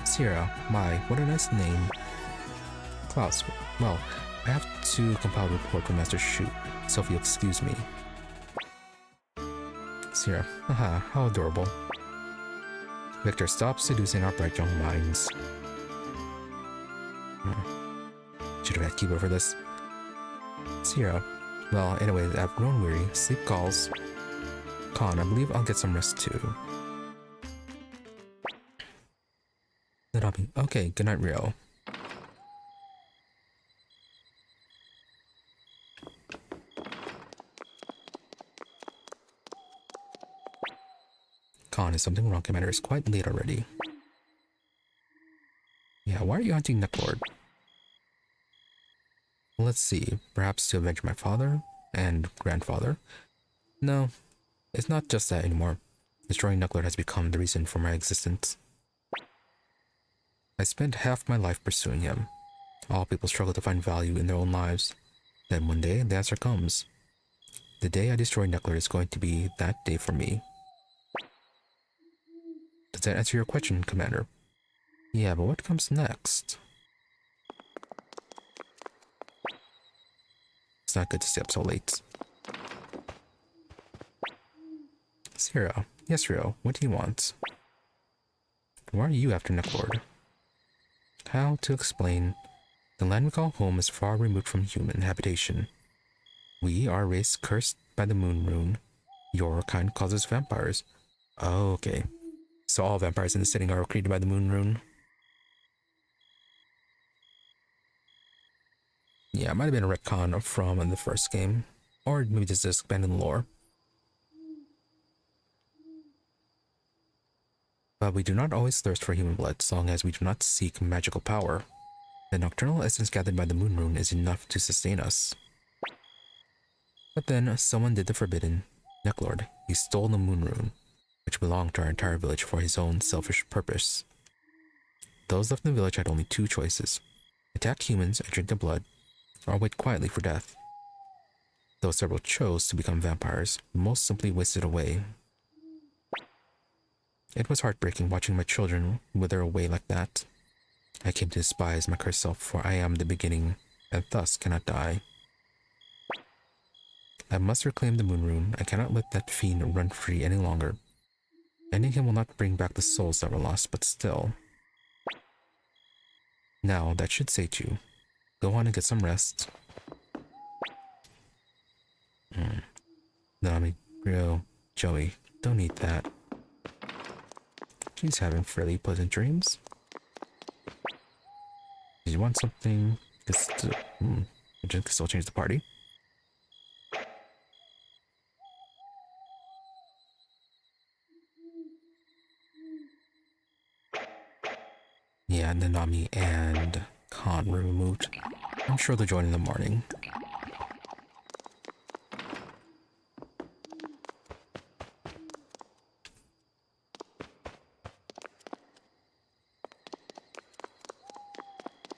Sierra, my, what a nice name. Klaus, well, I have to compile a report for Master Shu, so if you'll excuse me. Sierra, haha, how adorable. Viktor, stop seducing our bright young minds. Should have had keyboard for this. Sierra, well, anyway, I've grown weary. Sleep calls. Con, I believe I'll get some rest too. Okay, good night, Rio. Con, is something wrong, Commander? It's quite late already. Yeah, why are you hunting Necklord? Let's see, perhaps to avenge my father and grandfather? No, it's not just that anymore. Destroying Necklord has become the reason for my existence. I spent half my life pursuing him. All people struggle to find value in their own lives. Then one day, the answer comes. The day I destroy Necklord is going to be that day for me. Does that answer your question, Commander? Yeah, but what comes next? It's not good to stay up so late. Sierra. Yes, Rio. What do you want? Why are you after Necklord? How to explain? The land we call home is far removed from human habitation. We are a race cursed by the moon rune. Your kind causes vampires. Oh, okay. So all vampires in the setting are created by the moon rune. Yeah, it might have been a retcon from the first game. Or maybe just expanded lore. But we do not always thirst for human blood, so long as we do not seek magical power. The nocturnal essence gathered by the moon rune is enough to sustain us. But then, someone did the forbidden. Necklord, he stole the moon rune, which belonged to our entire village for his own selfish purpose. Those left in the village had only two choices. Attack humans and drink their blood, or wait quietly for death. Though several chose to become vampires, most simply wasted away. It was heartbreaking watching my children wither away like that. I came to despise my cursed self, for I am the beginning, and thus cannot die. I must reclaim the moon rune. I cannot let that fiend run free any longer. Ending him will not bring back the souls that were lost, but still. Now, that should sate you. Go on and get some rest. Nami, Rio, Jowy, don't eat that. She's having fairly pleasant dreams. Did you want something? I can still change the party. Yeah, yeah, Nanami and Khan were removed. I'm sure they'll join in the morning.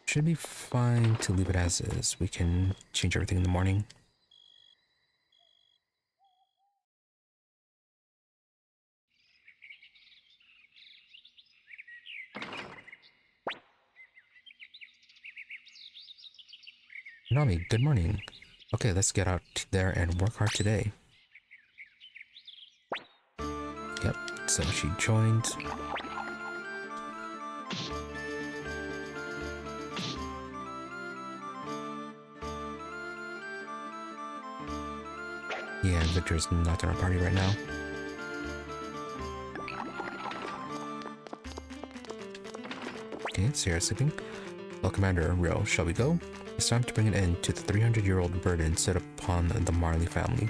Should be fine to leave it as is. We can change everything in the morning. Nami, good morning. Okay, let's get out there and work hard today. Yep, so she joined. Yeah, Viktor's not in our party right now. Okay, Sierra's sleeping. Well, Commander Ryo, shall we go? It's time to bring an end to the 300-year-old burden set upon the Marley family.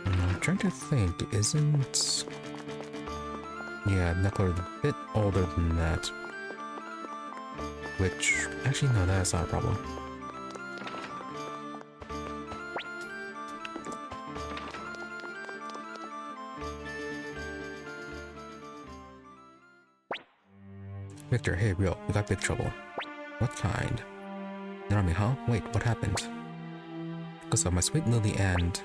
I'm trying to think, isn't... Yeah, Necklord a bit older than that. Which, actually no, that's not a problem. Viktor, hey Ryo, we got big trouble. What kind? Narami, huh? Wait, what happened? Because my sweet Lily and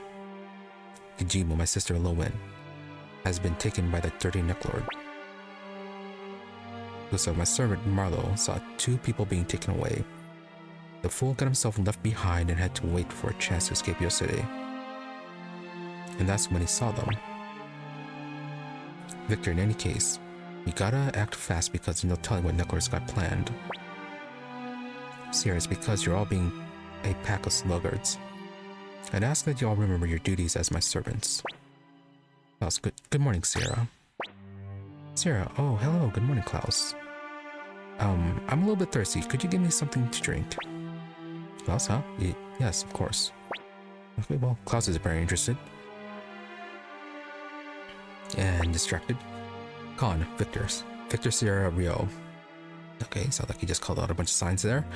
Kijimu, my sister Lowen, has been taken by the dirty Necklord. So my servant Marlo saw 2 people being taken away. The fool got himself left behind and had to wait for a chance to escape your city. And that's when he saw them. Viktor, in any case, you gotta act fast because there's no telling what Necklord's got planned. Sierra, it's because you're all being a pack of sluggards. I'd ask that you all remember your duties as my servants. Klaus, good morning, Sierra. Sierra, oh, hello, good morning, Klaus. I'm a little bit thirsty. Could you give me something to drink? Klaus, huh? Yes, of course. Okay, well, Klaus is very interested. And distracted. Con, Viktor, Sierra, Ryo. Okay, sounds like he just called out a bunch of signs there.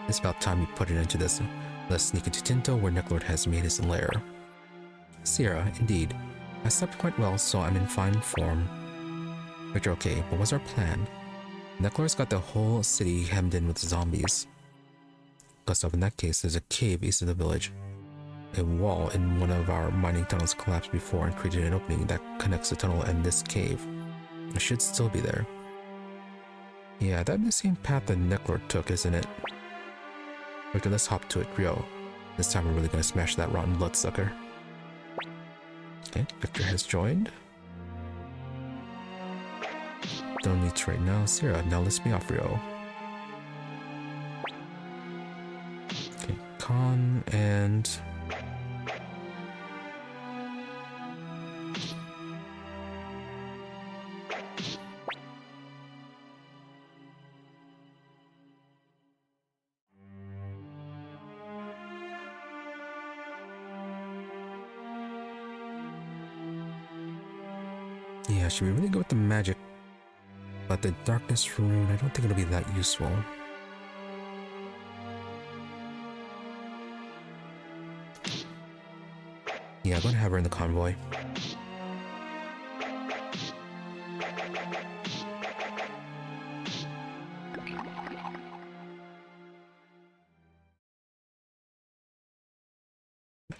It's about time you put it into this. Let's sneak into Tinto where Necklord has made his lair. Sierra, indeed. I slept quite well, so I'm in fine form. Viktor, okay, but what's our plan? Necklord's got the whole city hemmed in with zombies. Gustav, in that case, there's a cave east of the village. A wall in one of our mining tunnels collapsed before and created an opening that connects the tunnel and this cave. It should still be there. Yeah, that'd be the same path that Necklord took, isn't it? Viktor, let's hop to it, Ryo. This time we're really gonna smash that rotten bloodsucker. Okay, Viktor has joined. Don't need to right now. Sierra, now list me off, Ryo. Okay, Con and... Yeah, should we really go with the magic? But the darkness rune, I don't think it'll be that useful. Yeah, I'm gonna have her in the convoy.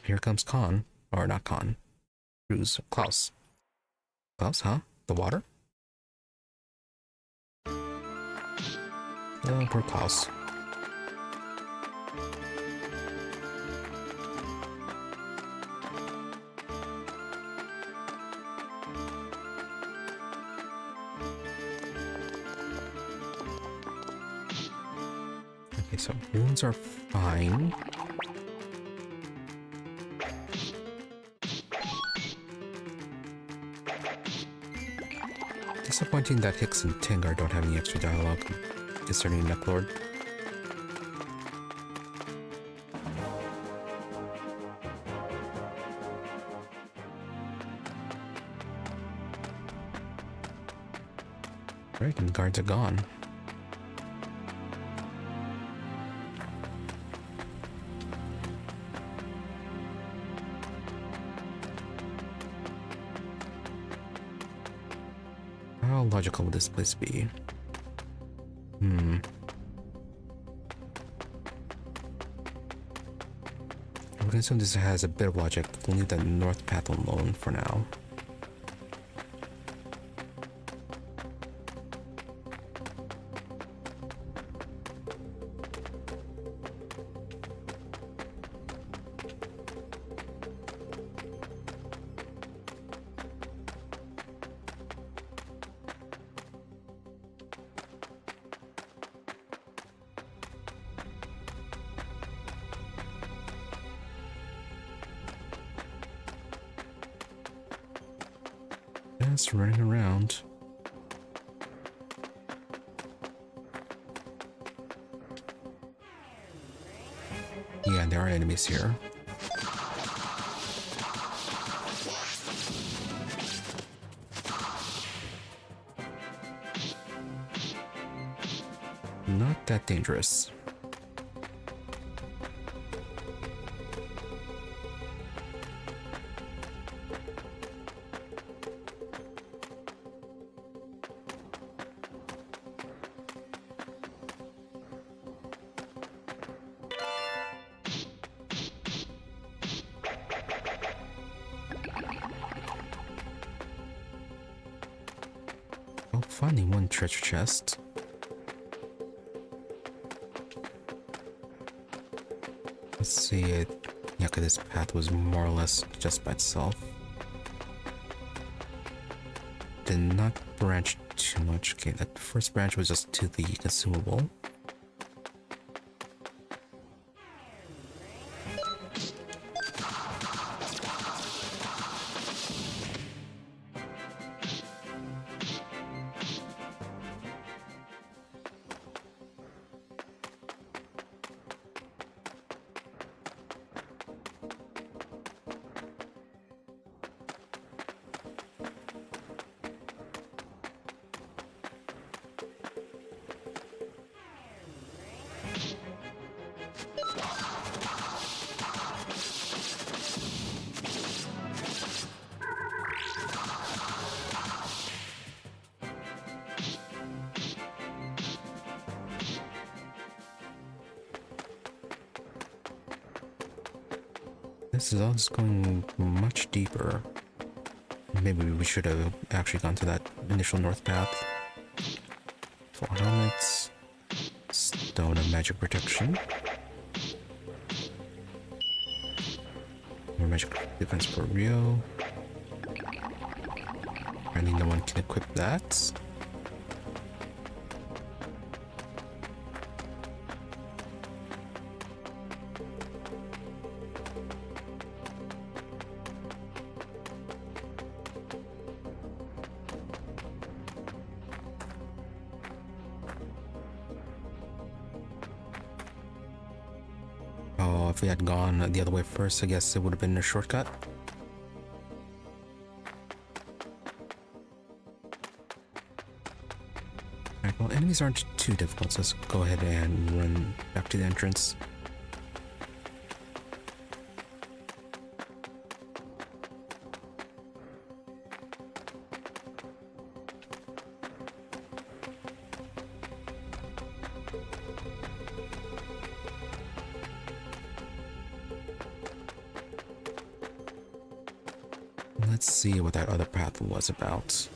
Here comes Con. Or not Con. Truce. Klaus. Klaus, huh? The water? Oh, poor Klaus. Okay, so runes are fine. Disappointing that Hicks and Tengar don't have any extra dialogue concerning Necklord. Right, and guards are gone. How logical would this place be? I'm gonna assume this has a bit of logic. We'll leave the north path alone for now. Just running around. Yeah, there are enemies here. Not that dangerous. Oh, finally one treasure chest. Let's see it. Yeah, okay, this path was more or less just by itself. Did not branch too much. Okay, that first branch was just to the consumable. This is all just going much deeper. Maybe we should have actually gone to that initial north path. 4 helmets. Stone of magic protection. More magic defense for Rio. Apparently no one can equip that. Oh, if we had gone the other way first, I guess it would have been a shortcut. Alright, well, enemies aren't too difficult, so let's go ahead and run back to the entrance. Let's see what that other path was about.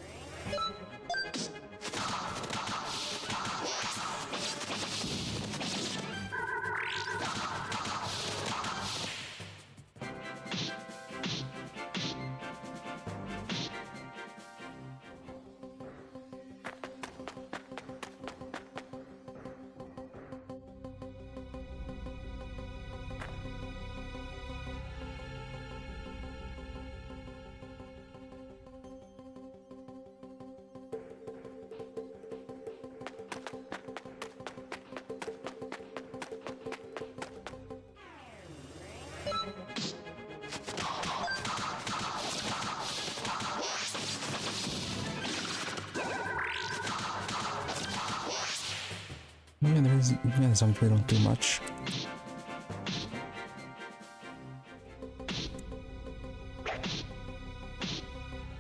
Yeah, the zombies really don't do much.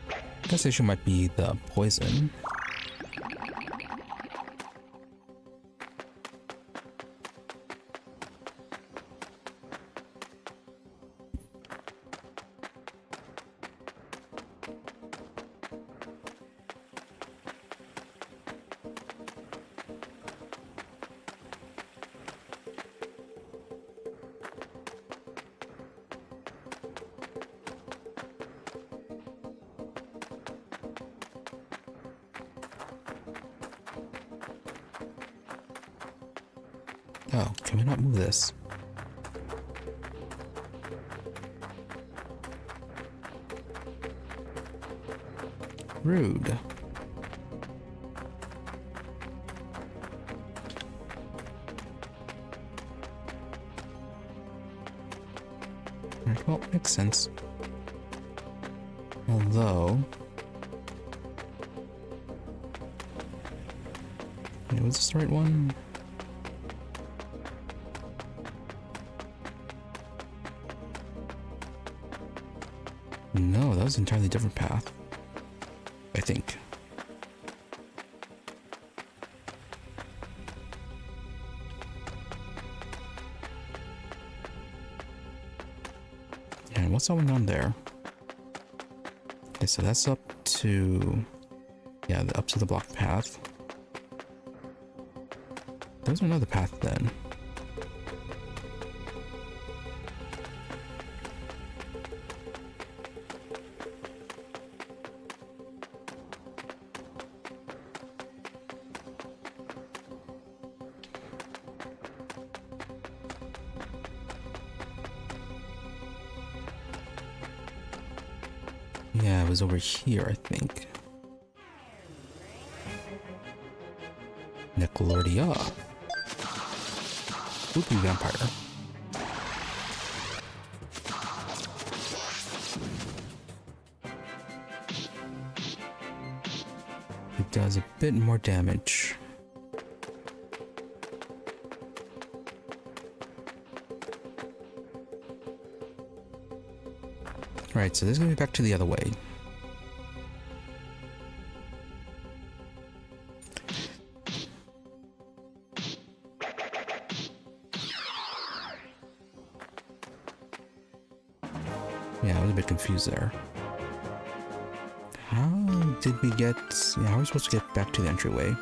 I guess the issue might be the poison. Oh, can we not move this? Rude. Alright, well, makes sense. Although... Wait, was this the right one? No, that was an entirely different path. I think. And what's going on there? Okay, so that's up to... Yeah, up to the block path. There's another path then. Yeah, it was over here, I think. Neclordia. Spooky vampire. It does a bit more damage. Alright, so this is going to be back to the other way. Yeah, I was a bit confused there. How did we get... Yeah, how are we supposed to get back to the entryway?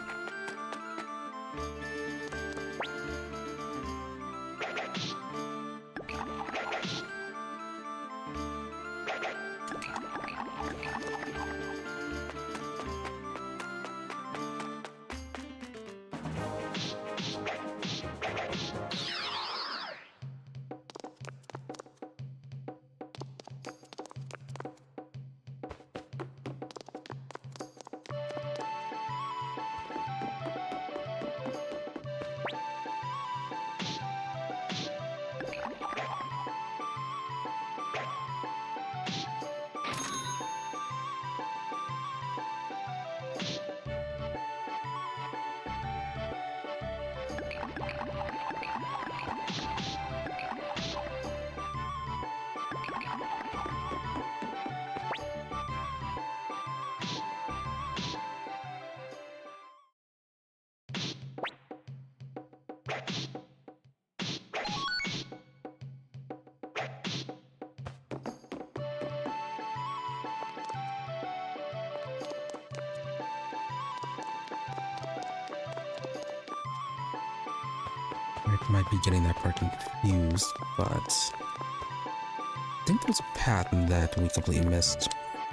I might be getting that part confused, but I think there was a path that we completely missed,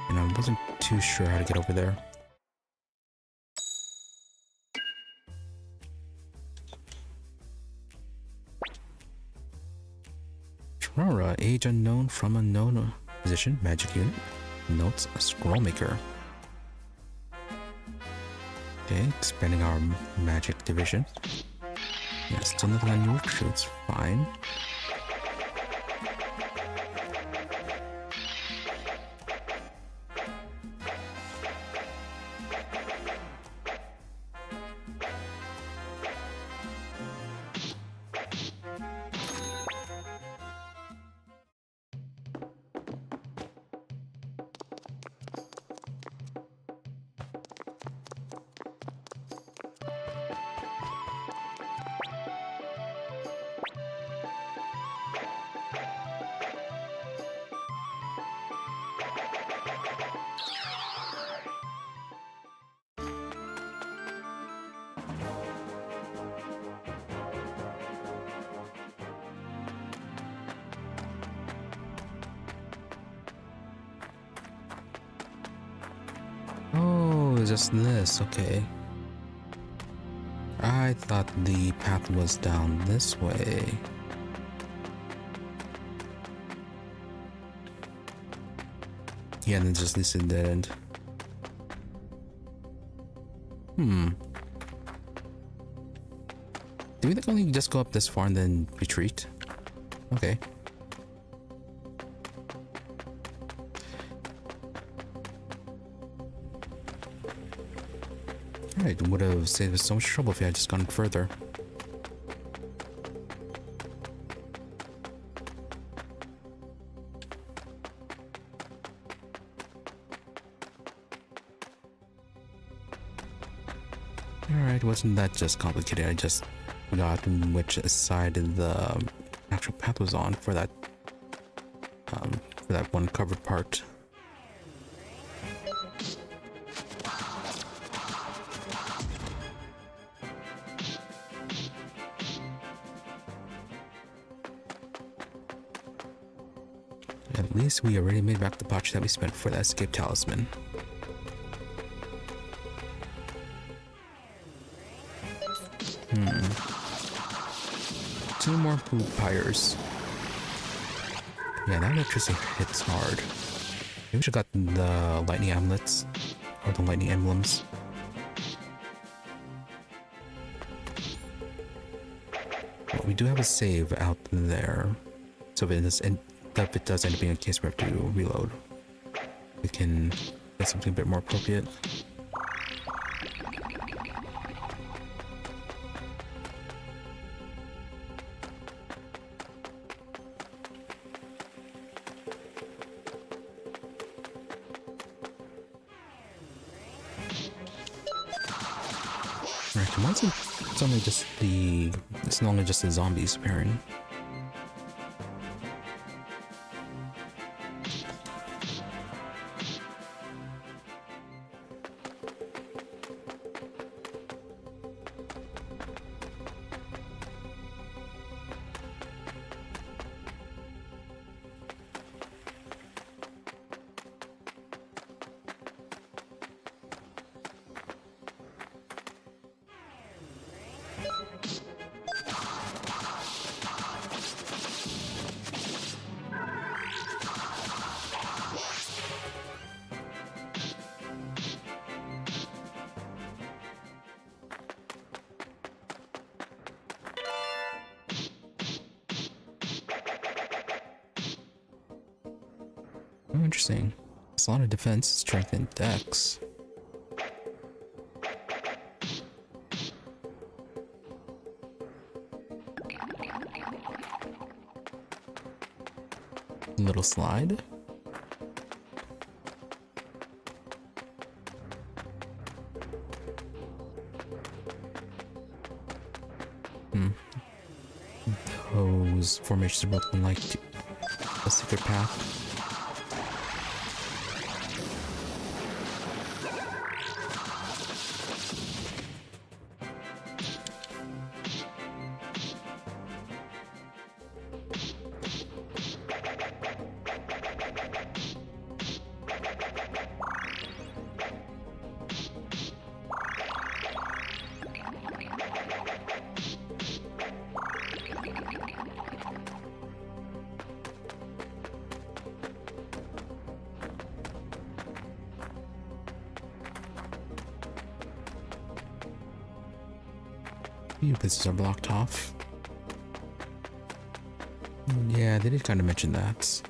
and I wasn't too sure how to get over there. Trara, age unknown from unknown position, magic unit. Notes, a scroll maker. Okay, expanding our magic division. Yeah, still nothing on your recruits, fine. just this, okay. I thought the path was down this way. Yeah, and then just this dead end. Do we think only just go up this far and then retreat? Okay. Alright, would have saved us so much trouble if we had just gone further. Alright, wasn't that just complicated? I just forgot which side of the actual path was on for that one covered part. At least we already made back the potch that we spent for that escape talisman. Two more poop pyres. Yeah, that electricity hits hard. Maybe we should have got the lightning amulets or the lightning emblems. Well, we do have a save out there, so if it does end up being a case where we have to reload, we can get something a bit more appropriate. Why is it's only just it's no longer just the zombies appearing? Oh, interesting. It's a lot of defense, strength, and dex. Little slide. Those formations are looking like a secret path. Few places are blocked off. Yeah, they did kind of mention that.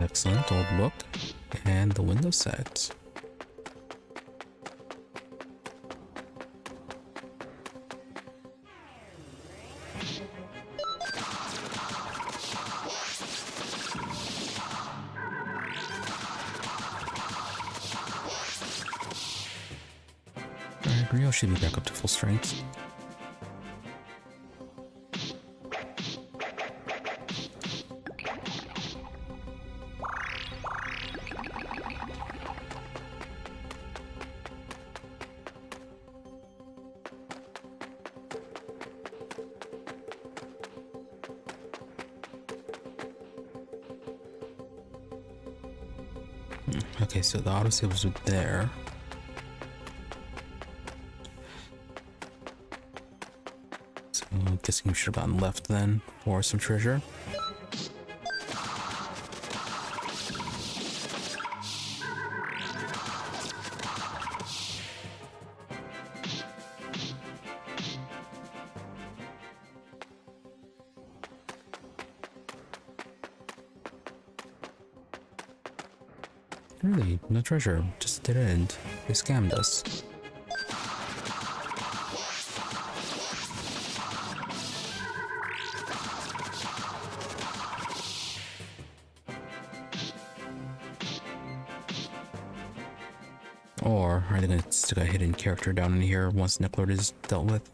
Excellent old book. And the window set. Alright, Rio should be back up to full strength. Okay, so the autosave was there. So I'm guessing you should have gone left then for some treasure. Really, no treasure, just a dead end. They scammed us. Or are they gonna stick a hidden character down in here once Necklord is dealt with?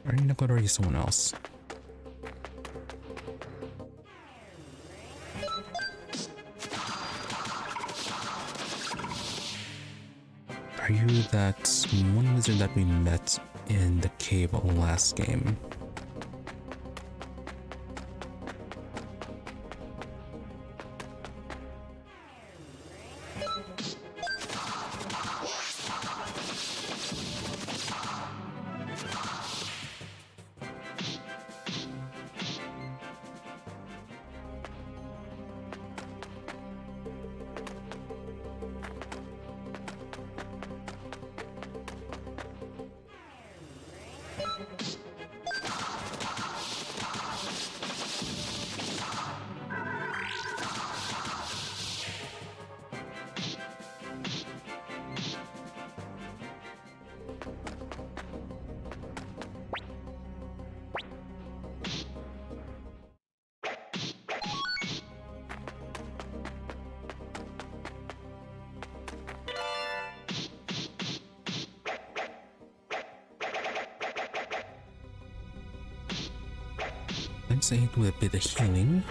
Are you Necklord or are you someone else? Are you that one wizard that we met in the cave last game? Let's aid with a bit of healing.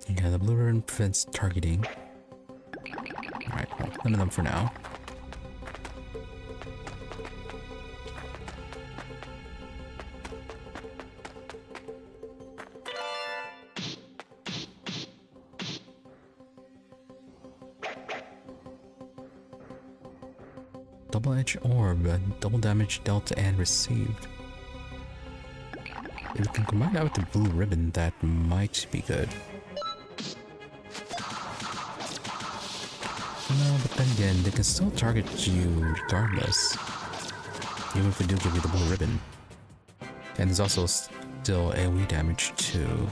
Yeah, the blue ribbon prevents targeting. Alright, well, none of them for now. Double-edged orb, double damage dealt and received. If we can combine that with the blue ribbon, that might be good. No, but then again, they can still target you regardless. Even if we do give you the blue ribbon. And there's also still AoE damage too.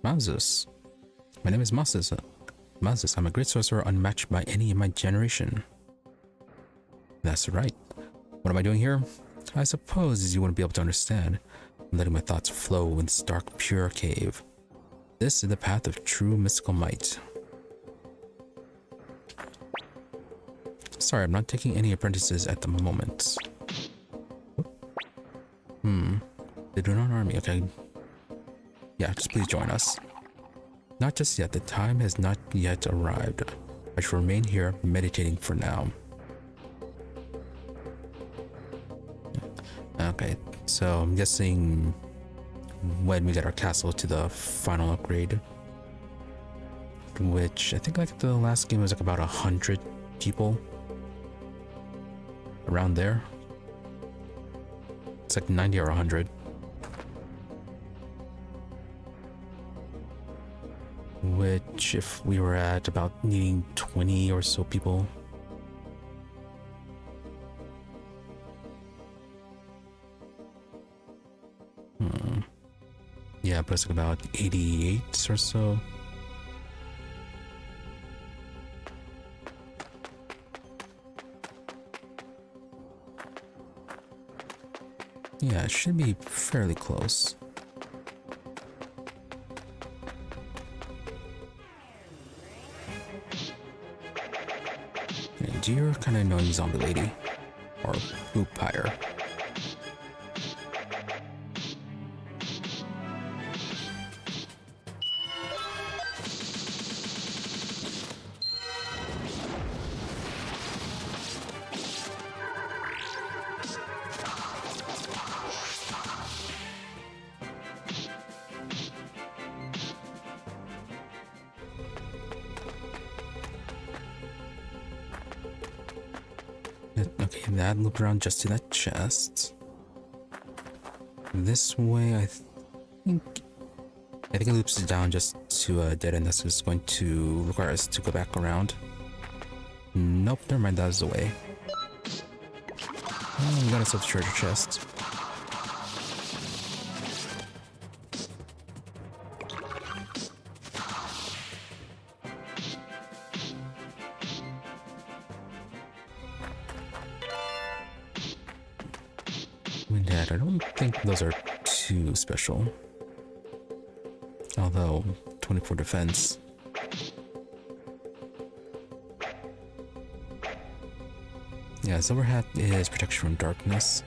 Muse. My name is Muse. Muse, I'm a great sorcerer unmatched by any in my generation. That's right. What am I doing here? I suppose you wouldn't be able to understand. I'm letting my thoughts flow in this dark, pure cave. This is the path of true mystical might. Sorry, I'm not taking any apprentices at the moment. The Dunan army, okay. Yeah, just please join us. Not just yet, the time has not yet arrived. I shall remain here meditating for now. Okay, so I'm guessing when we get our castle to the final upgrade, which I think like the last game was like about 100 people. Around there. It's like 90 or 100. Which, if we were at about needing 20 or so people. Yeah, but it's like about 88 or so. Yeah, it should be fairly close. And you're kind of annoying zombie lady. Or vampire. Okay, that looped around just to that chest. This way, I think it loops it down just to a dead end. That's just going to require us to go back around. Nope, never mind. That was the way. Oh, we got ourselves a treasure chest. I don't think those are too special. Although, 24 defense. Yeah, silver hat is protection from darkness.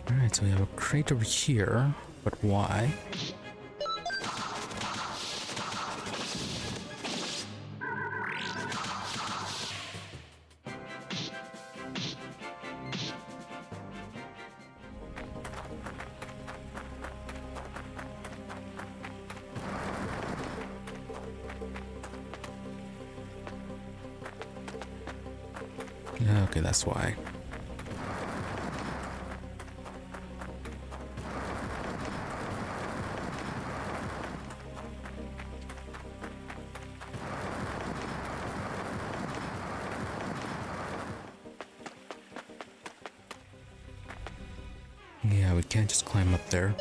Alright, so we have a crate over here, but why? Okay, that's why. Yeah, we can't just climb up there.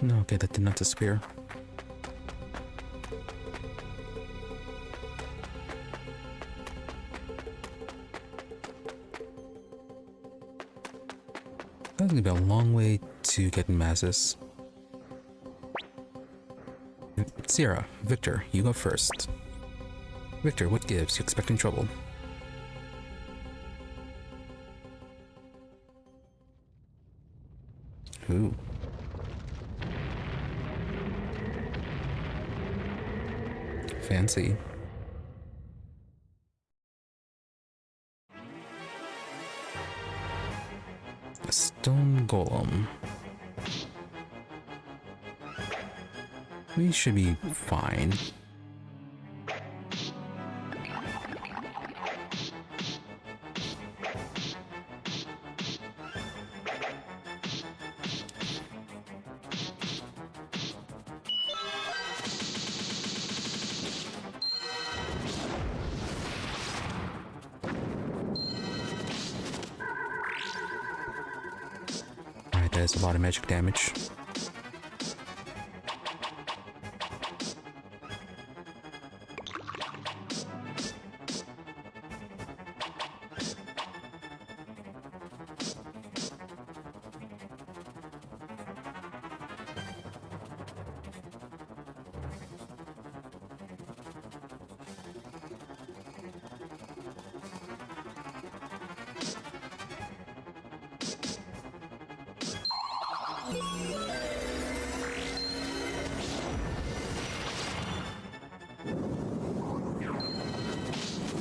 No, okay, that did not disappear. That's gonna be a long way to get masses. Sierra, Victor, you go first. Victor, what gives? You expecting trouble? Ooh. Fancy. A stone golem. We should be fine. Alright, that is a lot of magic damage.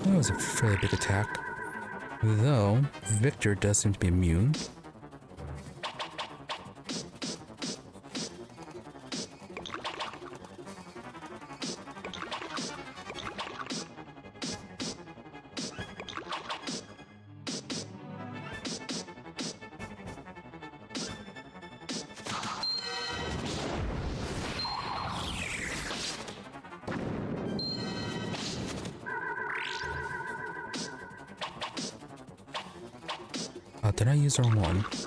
That was a fairly big attack. Though, Victor does seem to be immune. Did I use R1?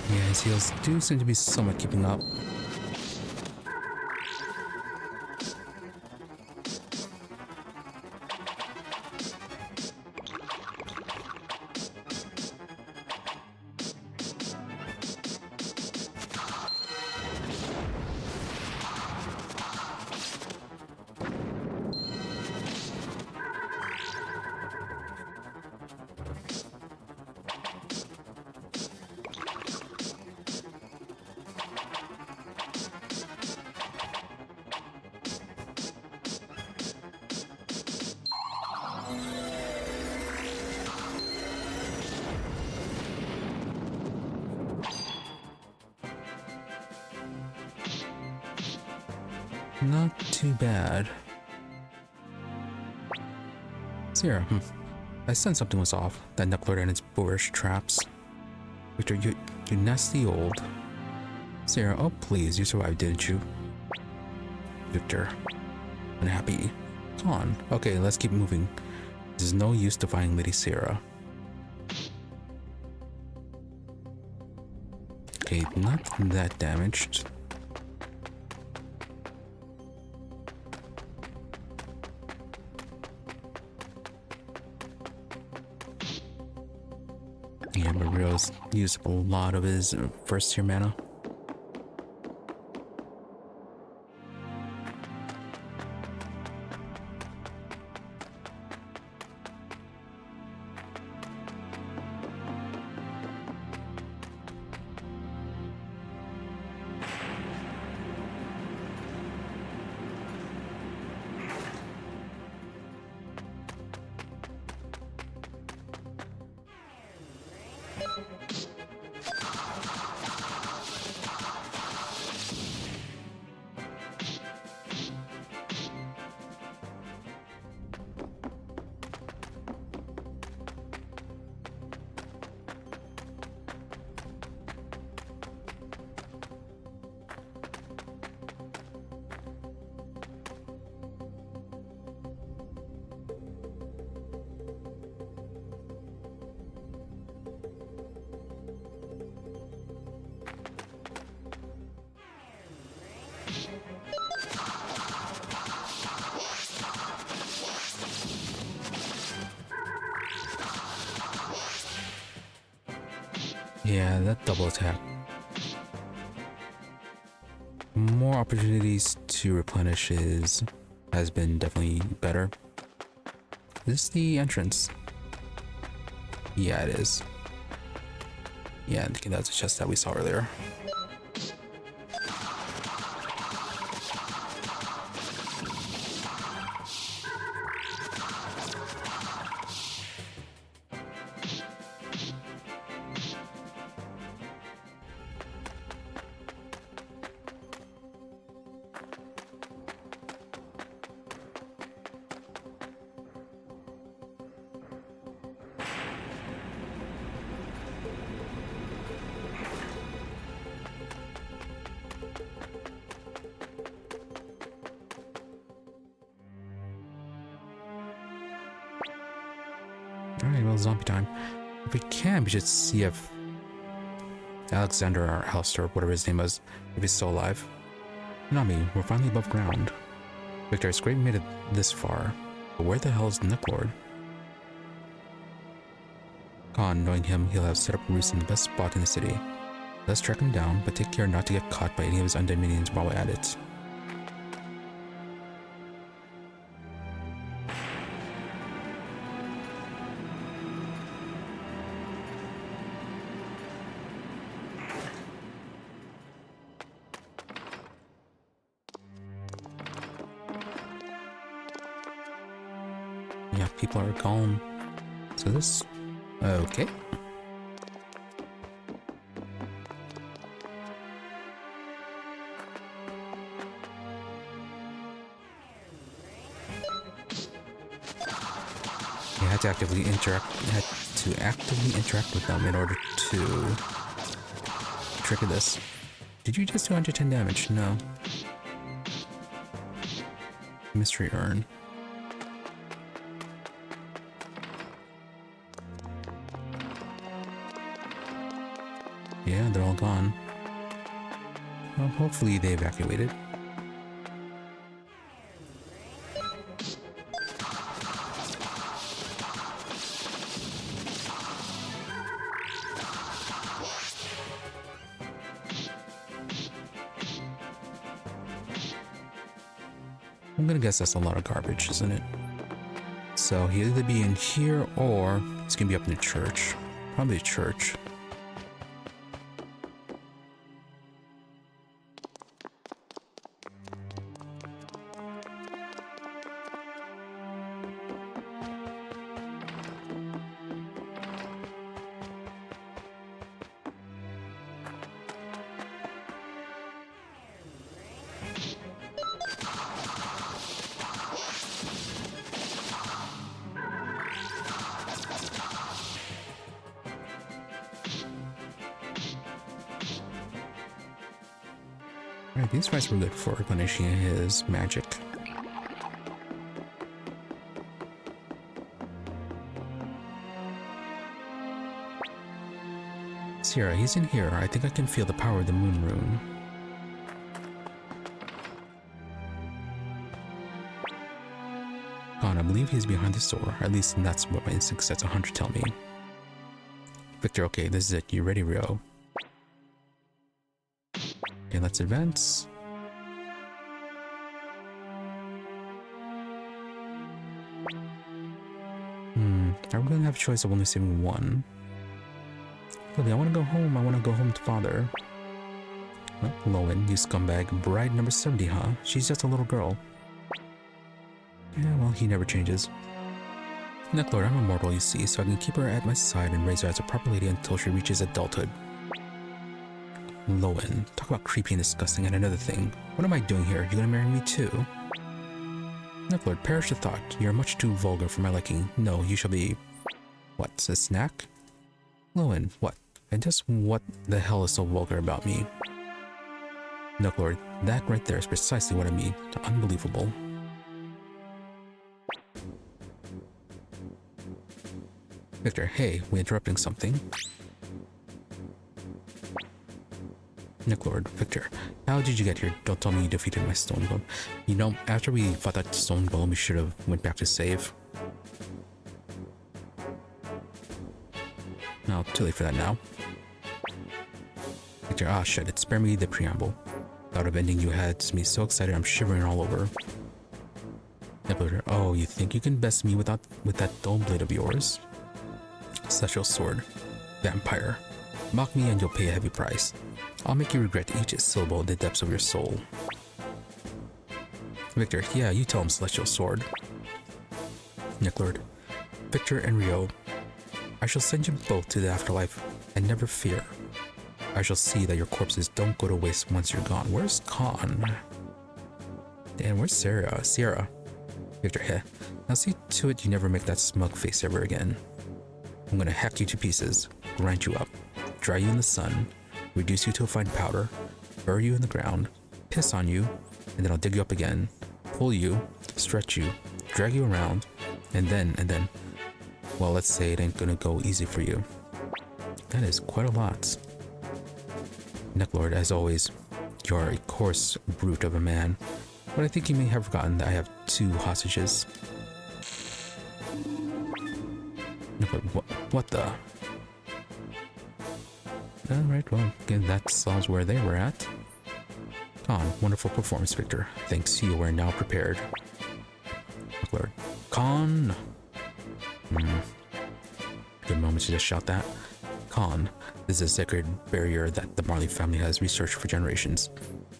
Yeah, his heals do seem to be somewhat keeping up. Not too bad. Sierra, I sensed something was off. That knuckler and its boorish traps. Victor, you nasty old. Sierra, oh please, you survived, didn't you? Victor, unhappy. Come on. Okay, let's keep moving. There's no use defying Lady Sierra. Okay, not that damaged. Yeah, Mario's used up a lot of his first tier mana. Yeah, that double attack. More opportunities to replenish has been definitely better. Is this the entrance? Yeah, it is. Yeah, I think that's the chest that we saw earlier. Alright, well, zombie time. If we can, we should see if Alexander or Alistair, whatever his name was, if he's still alive. KONAMI, we're finally above ground. Viktor, it's great we made it this far, but where the hell is Niklord? Khan, knowing him, he'll have set up roost in the best spot in the city. Let's track him down, but take care not to get caught by any of his undead minions while we're at it. Yeah, people are gone. So this... okay. You had to actively interact with them in order to trigger this. Did you just do 110 damage? No. Mystery urn. Yeah, they're all gone. Well, hopefully they evacuated. I'm gonna guess that's a lot of garbage, isn't it? So he'll either be in here or he's gonna be up in the church. Probably the church. Alright, these guys were good for replenishing his magic. Sierra, he's in here. I think I can feel the power of the moon rune. I believe he's behind this door. At least that's what my instinct sets 100 tell me. Viktor, okay, this is it. You ready, Rio? Okay, let's advance. Are we gonna have a choice of only saving one? Really, I wanna go home. I wanna go home to father. Well, Lowen, you scumbag. Bride number 70, huh? She's just a little girl. Yeah, well, he never changes. Niklord, I'm immortal, you see, so I can keep her at my side and raise her as a proper lady until she reaches adulthood. Lowen, talk about creepy and disgusting. And another thing, what am I doing here? You gonna marry me too? Niklord, perish the thought. You're much too vulgar for my liking. No, you shall be... What, a snack? Lowen, what? And just what the hell is so vulgar about me? Niklord, that right there is precisely what I mean. Unbelievable. Viktor, hey, we interrupting something? Niklord, Viktor, how did you get here? Don't tell me you defeated my stone golem. You know, after we fought that stone golem, we should have went back to save. No, too late for that now. Victor, ah shit, it spare me the preamble. Thought of ending you had me so excited I'm shivering all over. Nibbler, oh, you think you can best me with that dull blade of yours? Celestial sword. Vampire. Mock me and you'll pay a heavy price. I'll make you regret each syllable in the depths of your soul. Victor, yeah, you tell him, Celestial Sword. Nicklord, Victor and Rio, I shall send you both to the afterlife, and never fear. I shall see that your corpses don't go to waste once you're gone. Where's Khan? Dan, where's Sierra? Victor, heh. Now see to it you never make that smug face ever again. I'm gonna hack you to pieces, grind you up, dry you in the sun, reduce you to a fine powder, bury you in the ground, piss on you, and then I'll dig you up again, pull you, stretch you, drag you around, and then, well, let's say it ain't gonna go easy for you. That is quite a lot. Necklord, as always, you are a coarse brute of a man, but I think you may have forgotten that I have 2 hostages. Necklord, what the? Alright, well, again, that solves where they were at. Khan, wonderful performance, Victor. Thanks, you are now prepared. Necklord, Khan! Good moment to just shout that. Khan, this is a sacred barrier that the Marley family has researched for generations.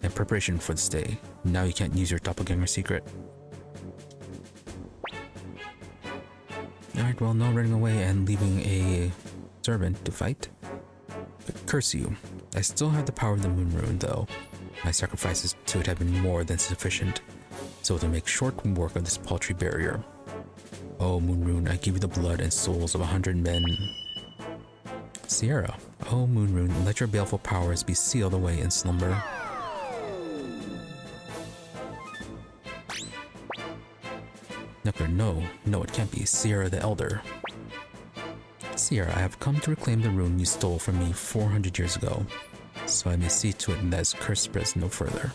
In preparation for this day, now you can't use your doppelganger secret. Alright, well, no running away and leaving a servant to fight. But curse you. I still have the power of the Moon Rune, though. My sacrifices to it have been more than sufficient, so to make short work of this paltry barrier. Oh, Moon Rune, I give you the blood and souls of 100 men. Sierra, oh, Moon Rune, let your baleful powers be sealed away in slumber. Necklord, no, it can't be. Sierra the Elder. Sierra, I have come to reclaim the rune you stole from me 400 years ago, so I may see to it that its curse spreads no further.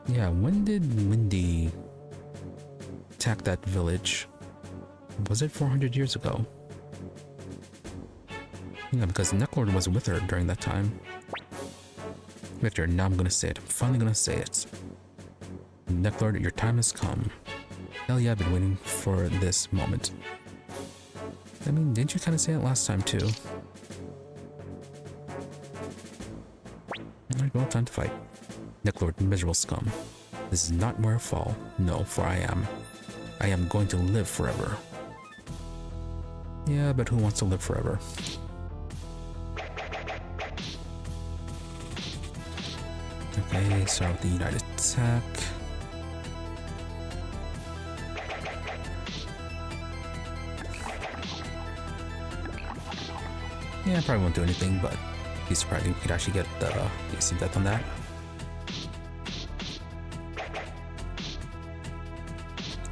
Yeah, when did Windy attack that village? Was it 400 years ago? Yeah, because Necklord was with her during that time. Victor, now I'm gonna say it. I'm finally gonna say it. Necklord, your time has come. Hell yeah, I've been waiting for this moment. I mean, didn't you kind of say it last time too? Alright, well, time to fight. Necklord, miserable scum. This is not where I fall. No, for I am going to live forever. Yeah, but who wants to live forever? Okay, start with the United Attack. Yeah, probably won't do anything, but be surprised if we could actually get some death on that.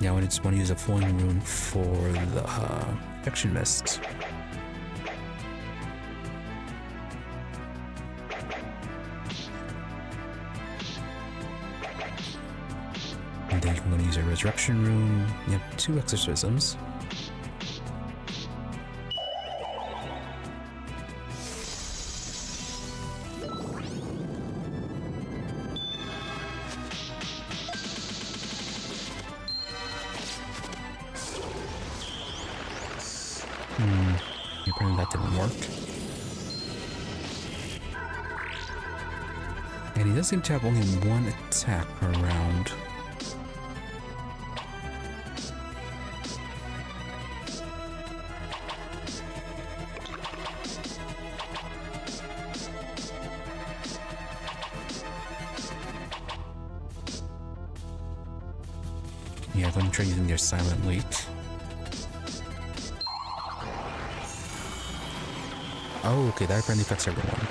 Now I just want to use a flowing rune for the Infection Mist. And then I'm going to use a Resurrection rune. You have 2 exorcisms. Apparently that didn't work. And he does seem to have only 1 attack per round. Yeah, I'm going to try using their Silent Leak. Oh, okay, that apparently affects everyone.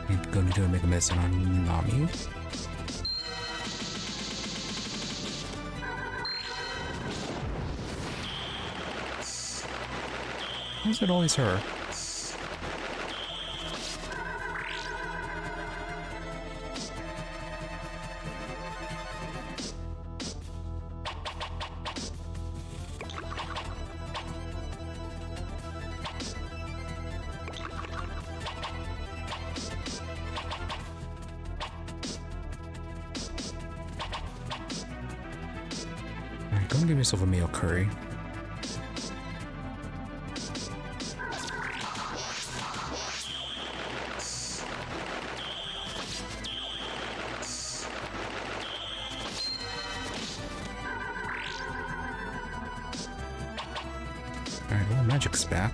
I'm going to make a medicine on Nami. Why is it always her? Alright, go and give yourself a meal curry. Alright, well, magic's back.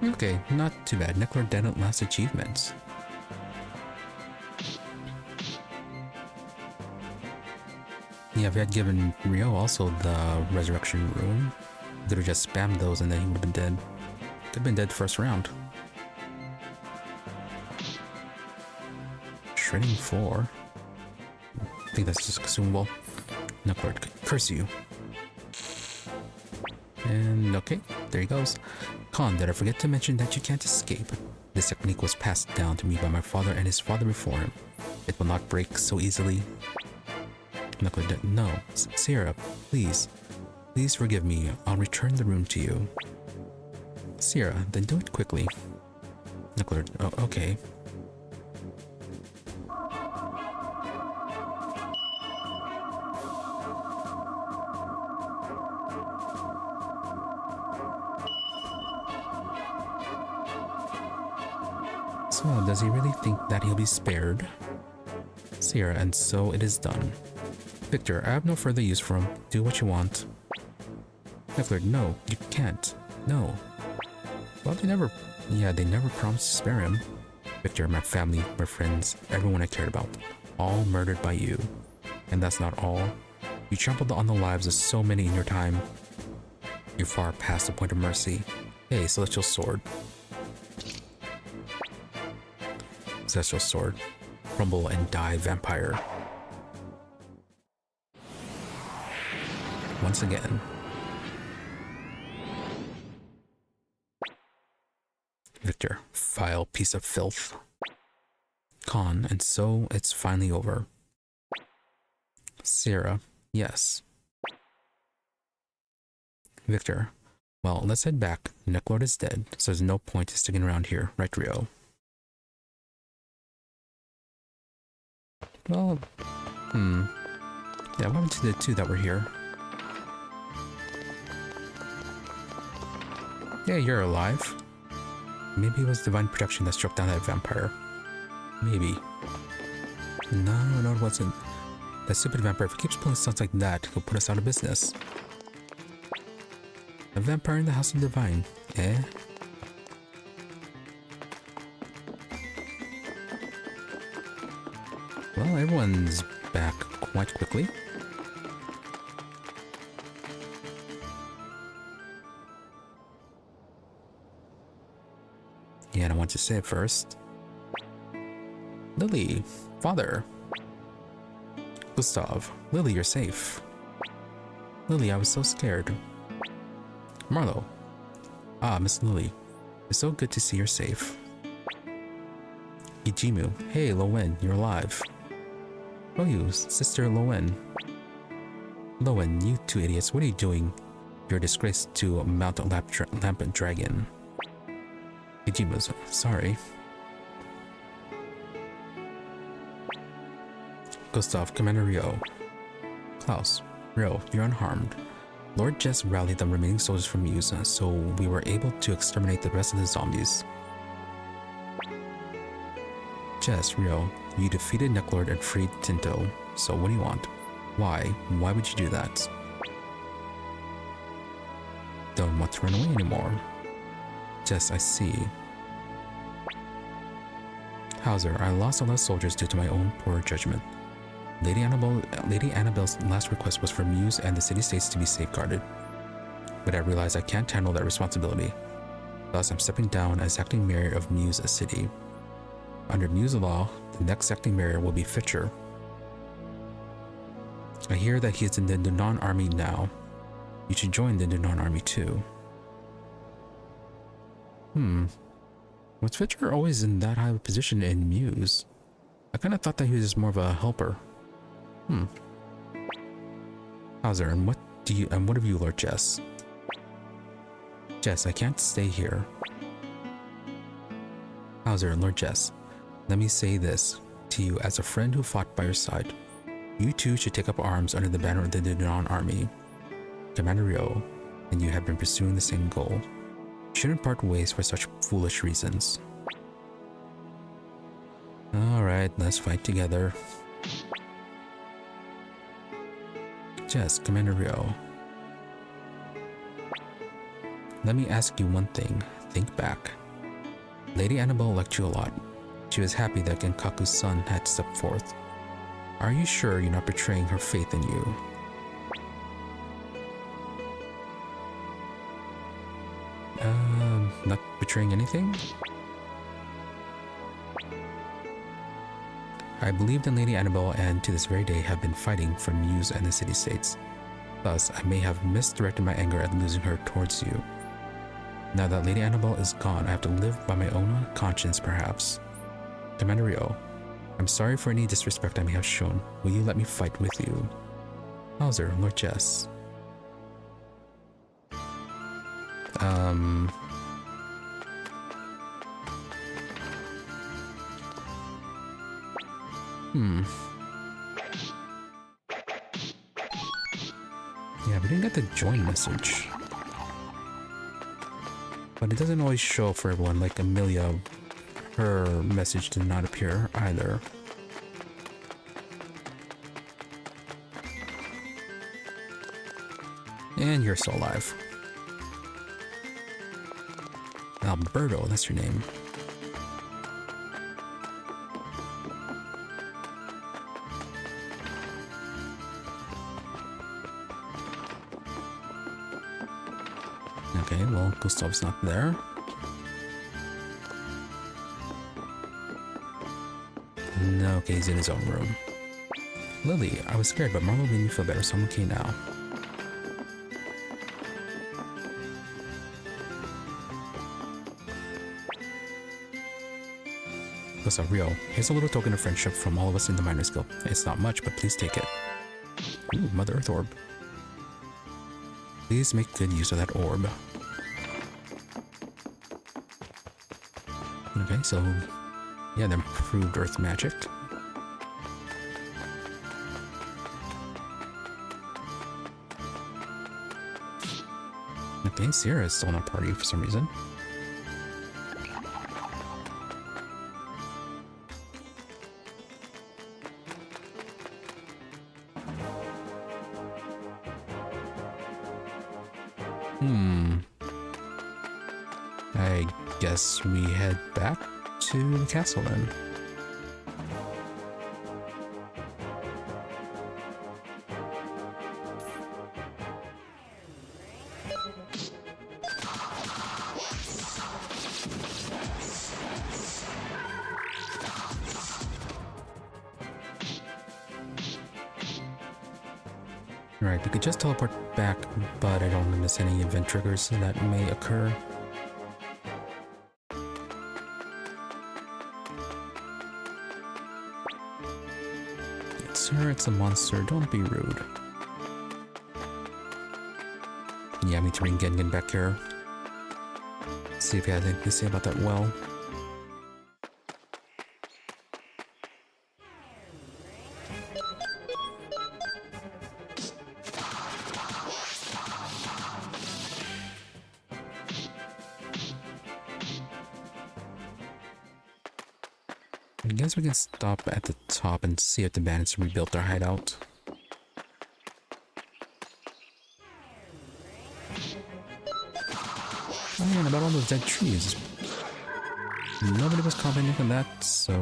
Okay, not too bad. Neclar didn't last achievements. Yeah, if we had given Rio also the resurrection rune, we could have just spammed those and then he would have been dead. Could have been dead first round. Shredding 4. I think that's just consumable. Neclar, curse you. And okay, there he goes. Con, did I forget to mention that you can't escape? This technique was passed down to me by my father and his father before him. It will not break so easily. No, Sierra, please. Please forgive me. I'll return the rune to you. Sierra, then do it quickly. Neclar, oh, okay. So, does he really think that he'll be spared? Sierra, and so it is done. Viktor, I have no further use for him. Do what you want. Neclar, no, you can't. No. Well, they never promised to spare him. Viktor, my family, my friends, everyone I cared about, all murdered by you. And that's not all. You trampled on the lives of so many in your time. You're far past the point of mercy. Hey, Celestial Sword. Celestial Sword. Crumble and die, vampire. Once again. Viktor, vile piece of filth. Con, and so it's finally over. Sierra, yes. Viktor, well, let's head back. Neclord is dead, so there's no point in sticking around here, right, Rio? Well, yeah, what happened to the two that were here? Yeah, you're alive. Maybe it was divine protection that struck down that vampire. Maybe. No, it wasn't. That stupid vampire, if he keeps pulling stunts like that, he'll put us out of business. A vampire in the House of Divine, eh? Well, everyone's back quite quickly. Yeah, and I want to say it first. Lily, father. Gustav, Lily, you're safe. Lily, I was so scared. Marlo. Ah, Miss Lily. It's so good to see you're safe. Ijimu, hey, Lowen, you're alive. Oh, you, Sister Lowen. Lowen, you two idiots, what are you doing? You're a disgrace to Mount Lamp Dragon. Ijimu's sorry. Gustav, Commander Rio. Klaus, Rio, you're unharmed. Lord Jess rallied the remaining soldiers from Muse, so we were able to exterminate the rest of the zombies. Jess, Rio, you defeated Necklord and freed Tinto, so what do you want? Why? Why would you do that? Don't want to run away anymore. Jess, I see. Hauser, I lost a lot of soldiers due to my own poor judgment. Lady Annabelle's last request was for Muse and the city-states to be safeguarded. But I realized I can't handle that responsibility. Thus, I'm stepping down as acting mayor of Muse City. Under Muse law, the next acting mayor will be Fitcher. I hear that he is in the Dunan army now. You should join the Dunan army too. Was Fitcher always in that high of a position in Muse? I kind of thought that he was just more of a helper. Hauser, and what of you, Lord Jess? Jess, I can't stay here. Hauser and Lord Jess, let me say this to you as a friend who fought by your side. You two should take up arms under the banner of the Dunan army. Commander Rio and you have been pursuing the same goal. You shouldn't part ways for such foolish reasons. Alright, let's fight together. Jess, Commander Rio. Let me ask you one thing. Think back. Lady Annabelle liked you a lot. She was happy that Genkaku's son had stepped forth. Are you sure you're not betraying her faith in you? Not betraying anything? I believed in Lady Annabelle and to this very day have been fighting for Muse and the city-states. Thus, I may have misdirected my anger at losing her towards you. Now that Lady Annabelle is gone, I have to live by my own conscience, perhaps. Commander Rio, I'm sorry for any disrespect I may have shown. Will you let me fight with you? Hauser, Lord Jess. Yeah, we didn't get the join message. But it doesn't always show for everyone, like Amelia, her message did not appear either. And you're still alive. Alberto, that's your name. Okay, well, Gustav's not there. No, okay, he's in his own room. Lily, I was scared, but Marlo made me feel better, so I'm okay now. Gustav, Rio, here's a little token of friendship from all of us in the Miners Guild. It's not much, but please take it. Ooh, Mother Earth Orb. Please make good use of that orb. Okay, so yeah, the improved earth magic. Okay, Sierra is still in our party for some reason. I guess we head back to the castle then. Alright, we could just teleport back, but I don't want to miss any event triggers that may occur. Sir, it's a monster, don't be rude. Yeah, I need to bring Gengen back here. See if he has anything to say about that well. I guess we can stop at the top and see if the bandits rebuilt their hideout. Oh man, about all those dead trees. Nobody was commenting on that, so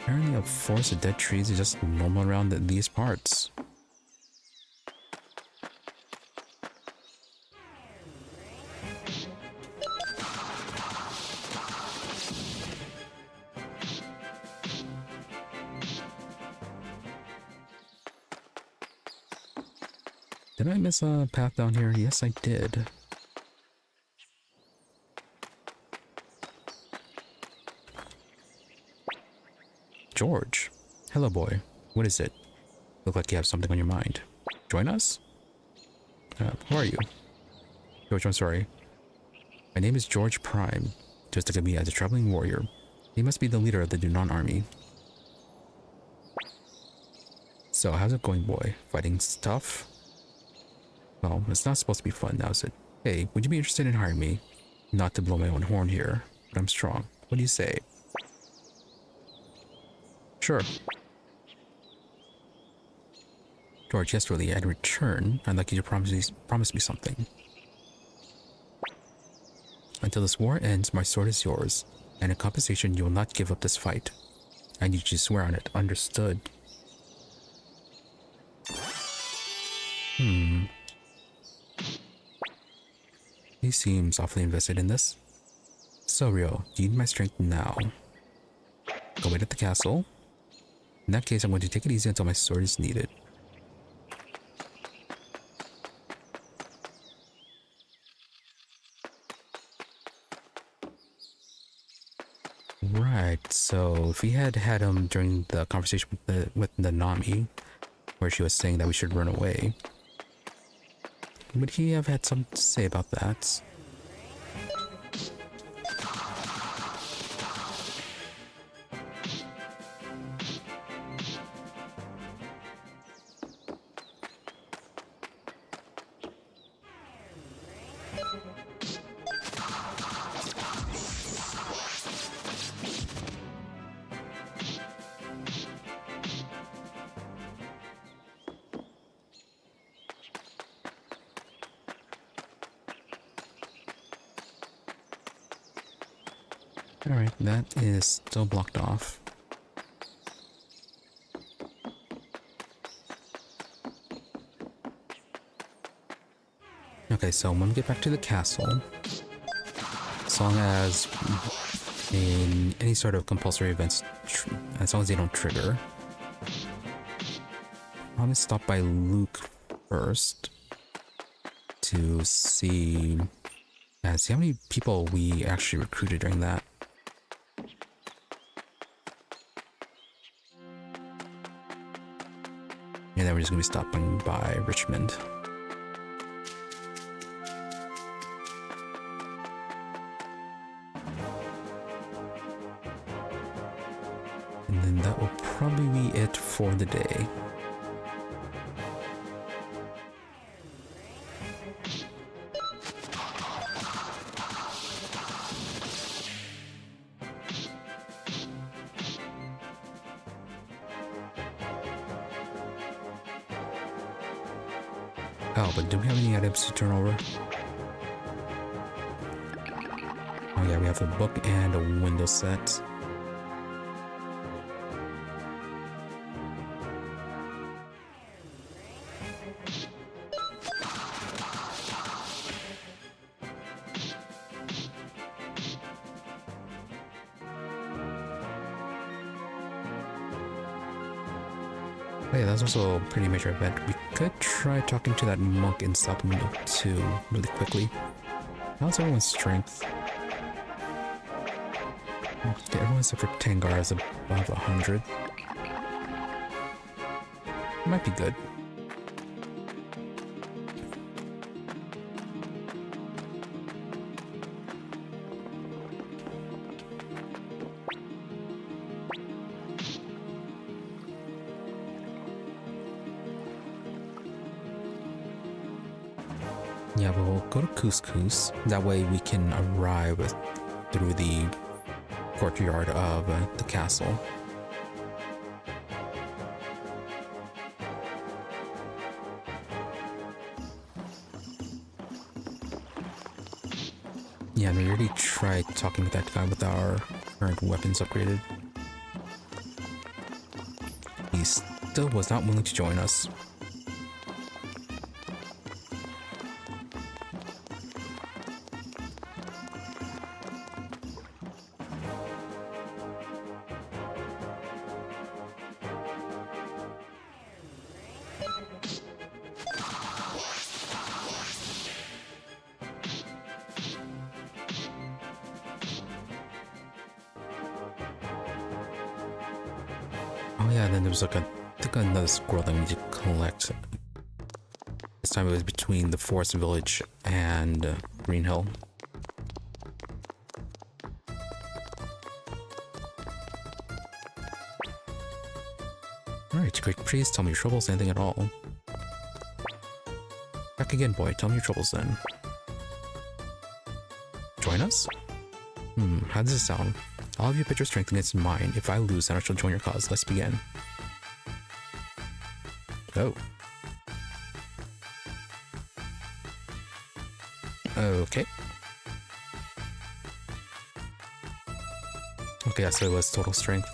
apparently a forest of dead trees is just normal around these parts. Did I miss a path down here? Yes, I did. George. Hello, boy. What is it? Look like you have something on your mind. Join us? Who are you? George, I'm sorry. My name is George Prime. Just look at me as a traveling warrior. He must be the leader of the Dunan army. So, how's it going, boy? Fighting stuff? Well, it's not supposed to be fun now, is it? Hey, would you be interested in hiring me? Not to blow my own horn here, but I'm strong. What do you say? Sure. George, yes, really, in return, I'd like you to promise me something. Until this war ends, my sword is yours, and in compensation, you will not give up this fight. I need you to swear on it. Understood? He seems awfully invested in this. So, Ryo, do you need my strength now? Go wait at the castle. In that case, I'm going to take it easy until my sword is needed. Right, so if we had him during the conversation with the Nami, where she was saying that we should run away, would he have had something to say about that? Alright, that is still blocked off. Okay, so when we get back to the castle, as long as in any sort of compulsory events, as long as they don't trigger, I'm gonna stop by Luke first to see how many people we actually recruited during that. And then we're just going to be stopping by Richmond. And then that will probably be it for the day. Oh, but do we have any items to turn over? Oh yeah, we have a book and a window set. Oh yeah, that's also a pretty major event. We could try talking to that monk in South Window 2 really quickly. How's everyone's strength? Okay, everyone except for Tengar is above 100. Might be good. Yeah, we'll go to Kuskus. That way we can arrive through the courtyard of the castle. Yeah, and we already tried talking with that guy with our current weapons upgraded. He still was not willing to join us. Oh yeah, and then there was like I think another squirrel that we need to collect. This time it was between the Forest Village and Green Hill. Alright, great. Please tell me your troubles, anything at all. Back again, boy. Tell me your troubles then. Join us? How does it sound? I'll have you put your strength against mine. If I lose, then I shall join your cause. Let's begin. Oh. Okay. Okay, so it was total strength.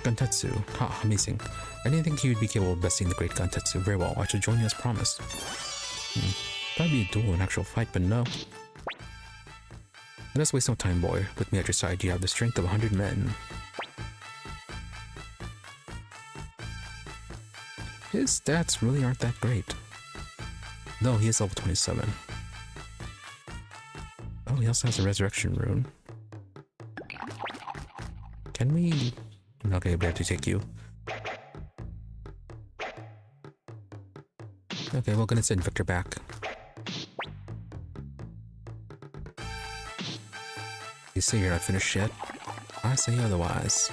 Guntetsu. Ha, amazing. I didn't think you'd be capable of besting the great Guntetsu. Very well, I shall join you as promised. That'd be a duel, an actual fight, but no. Let us waste no time, boy. With me at your side, you have the strength of 100 men. His stats really aren't that great. No, he is level 27. Oh, he also has a resurrection rune. Can we... Okay, we have to take you. Okay, we're gonna send Viktor back. You say you're not finished yet? I say otherwise.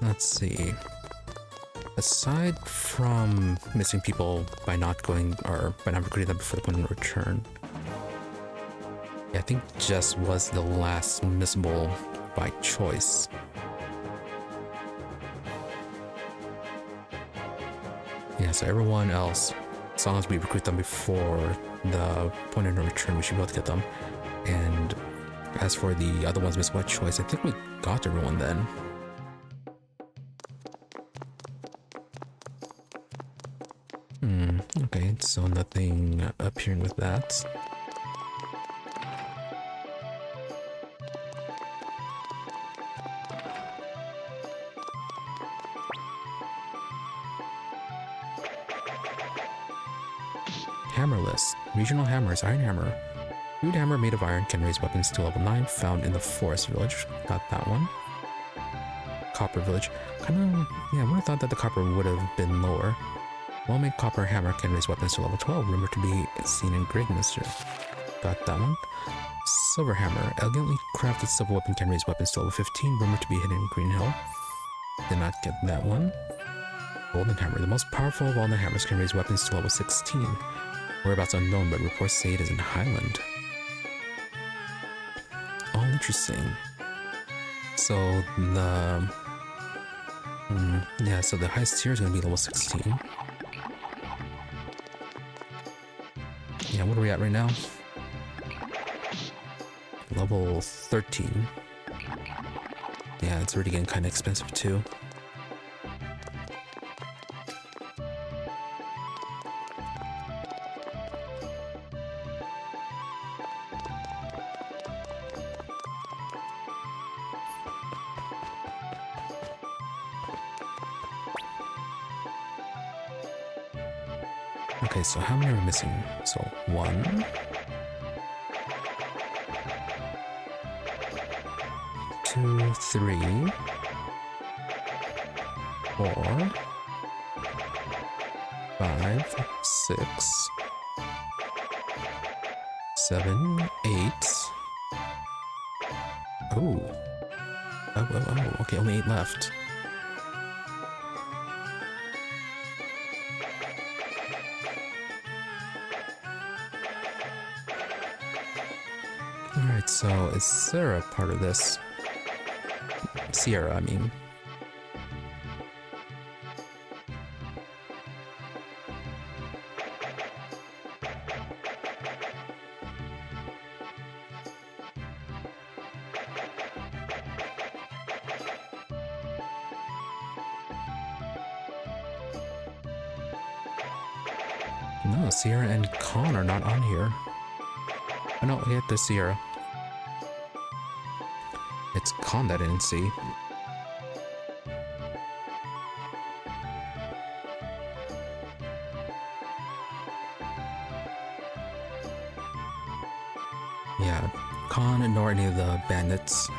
Let's see. Aside from missing people by not going or by not recruiting them before the point of return, I think Jess was the last missable by choice. Yeah, so everyone else, as long as we recruit them before the point of no return, we should be able to get them. And as for the other ones missed by choice, I think we got everyone then. Okay, so nothing appearing with that. Hammer list. Regional hammers. Iron hammer. Rude hammer made of iron can raise weapons to level 9. Found in the Forest Village. Got that one. Copper Village. Yeah, I would have thought that the copper would have been lower. Well-made copper hammer can raise weapons to level 12. Rumored to be seen in Mister. Got that one. Silver hammer. Elegantly crafted silver weapon can raise weapons to level 15. Rumored to be hidden in Green Hill. Did not get that one. Golden hammer. The most powerful of all the hammers can raise weapons to level 16. Whereabouts unknown, but reports say it is in Highland. All interesting. So the... yeah, so the highest tier is going to be level 16. Yeah, what are we at right now? Level 13. Yeah, it's already getting kind of expensive too. Okay, so how many are we missing? So 1, 2, 3, 4, 5, 6, 7, 8. Oh. Oh. Okay, only 8 left. Alright, so is Sarah part of this? Sierra, I mean. No, Sierra and Con are not on here. Oh no, we have the Sierra. It's Con that I didn't see. Yeah, Con nor any of the bandits.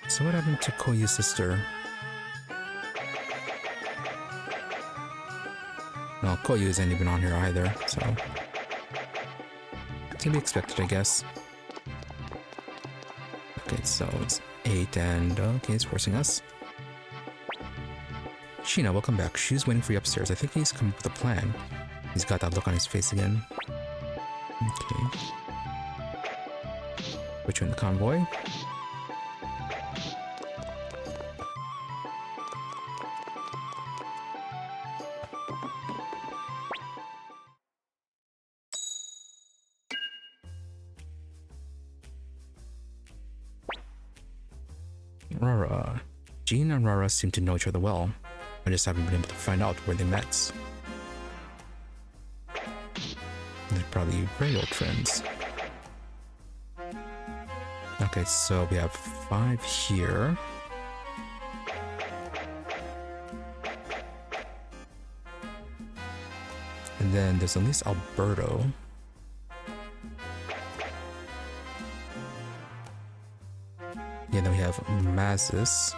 So what happened to Koyu's sister? No, Koyu isn't even on here either, so... to be expected, I guess. Okay, so it's 8 and... okay, it's forcing us. Sheena, welcome back. Shu's waiting for you upstairs. I think he's come up with a plan. He's got that look on his face again. Okay. Put you in the convoy. Rara. Jean and Rara seem to know each other well. I just haven't been able to find out where they met. They're probably very old friends. Okay, so we have 5 here. And then there's at least Alberto. Yeah, then we have Mazis.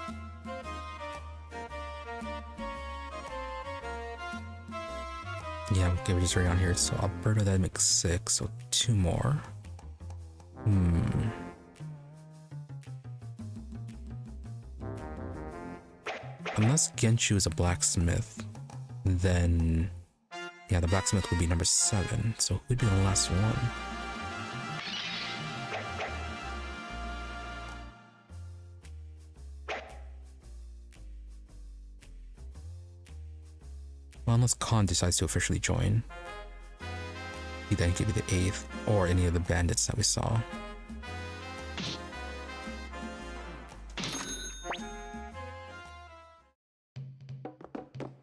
Yeah, okay, we're just right on here. So Alberta, that makes 6, so 2 more. Unless Genshu is a blacksmith, then... yeah, the blacksmith would be number 7, so who'd be the last one? Well, unless Khan decides to officially join. He then could be the 8th, or any of the bandits that we saw.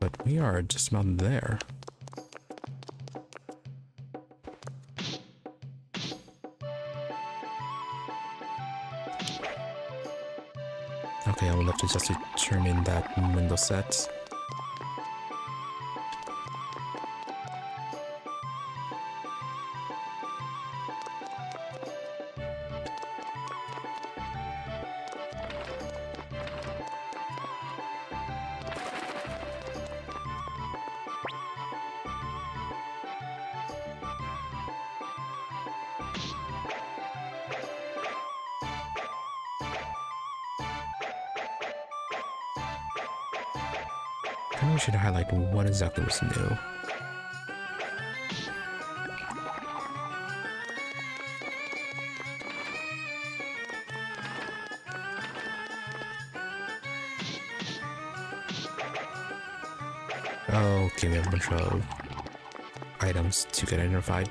But we are just about there. Okay, I would love to just determine that window set. I think we should highlight what exactly was new. Okay, we have a bunch of items to get identified.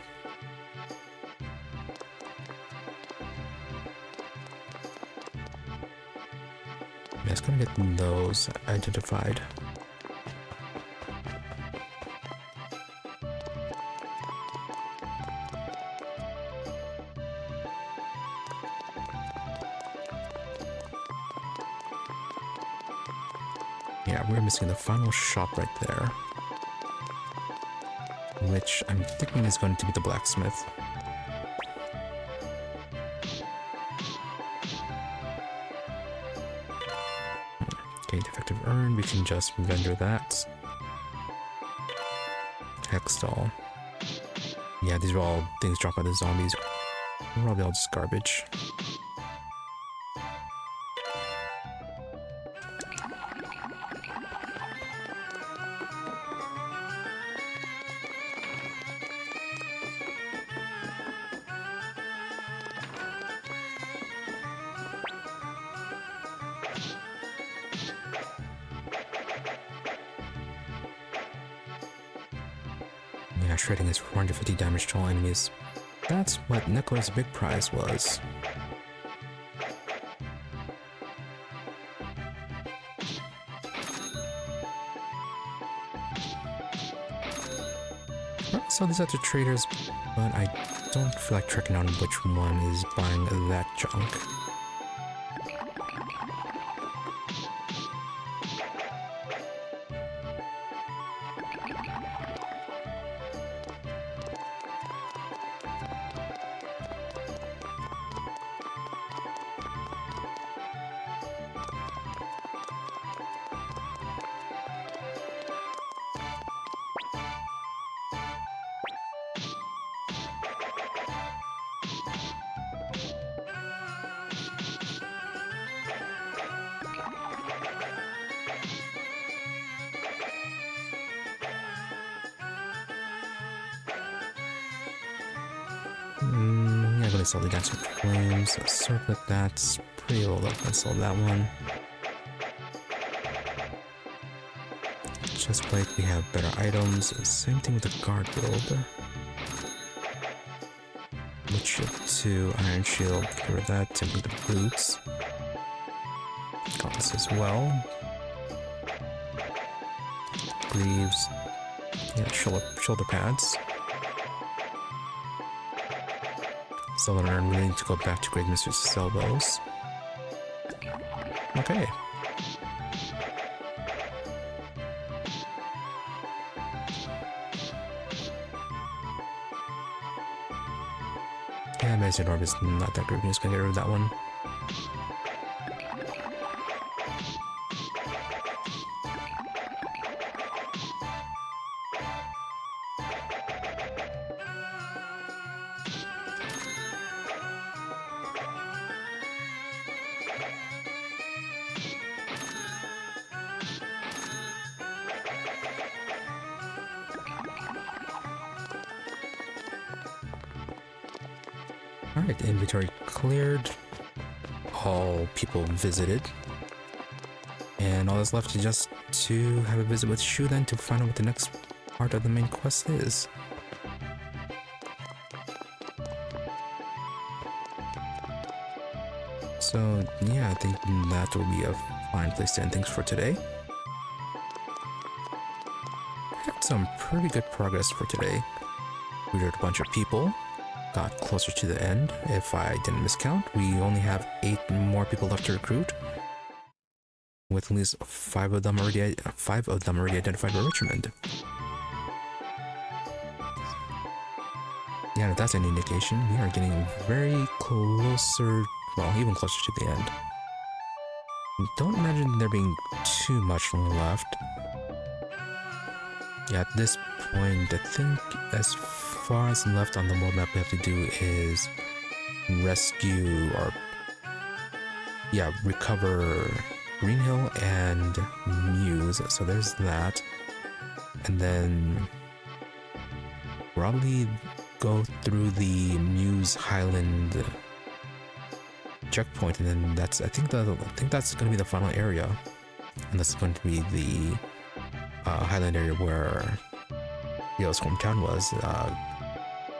Yeah, it's gonna get those identified. Yeah, we're missing the final shop right there. which I'm thinking is going to be the blacksmith. Okay, defective urn, we can just vendor that. Hexstall. Yeah, these are all things dropped by the zombies. Probably all just garbage. Yeah, shredding is 450 damage to all enemies. That's what Necro's big prize was. So these are the traders, but I don't feel like tracking down which one is buying that junk. Yeah, I'm gonna sell the Dancer Flames, Circlet, that's pretty low level, I sold that one. Chestplate, we have better items, same thing with the guard build. Wood Shield 2, Iron Shield, get rid of that, take the boots. Got this as well. Greaves, yeah, shoulder pads. Southern Urn, we need to go back to Great Mistress to sell those. Okay. Yeah, Amazing Orb is not that great, we're just gonna get rid of that one. Alright, inventory cleared. All people visited. And all that's left is just to have a visit with Shu then to find out what the next part of the main quest is. So yeah, I think that will be a fine place to end things for today. Had some pretty good progress for today. We did a bunch of people. Got closer to the end. If I didn't miscount, we only have 8 more people left to recruit, with at least 5 of them already identified by Richmond. Yeah, if that's any indication, we are getting very closer, well, even closer to the end. Don't imagine there being too much left. Yeah, at this point, I think as far as left on the world map we have to do is rescue or recover Greenhill and Muse, so there's that. And then probably go through the Muse Highland checkpoint, and then I think that's going to be the final area, and that's going to be the Highland area where Rio's hometown was.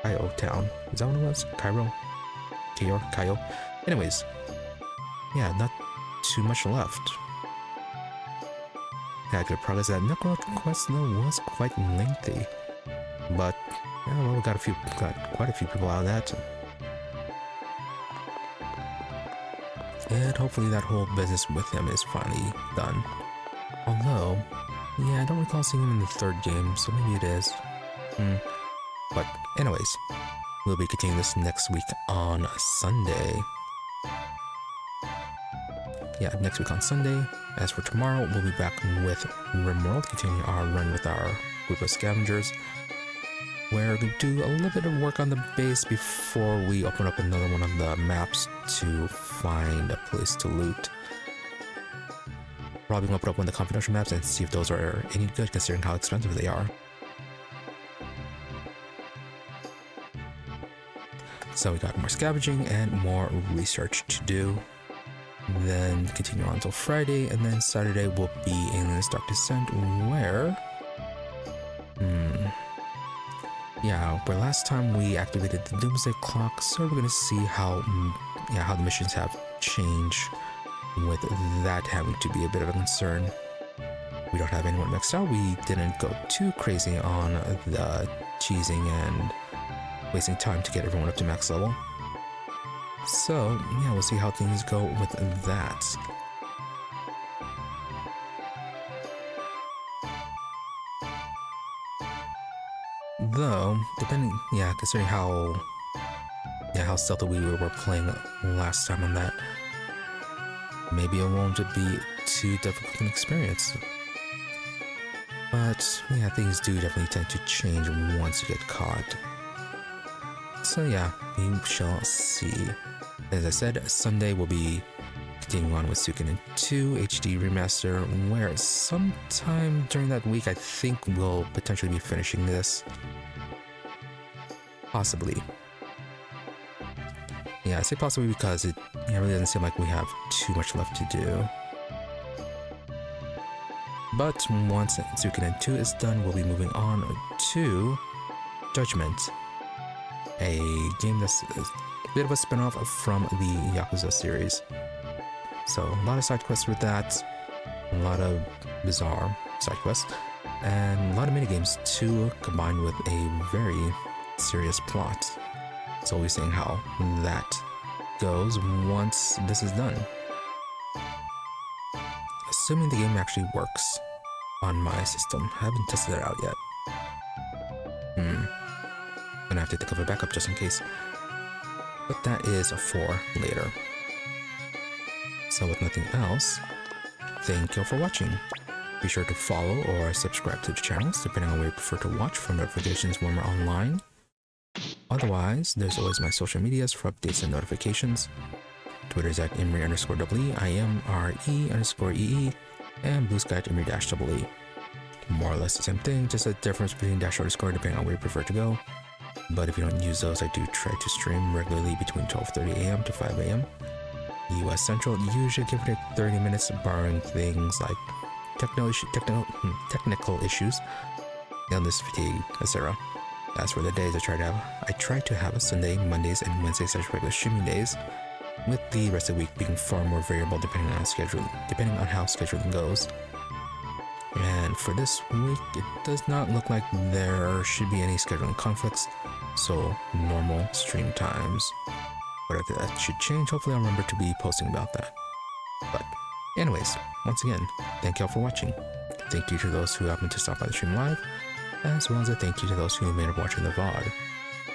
Cayo town. Is that what it was? Cayo. Anyways, yeah, not too much left. Yeah, good progress. That Necro quest though was quite lengthy, but yeah, well, we got quite a few people out of that, and hopefully that whole business with him is finally done. Although, yeah, I don't recall seeing him in the 3rd game, so maybe it is. But anyways, we'll be continuing this next week on Sunday. Yeah, next week on Sunday. As for tomorrow, we'll be back with RimWorld, continuing our run with our group of scavengers, where we do a little bit of work on the base before we open up another one of the maps to find a place to loot. Probably gonna open up one of the confidential maps and see if those are any good considering how expensive they are. So we got more scavenging and more research to do. Then continue on until Friday, and then Saturday will be Alien's Dark Descent, where... where last time we activated the Doomsday Clock, so we're gonna see how the missions have changed, with that having to be a bit of a concern. We don't have anyone maxed out. We didn't go too crazy on the cheesing and wasting time to get everyone up to max level. So, yeah, we'll see how things go with that. Though, considering how stealthy we were playing last time on that, maybe it won't be too difficult an experience. But, yeah, things do definitely tend to change once you get caught. So yeah, we shall see. As I said, Sunday will be continuing on with Suikoden II HD Remaster, where sometime during that week I think we'll potentially be finishing this. Possibly. Yeah, I say possibly because it really doesn't seem like we have too much left to do. But once Suikoden II is done, we'll be moving on to Judgment, a game that's a bit of a spin-off from the Yakuza series. So a lot of side quests with that, a lot of bizarre side quests, and a lot of minigames too, combined with a very serious plot. So we'll be seeing how that goes once this is done. Assuming the game actually works on my system. I haven't tested it out yet. Gonna have to think of a backup just in case. But that is for later. So with nothing else, thank you for watching. Be sure to follow or subscribe to the channels depending on where you prefer to watch for notifications when we're online. Otherwise, there's always my social medias for updates and notifications. Twitter's at Imri_EE, IMRE_EE, and Blue Sky at Imri-EE. More or less the same thing, just a difference between _ depending on where you prefer to go. But if you don't use those, I do try to stream regularly between 12:30 AM to 5 AM. US Central, usually give or take 30 minutes, barring things like technical issues, illness, fatigue, etc. As for the days, I try to have a Sunday, Mondays, and Wednesdays as regular streaming days, with the rest of the week being far more variable depending on how scheduling goes. And for this week, it does not look like there should be any scheduling conflicts, so normal stream times. But if that should change, hopefully I'll remember to be posting about that. But anyways, once again, thank y'all for watching. Thank you to those who happened to stop by the stream live, as well as a thank you to those who made up watching the VOD.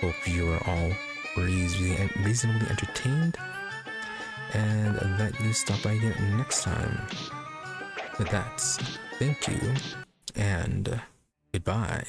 Hope you are all reasonably entertained, and that you stop by again next time. With that, thank you, and goodbye.